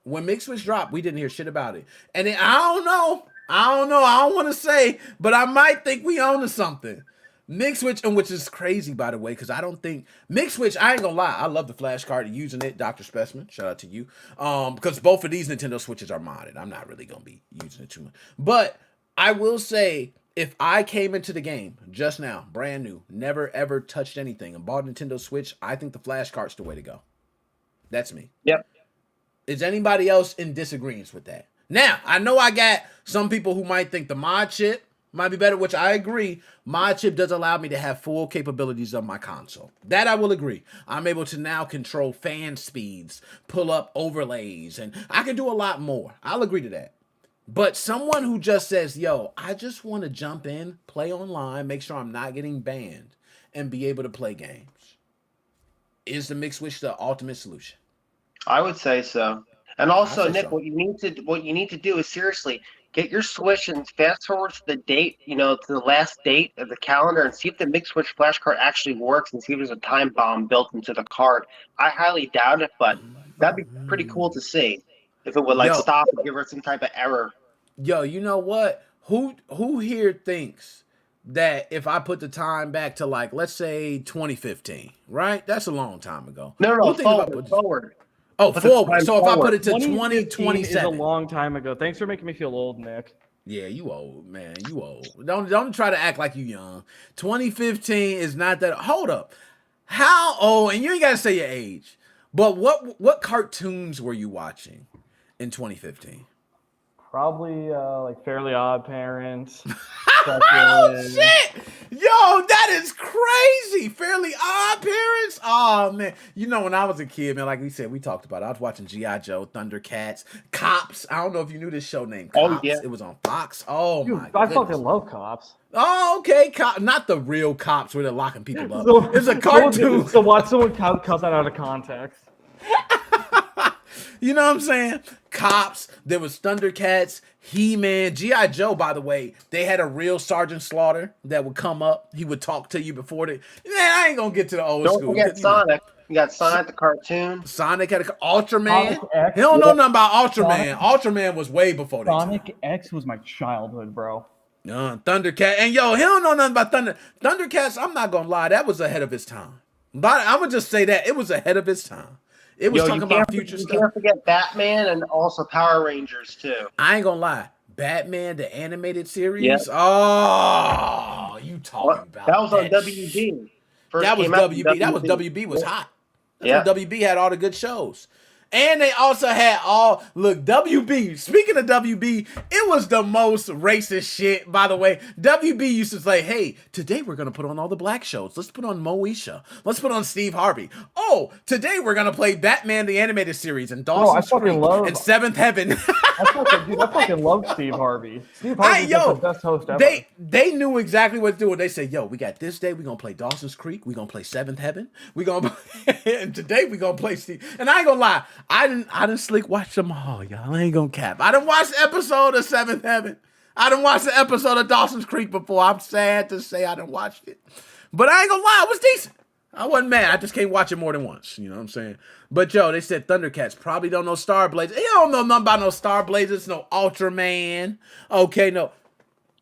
When MigSwitch dropped, we didn't hear shit about it. And then, I don't know. I don't want to say, but I might think we own to something. MigSwitch, and which is crazy, by the way, because I don't think MigSwitch, I ain't gonna lie, I love the flash card using it, Dr. Specimen. Shout out to you. Because both of these Nintendo Switches are modded. I'm not really gonna be using it too much. But I will say, if I came into the game just now, brand new, never ever touched anything, and bought a Nintendo Switch, I think the flash card's the way to go. That's me. Yep. Is anybody else in disagreement with that? Now, I know I got some people who might think the mod chip might be better, which I agree. Mod chip does allow me to have full capabilities of my console. That I will agree. I'm able to now control fan speeds, pull up overlays, and I can do a lot more. I'll agree to that. But someone who just says, yo, I just want to jump in, play online, make sure I'm not getting banned, and be able to play games. Is the MigSwitch the ultimate solution? I would say so. And also, I say Nick, so. what you need to do is seriously get your Switch and fast forward to the date, to the last date of the calendar, and see if the MigSwitch flash card actually works, and see if there's a time bomb built into the card. I highly doubt it, but that'd be pretty cool to see if it would Yo. stop and give her some type of error. Yo, you know what? Who here thinks that if I put the time back to, like, let's say 2015, right? That's a long time ago. No, Who thinks if I put- forward. Oh, Put the forward. time So if I put it to 2015 is a 2027. long time ago. Thanks for making me feel old, Nick. Yeah, you old, man. You old. Don't try to act like you young. 2015 is not that. Hold up. How old? And you ain't gotta say your age. But what cartoons were you watching in 2015? Probably like Fairly Odd Parents. Oh shit! Yo, that is crazy. Fairly Odd Parents. Oh man, when I was a kid, man, like we said, we talked about it. I was watching G.I. Joe, Thundercats, Cops. I don't know if you knew this show named Cops. Oh, yeah. It was on Fox. Oh Dude, my I goodness. fucking love Cops. Oh, okay. Not the real Cops where they're locking people up. It's a cartoon. So watch someone cut that out of context. You know what I'm saying? Cops. There was Thundercats, He-Man, G.I. Joe, by the way. They had a real Sergeant Slaughter that would come up. He would talk to you before they... Man, I ain't gonna get to the old Don't school. forget Sonic. You got Sonic the cartoon. Sonic had Ultraman. Sonic X. He don't know nothing about Ultraman. Ultraman was way before that. Sonic X was my childhood, bro. Thundercat. And yo, he don't know nothing about Thundercats, I'm not gonna lie, that was ahead of his time. But I'm gonna just say that. It was ahead of its time. It was talking about future You stuff. can't forget Batman and also Power Rangers, too. I ain't gonna lie. Batman, the animated series. Yep. Oh, you talking about That was on shit. WB. First That was came out WB. That was WB was hot. That's Yeah. when WB had all the good shows. And they also had WB, speaking of WB, it was the most racist shit, by the way. WB used to say, hey, today we're going to put on all the black shows. Let's put on Moesha. Let's put on Steve Harvey. Oh, today we're going to play Batman the Animated Series and Dawson's Creek and Seventh Heaven. I fucking love Steve Harvey. Steve Harvey's the best host ever. They knew exactly what to do. They said, yo, we got this day. We're going to play Dawson's Creek. We're going to play Seventh Heaven. And today we're going to play Steve. And I ain't going to lie. I didn't sleep watch them all, y'all. I ain't gonna cap. I didn't watch the episode of Seventh Heaven. I didn't watch the episode of Dawson's Creek before. I'm sad to say I didn't watch it. But I ain't gonna lie, it was decent. I wasn't mad. I just can't watch it more than once. You know what I'm saying? But yo, they said Thundercats probably don't know Star Blazers. They don't know nothing about no Star Blazers, no Ultraman. Okay, no.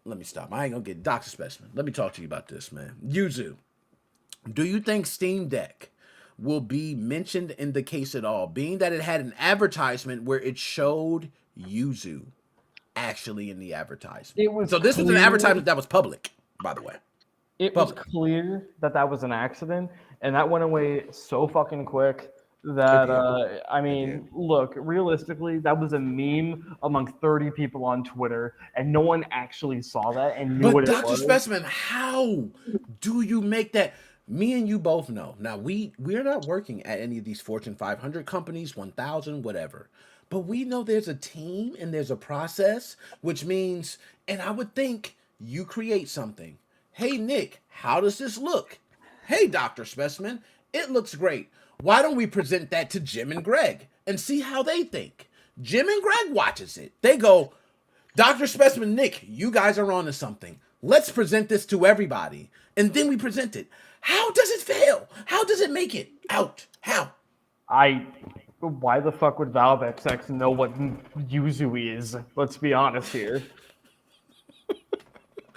Let me stop. I ain't gonna get Dr. Specimen. Let me talk to you about this, man. Yuzu, do you think Steam Deck will be mentioned in the case at all, being that it had an advertisement where it showed Yuzu actually in the advertisement? So this was an advertisement that was public, by the way. It was clear that was an accident, and that went away so fucking quick that, I mean, look, realistically, that was a meme among 30 people on Twitter, and no one actually saw that and knew what it was. But Dr. Specimen, how do you make that? Me and you both know. Now, we're not working at any of these Fortune 500 companies, 1,000, whatever. But we know there's a team and there's a process, which means, and I would think you create something. Hey, Nick, how does this look? hey, Dr. Specimen, it looks great. Why don't we present that to Jim and Greg and see how they think? Jim and Greg watches it. They go, Dr. Specimen, Nick, you guys are on to something. Let's present this to everybody. And then we present it. How does it fail? How does it make it out? How? Why the fuck would Valve XX know what Yuzu is? Let's be honest here.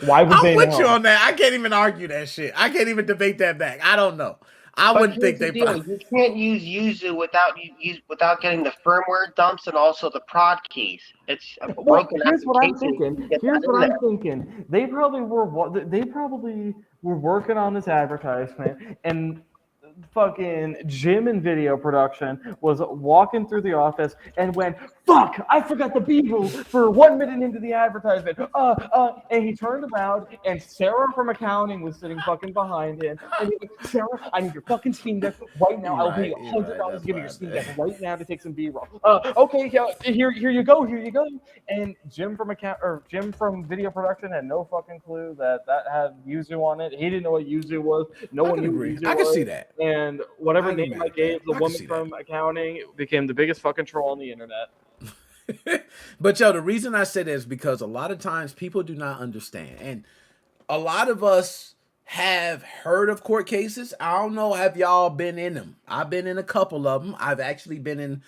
Why would they I'm with know? you on that. I can't even argue that shit. I can't even debate that back. I don't know. I But wouldn't think here's they the deal. You can't use Yuzu without getting the firmware dumps and also the prod keys. It's a Well, broken here's what I'm application. thinking. Get Here's that in what I'm there. thinking. They probably were working on this advertisement, and fucking Jim in video production was walking through the office and went, "Fuck! I forgot the B-roll for 1 minute into the advertisement." And he turned around, and Sarah from accounting was sitting fucking behind him. And he went, "Sarah, I need your fucking Steam Deck right now. I'll pay you $100 to give me your Steam Deck right now to take some B-roll." Okay, yeah, here you go. And Jim from video production had no fucking clue that had Yuzu on it. He didn't know what Yuzu was. No one knew what Yuzu was. I can see that. And whatever I can name be I mad at gave that. the I can woman see from accounting became the biggest fucking troll on the internet. But yo, the reason I say that is because a lot of times people do not understand. And a lot of us have heard of court cases. I don't know, have y'all been in them? I've been in a couple of them. I've actually been in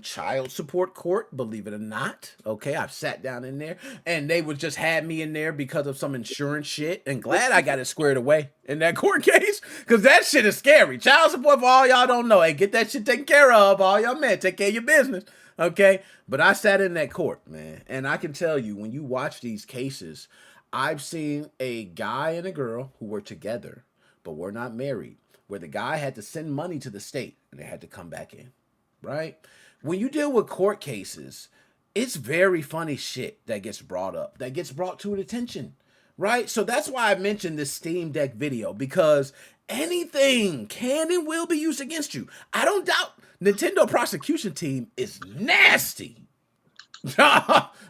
child support court, believe it or not. Okay, I've sat down in there and they would just have me in there because of some insurance shit, and glad I got it squared away in that court case, because that shit is scary. Child support, for all y'all don't know, hey, get that shit taken care of. All y'all men, take care of your business. Okay, but I sat in that court, man, and I can tell you, when you watch these cases, I've seen a guy and a girl who were together but were not married, where the guy had to send money to the state and they had to come back in, right? When you deal with court cases, it's very funny shit that gets brought up, that gets brought to attention, right? So that's why I mentioned this Steam Deck video, because anything can and will be used against you. I don't doubt Nintendo prosecution team is nasty.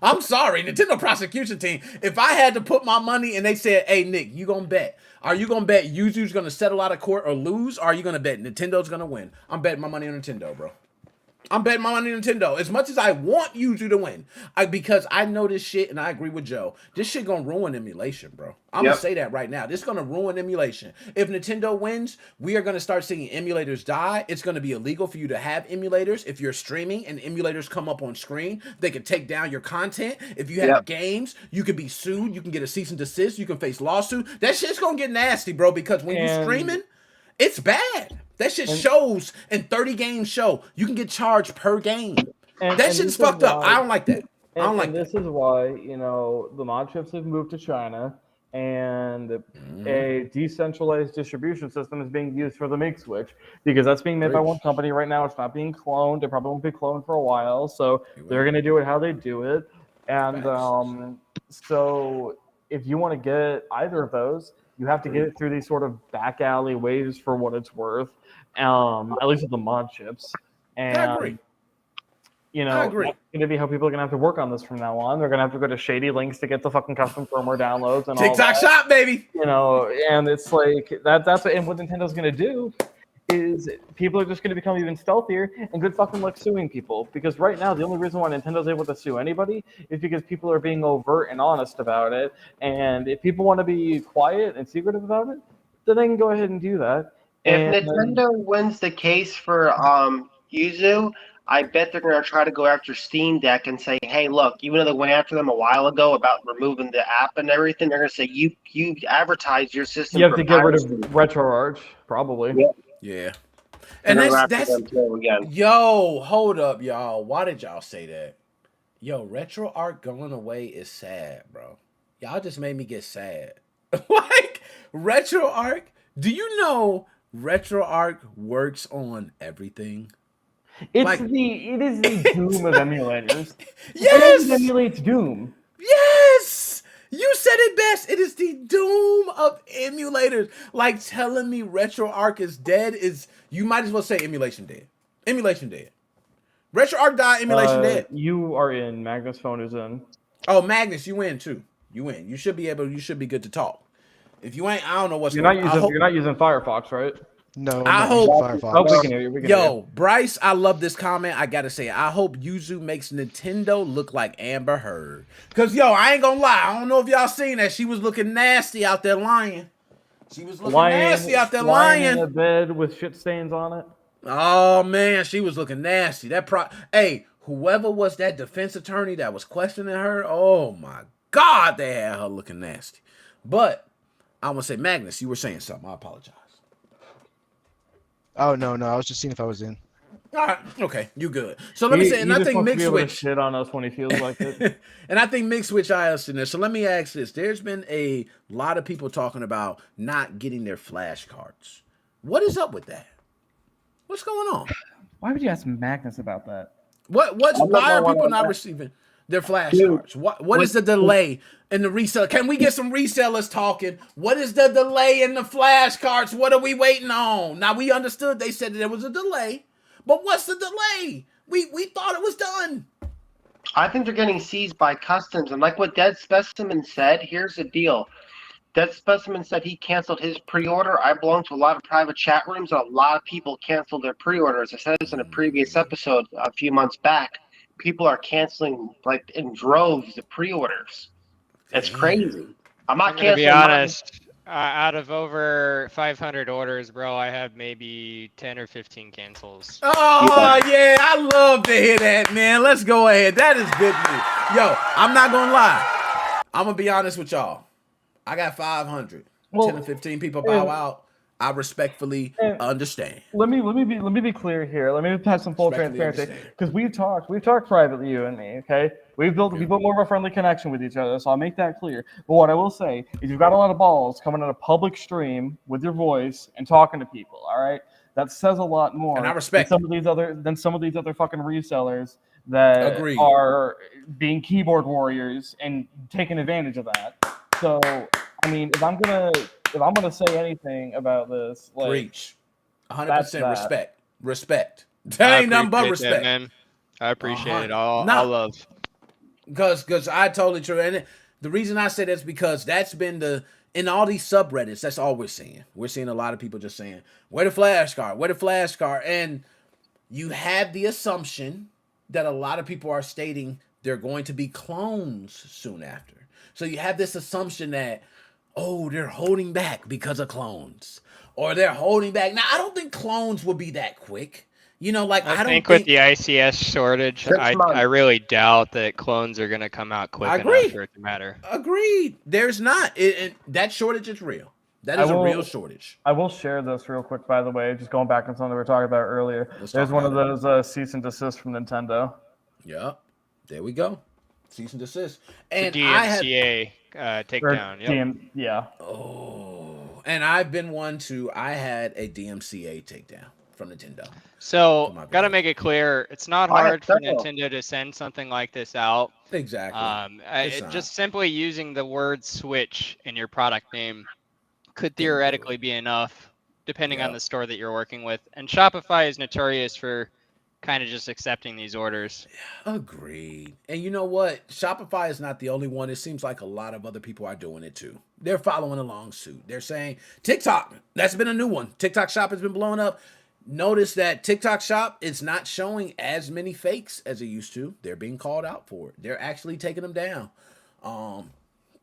I'm sorry, Nintendo prosecution team. If I had to put my money and they said, "Hey Nick, you gonna bet? Are you gonna bet Yuzu's gonna settle out of court or lose? Or are you gonna bet Nintendo's gonna win?" I'm betting my money on Nintendo, bro. I'm betting my money on Nintendo. As much as I want Yuzu to win, because I know this shit, and I agree with Joe. This shit gonna ruin emulation, bro. I'm gonna say that right now. This gonna ruin emulation. If Nintendo wins, we are gonna start seeing emulators die. It's gonna be illegal for you to have emulators. If you're streaming and emulators come up on screen, they can take down your content. If you have games, you can be sued. You can get a cease and desist. You can face lawsuit. That shit's gonna get nasty, bro. Because when you're streaming, it's bad. That shit shows in 30 games show. You can get charged per game. That shit's fucked up. I don't like that. I don't like that. This is why, the mod chips have moved to China, and a decentralized distribution system is being used for the MigSwitch, because that's being made by one company right now. It's not being cloned. It probably won't be cloned for a while, so they're going to do it how they do it. And so if you want to get either of those, you have to get it through these sort of back alley ways for what it's worth, at least with the mod chips. And, I agree. That's going to be how people are going to have to work on this from now on. They're going to have to go to shady links to get the fucking custom firmware downloads and TikTok all that. shop, baby. And it's like that's what Nintendo's going to do is people are just going to become even stealthier and good fucking luck suing people. Because right now, the only reason why Nintendo's able to sue anybody is because people are being overt and honest about it. And if people want to be quiet and secretive about it, then they can go ahead and do that. If Nintendo wins the case for Yuzu, I bet they're going to try to go after Steam Deck and say, "Hey, look, even though they went after them a while ago about removing the app and everything, they're going to say you advertise your system." You have to get rid of RetroArch, probably. Yeah. And that's again. Yo, hold up, y'all. Why did y'all say that? Yo, RetroArch going away is sad, bro. Y'all just made me get sad. Like, RetroArch, do you know RetroArch works on everything? It is the Doom of emulators. Yes! It emulates Doom. Yes! You said it best. It is the Doom of emulators. Like, telling me RetroArch is dead is, you might as well say emulation dead. Emulation dead. RetroArch died, emulation dead. You are in. Magnus' phone is in. Oh, Magnus, you win too. You win. You should be good to talk. If you ain't, I don't know what's You're going not on. using you're not using Firefox, right? No, I'm I not hope- using Oh, Firefox. we can hear you. We can hear you. Yo, Bryce, I love this comment. I gotta say, I hope Yuzu makes Nintendo look like Amber Heard. Cause yo, I ain't gonna lie. I don't know if y'all seen that. She was looking nasty out there lying. She was looking nasty out there lying in a lying. bed with shit stains on it. Oh man, she was looking nasty. Hey, whoever was that defense attorney that was questioning her, oh my God, they had her looking nasty. But I want to say, Magnus, you were saying something. I apologize. Oh no, I was just seeing if I was in. All right, okay, you good. So let me say, and I think MigSwitch MigSwitch shit on us when he feels like it. and I think MigSwitch IS in there. So let me ask this: there's been a lot of people talking about not getting their flashcards. What is up with that? What's going on? Why would you ask Magnus about that? Why are people not receiving their flashcards? What is the delay in the resale? Can we get some resellers talking? What is the delay in the flashcards? What are we waiting on? Now we understood they said that there was a delay, but what's the delay? We thought it was done. I think they're getting seized by customs, and like what Dead Specimen said, here's the deal. Dead Specimen said he canceled his pre-order. I belong to a lot of private chat rooms, and a lot of people canceled their pre-orders. I said this in a previous episode a few months back. People are canceling like in droves the pre-orders. It's crazy. I'm not I'm gonna canceling. be honest. Out of over 500 orders, bro, I have maybe 10 or 15 cancels. Oh yeah, I love to hear that, man. Let's go ahead. That is good news. Yo, I'm not gonna lie. I'm gonna be honest with y'all. I got 500. 10 or 15 people bow out. I respectfully understand. Let me be clear here. Let me have some full Respectfully transparency understand. because we've talked privately, you and me. Okay, we built more of a friendly connection with each other, so I'll make that clear. But what I will say is, you've got a lot of balls coming on a public stream with your voice and talking to people. All right, that says a lot more. And I respect than some of these other fucking resellers that Agreed. are being keyboard warriors and taking advantage of that. So I mean, if I'm gonna say anything about this, like, Preach. 100% that's that. respect. That ain't nothing but appreciate that, respect. man. I appreciate it. All Nah. love. Because I totally true. And the reason I say that's because that's been in all these subreddits, that's all we're seeing. We're seeing a lot of people just saying, where the flashcard? Where the flashcard? And you have the assumption that a lot of people are stating they're going to be clones soon after. So you have this assumption that, oh, they're holding back because of clones. Or they're holding back. Now, I don't think clones will be that quick. You know, like, I don't think with the ICS shortage, 6 I months. really doubt that clones are going to come out quick I agree. enough for it to matter. Agreed. There's not. That shortage is real. That is a real shortage. I will share this real quick, by the way, just going back on something we were talking about earlier. Let's There's talk one of about those cease and desist from Nintendo. Yep. There we go. Cease and desist. The And I have. DMCA takedown. Yep. Yeah. Oh. And I've been one too. I had a DMCA takedown from Nintendo. So, my got to brother. make it clear, it's not I have hard for several. Nintendo to send something like this out. Exactly. It's not. Just simply using the word Switch in your product name could theoretically be enough, depending on Yep. the store that you're working with. And Shopify is notorious for kind of just accepting these orders. Agreed. And you know what? Shopify is not the only one. It seems like a lot of other people are doing it too. They're following along suit. They're saying TikTok, that's been a new one. TikTok Shop has been blowing up. Notice that TikTok Shop is not showing as many fakes as it used to. They're being called out for it. They're actually taking them down.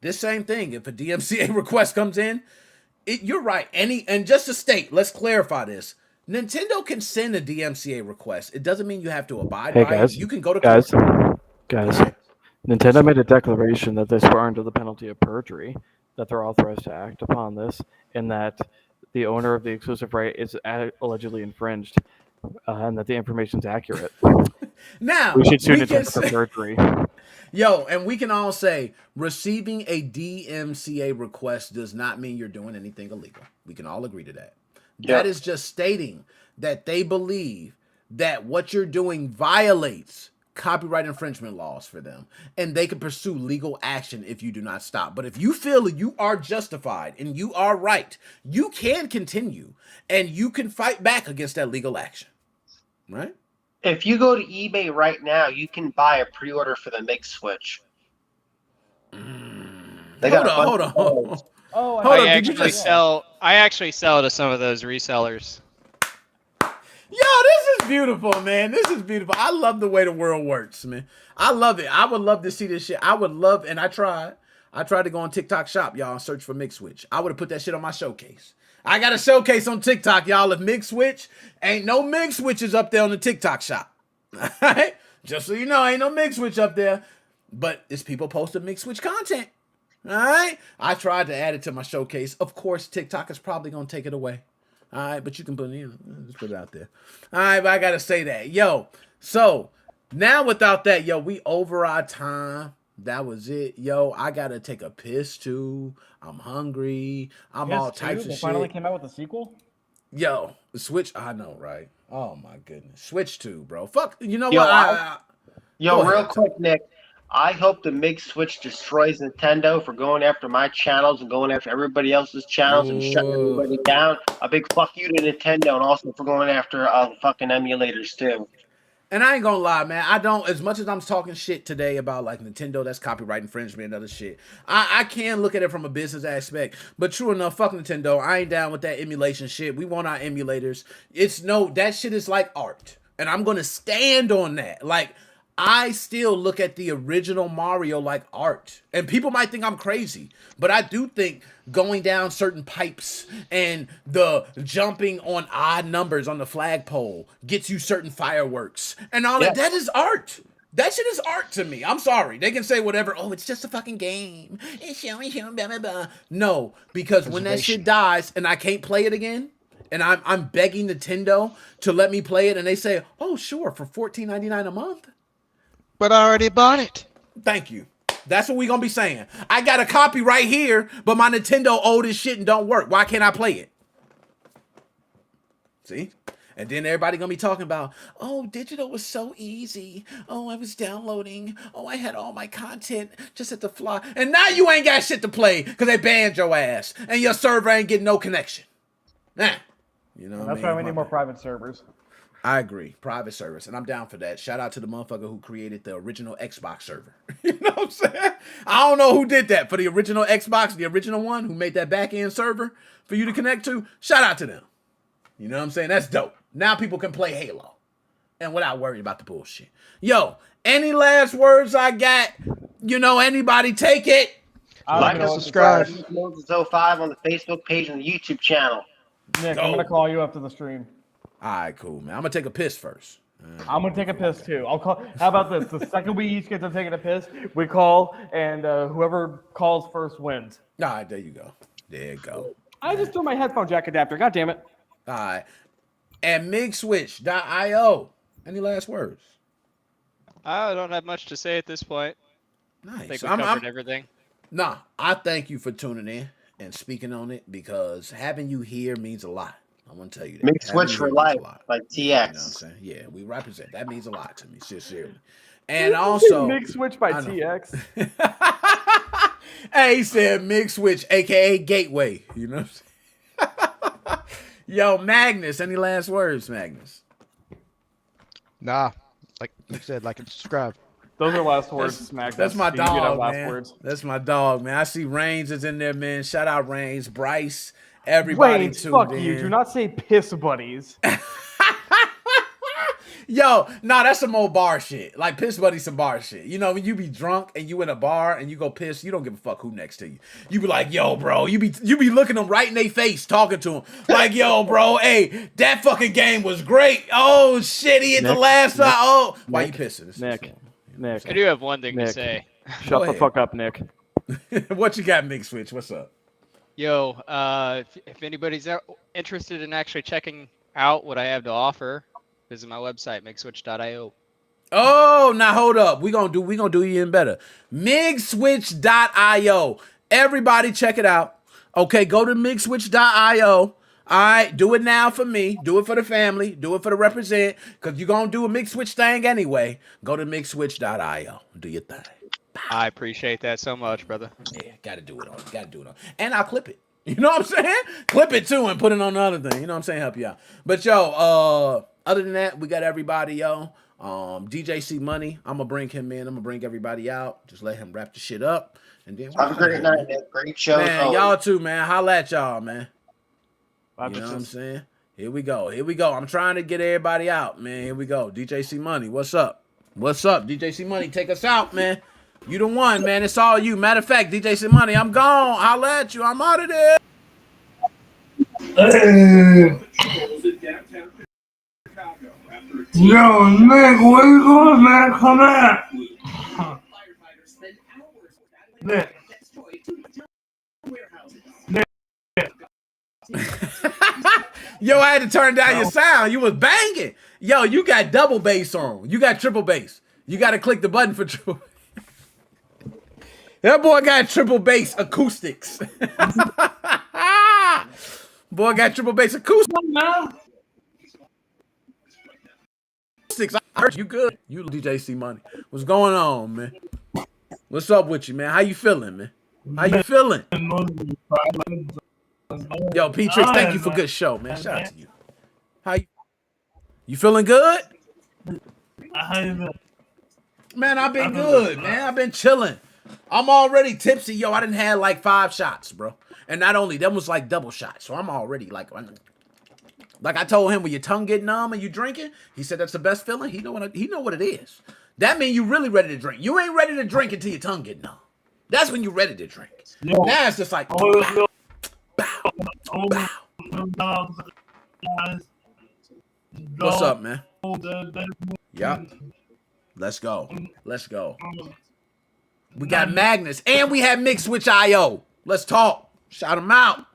This same thing, if a DMCA request comes in, you're right. And just to state, let's clarify this. Nintendo can send a DMCA request. It doesn't mean you have to abide by it. You can go to guys, court. Nintendo made a declaration that they swear under the penalty of perjury that they're authorized to act upon this, and that the owner of the exclusive right is allegedly infringed, and that the information is accurate. Now We should sue we can Nintendo for say, perjury. yo, and we can all say receiving a DMCA request does not mean you're doing anything illegal. We can all agree to that. That is just stating that they believe that what you're doing violates copyright infringement laws for them, and they can pursue legal action if you do not stop. But if you feel you are justified and you are right, you can continue and you can fight back against that legal action, right? If you go to eBay right now, you can buy a pre-order for the MigSwitch. They got a bunch Hold of on. phones. Oh, Hold I up, did you actually just sell. I actually sell to some of those resellers. Yo, this is beautiful, man. This is beautiful. I love the way the world works, man. I love it. I would love to see this shit. I would love, and I tried. I tried to go on TikTok shop, y'all, and search for MigSwitch. I would have put that shit on my showcase. I got a showcase on TikTok, y'all. If MigSwitch, ain't no MigSwitches up there on the TikTok shop. All right? Just so you know, ain't no MigSwitch up there. But it's people posting MigSwitch content. All right? I tried to add it to my showcase. Of course, TikTok is probably going to take it away. All right, but you can put it in. Just put it out there. All right, but I got to say that. Yo, so now without that, yo, we over our time. That was it. Yo, I got to take a piss too. I'm hungry. I'm all types of They shit. finally came out with a sequel. Yo, Switch. I know, right? Oh, my goodness. Switch 2, bro. Fuck. You know Yo, what? Yo, Go real ahead. quick, Nick. I hope the MigSwitch destroys Nintendo for going after my channels and going after everybody else's channels and shutting Ooh. everybody down. A big fuck you to Nintendo and also for going after fucking emulators too. And I ain't gonna lie, man. I don't, as much as I'm talking shit today about like Nintendo, that's copyright infringement and other shit. I can look at it from a business aspect. But true enough, fuck Nintendo. I ain't down with that emulation shit. We want our emulators. That shit is like art. And I'm gonna stand on that. Like, I still look at the original Mario like art. And people might think I'm crazy, but I do think going down certain pipes and the jumping on odd numbers on the flagpole gets you certain fireworks and all that. That is art. That shit is art to me. I'm sorry. They can say whatever. Oh, it's just a fucking game. It's showing, blah, blah, blah. No, because when that shit dies and I can't play it again, and I'm begging Nintendo to let me play it, and they say, oh, sure, for $14.99 a month. But I already bought it. Thank you. That's what we gonna be saying. I got a copy right here, but my Nintendo old as shit and don't work. Why can't I play it? See? And then everybody gonna be talking about, oh, digital was so easy. Oh, I was downloading. Oh, I had all my content just at the fly. And now you ain't got shit to play because they banned your ass. And your server ain't getting no connection. Nah. You know what I mean? That's why we need more private servers. I agree. Private service. And I'm down for that. Shout out to the motherfucker who created the original Xbox server. You know what I'm saying? I don't know who did that for the original Xbox, the original one who made that back end server for you to connect to. Shout out to them. You know what I'm saying? That's dope. Now people can play Halo. And without worrying about the bullshit. Yo, any last words I got? You know, anybody take it? Like and subscribe. Moses 05 on the Facebook page and the YouTube channel. Nick, Go. I'm gonna call you after the stream. All right, cool, man. I'm going to take a piss first. I'm gonna take a piss too. I'll call. How about this? The second we each get to taking a piss, we call, and whoever calls first wins. All right, there you go. There you go. I just threw my headphone jack adapter. God damn it. All right. And MigSwitch.io. Any last words? I don't have much to say at this point. I Nice. think we covered everything. Nah, I thank you for tuning in and speaking on it because having you here means a lot. I want to tell you that. MigSwitch for life, like TX. You know what I'm saying? Yeah, we represent. That means a lot to me, sincerely. And also, MigSwitch by I know. TX. Hey, he said MigSwitch, aka Gateway. You know what I'm saying? Yo, Magnus, any last words, Magnus? Nah, like you said, like and subscribe. Those are last words, Smack. That's my You get our dog, last man. words. That's my dog, man. I see Reigns is in there, man. Shout out Reigns, Bryce, everybody Wait, tuned fuck in. you. Do not say piss buddies. Yo, nah, that's some old bar shit. Like piss buddy, some bar shit. You know, when you be drunk and you in a bar and you go piss, you don't give a fuck who next to you. You be like, yo, bro, you be looking them right in their face, talking to them. Like, yo, bro, hey, that fucking game was great. Oh shit, he hit the last shot. Oh, why you pissing? This is Nick, fun. Nick, I do have one thing to Nick. say. shut the ahead. fuck up, Nick. What you got, MigSwitch? What's up? Yo, if anybody's interested in actually checking out what I have to offer, visit my website, MigSwitch.io. Oh, now hold up. We gonna do even better. MigSwitch.io. Everybody check it out. Okay, go to MigSwitch.io. All right, do it now for me. Do it for the family. Do it for the represent. Because you're going to do a MigSwitch thing anyway. Go to MigSwitch.io. Do your thing. I appreciate that so much, brother. Yeah, got to do it on. Got to do it on. And I'll clip it. You know what I'm saying? Clip it too and put it on the other thing. You know what I'm saying? Help you out. But yo, other than that, we got everybody, yo. DJ C Money, I'm going to bring him in. I'm going to bring everybody out. Just let him wrap the shit up. And then Have a great night, man. Great show. as man, always. y'all too, man. Holla at y'all, man. Bye, You know what I'm bitches. saying? Here we go. Here we go. I'm trying to get everybody out, man. Here we go. DJ C Money, what's up? What's up? DJ C Money, take us out, man. You the one, man. It's all you. Matter of fact, DJ C Money, I'm gone. Holla at you. I'm out of there. Yo, Nick, where you going, man? Come out. Nick. Yo, I had to turn down your sound. You was banging. Yo, you got double bass on. You got triple bass. You got to click the button for triple. That boy got triple bass acoustics. Boy got triple bass acoustics. I heard you good. You DJ C Money. What's going on, man? What's up with you, man? How you feeling, man? How you feeling? Yo, P-Trix, thank you for good show, man. Shout out to you. How you feeling good? Man, I've been good, man. I've been chilling. I'm already tipsy. Yo, I done had like 5 shots, bro. And not only, them was like double shots. So I'm already like I told him, when your tongue get numb and you drinking, he said that's the best feeling. He know what it is. That means you really ready to drink. You ain't ready to drink until your tongue get numb. That's when you ready to drink. Now it's just like bow, bow, bow. What's up, man? Yep. Let's go. Let's go. We got Magnus and we have MigSwitch IO. Let's talk. Shout him out.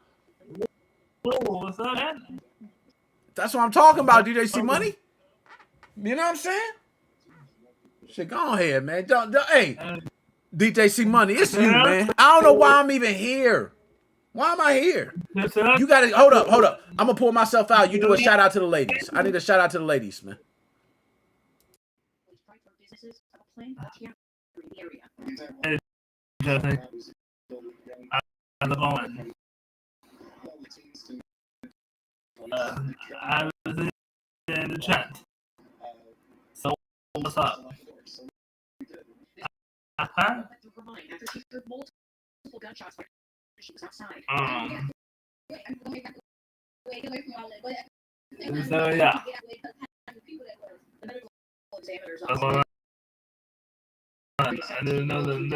That's what I'm talking about, DJ C Money. You know what I'm saying? Shit, go ahead, man. Hey, DJ C Money, it's you, man. I don't know why I'm even here. Why am I here? You gotta hold up. I'm gonna pull myself out. You do a shout out to the ladies. I need a shout out to the ladies, man. I was in the chat. So what's up? Uh-huh. So yeah. That's what I didn't know that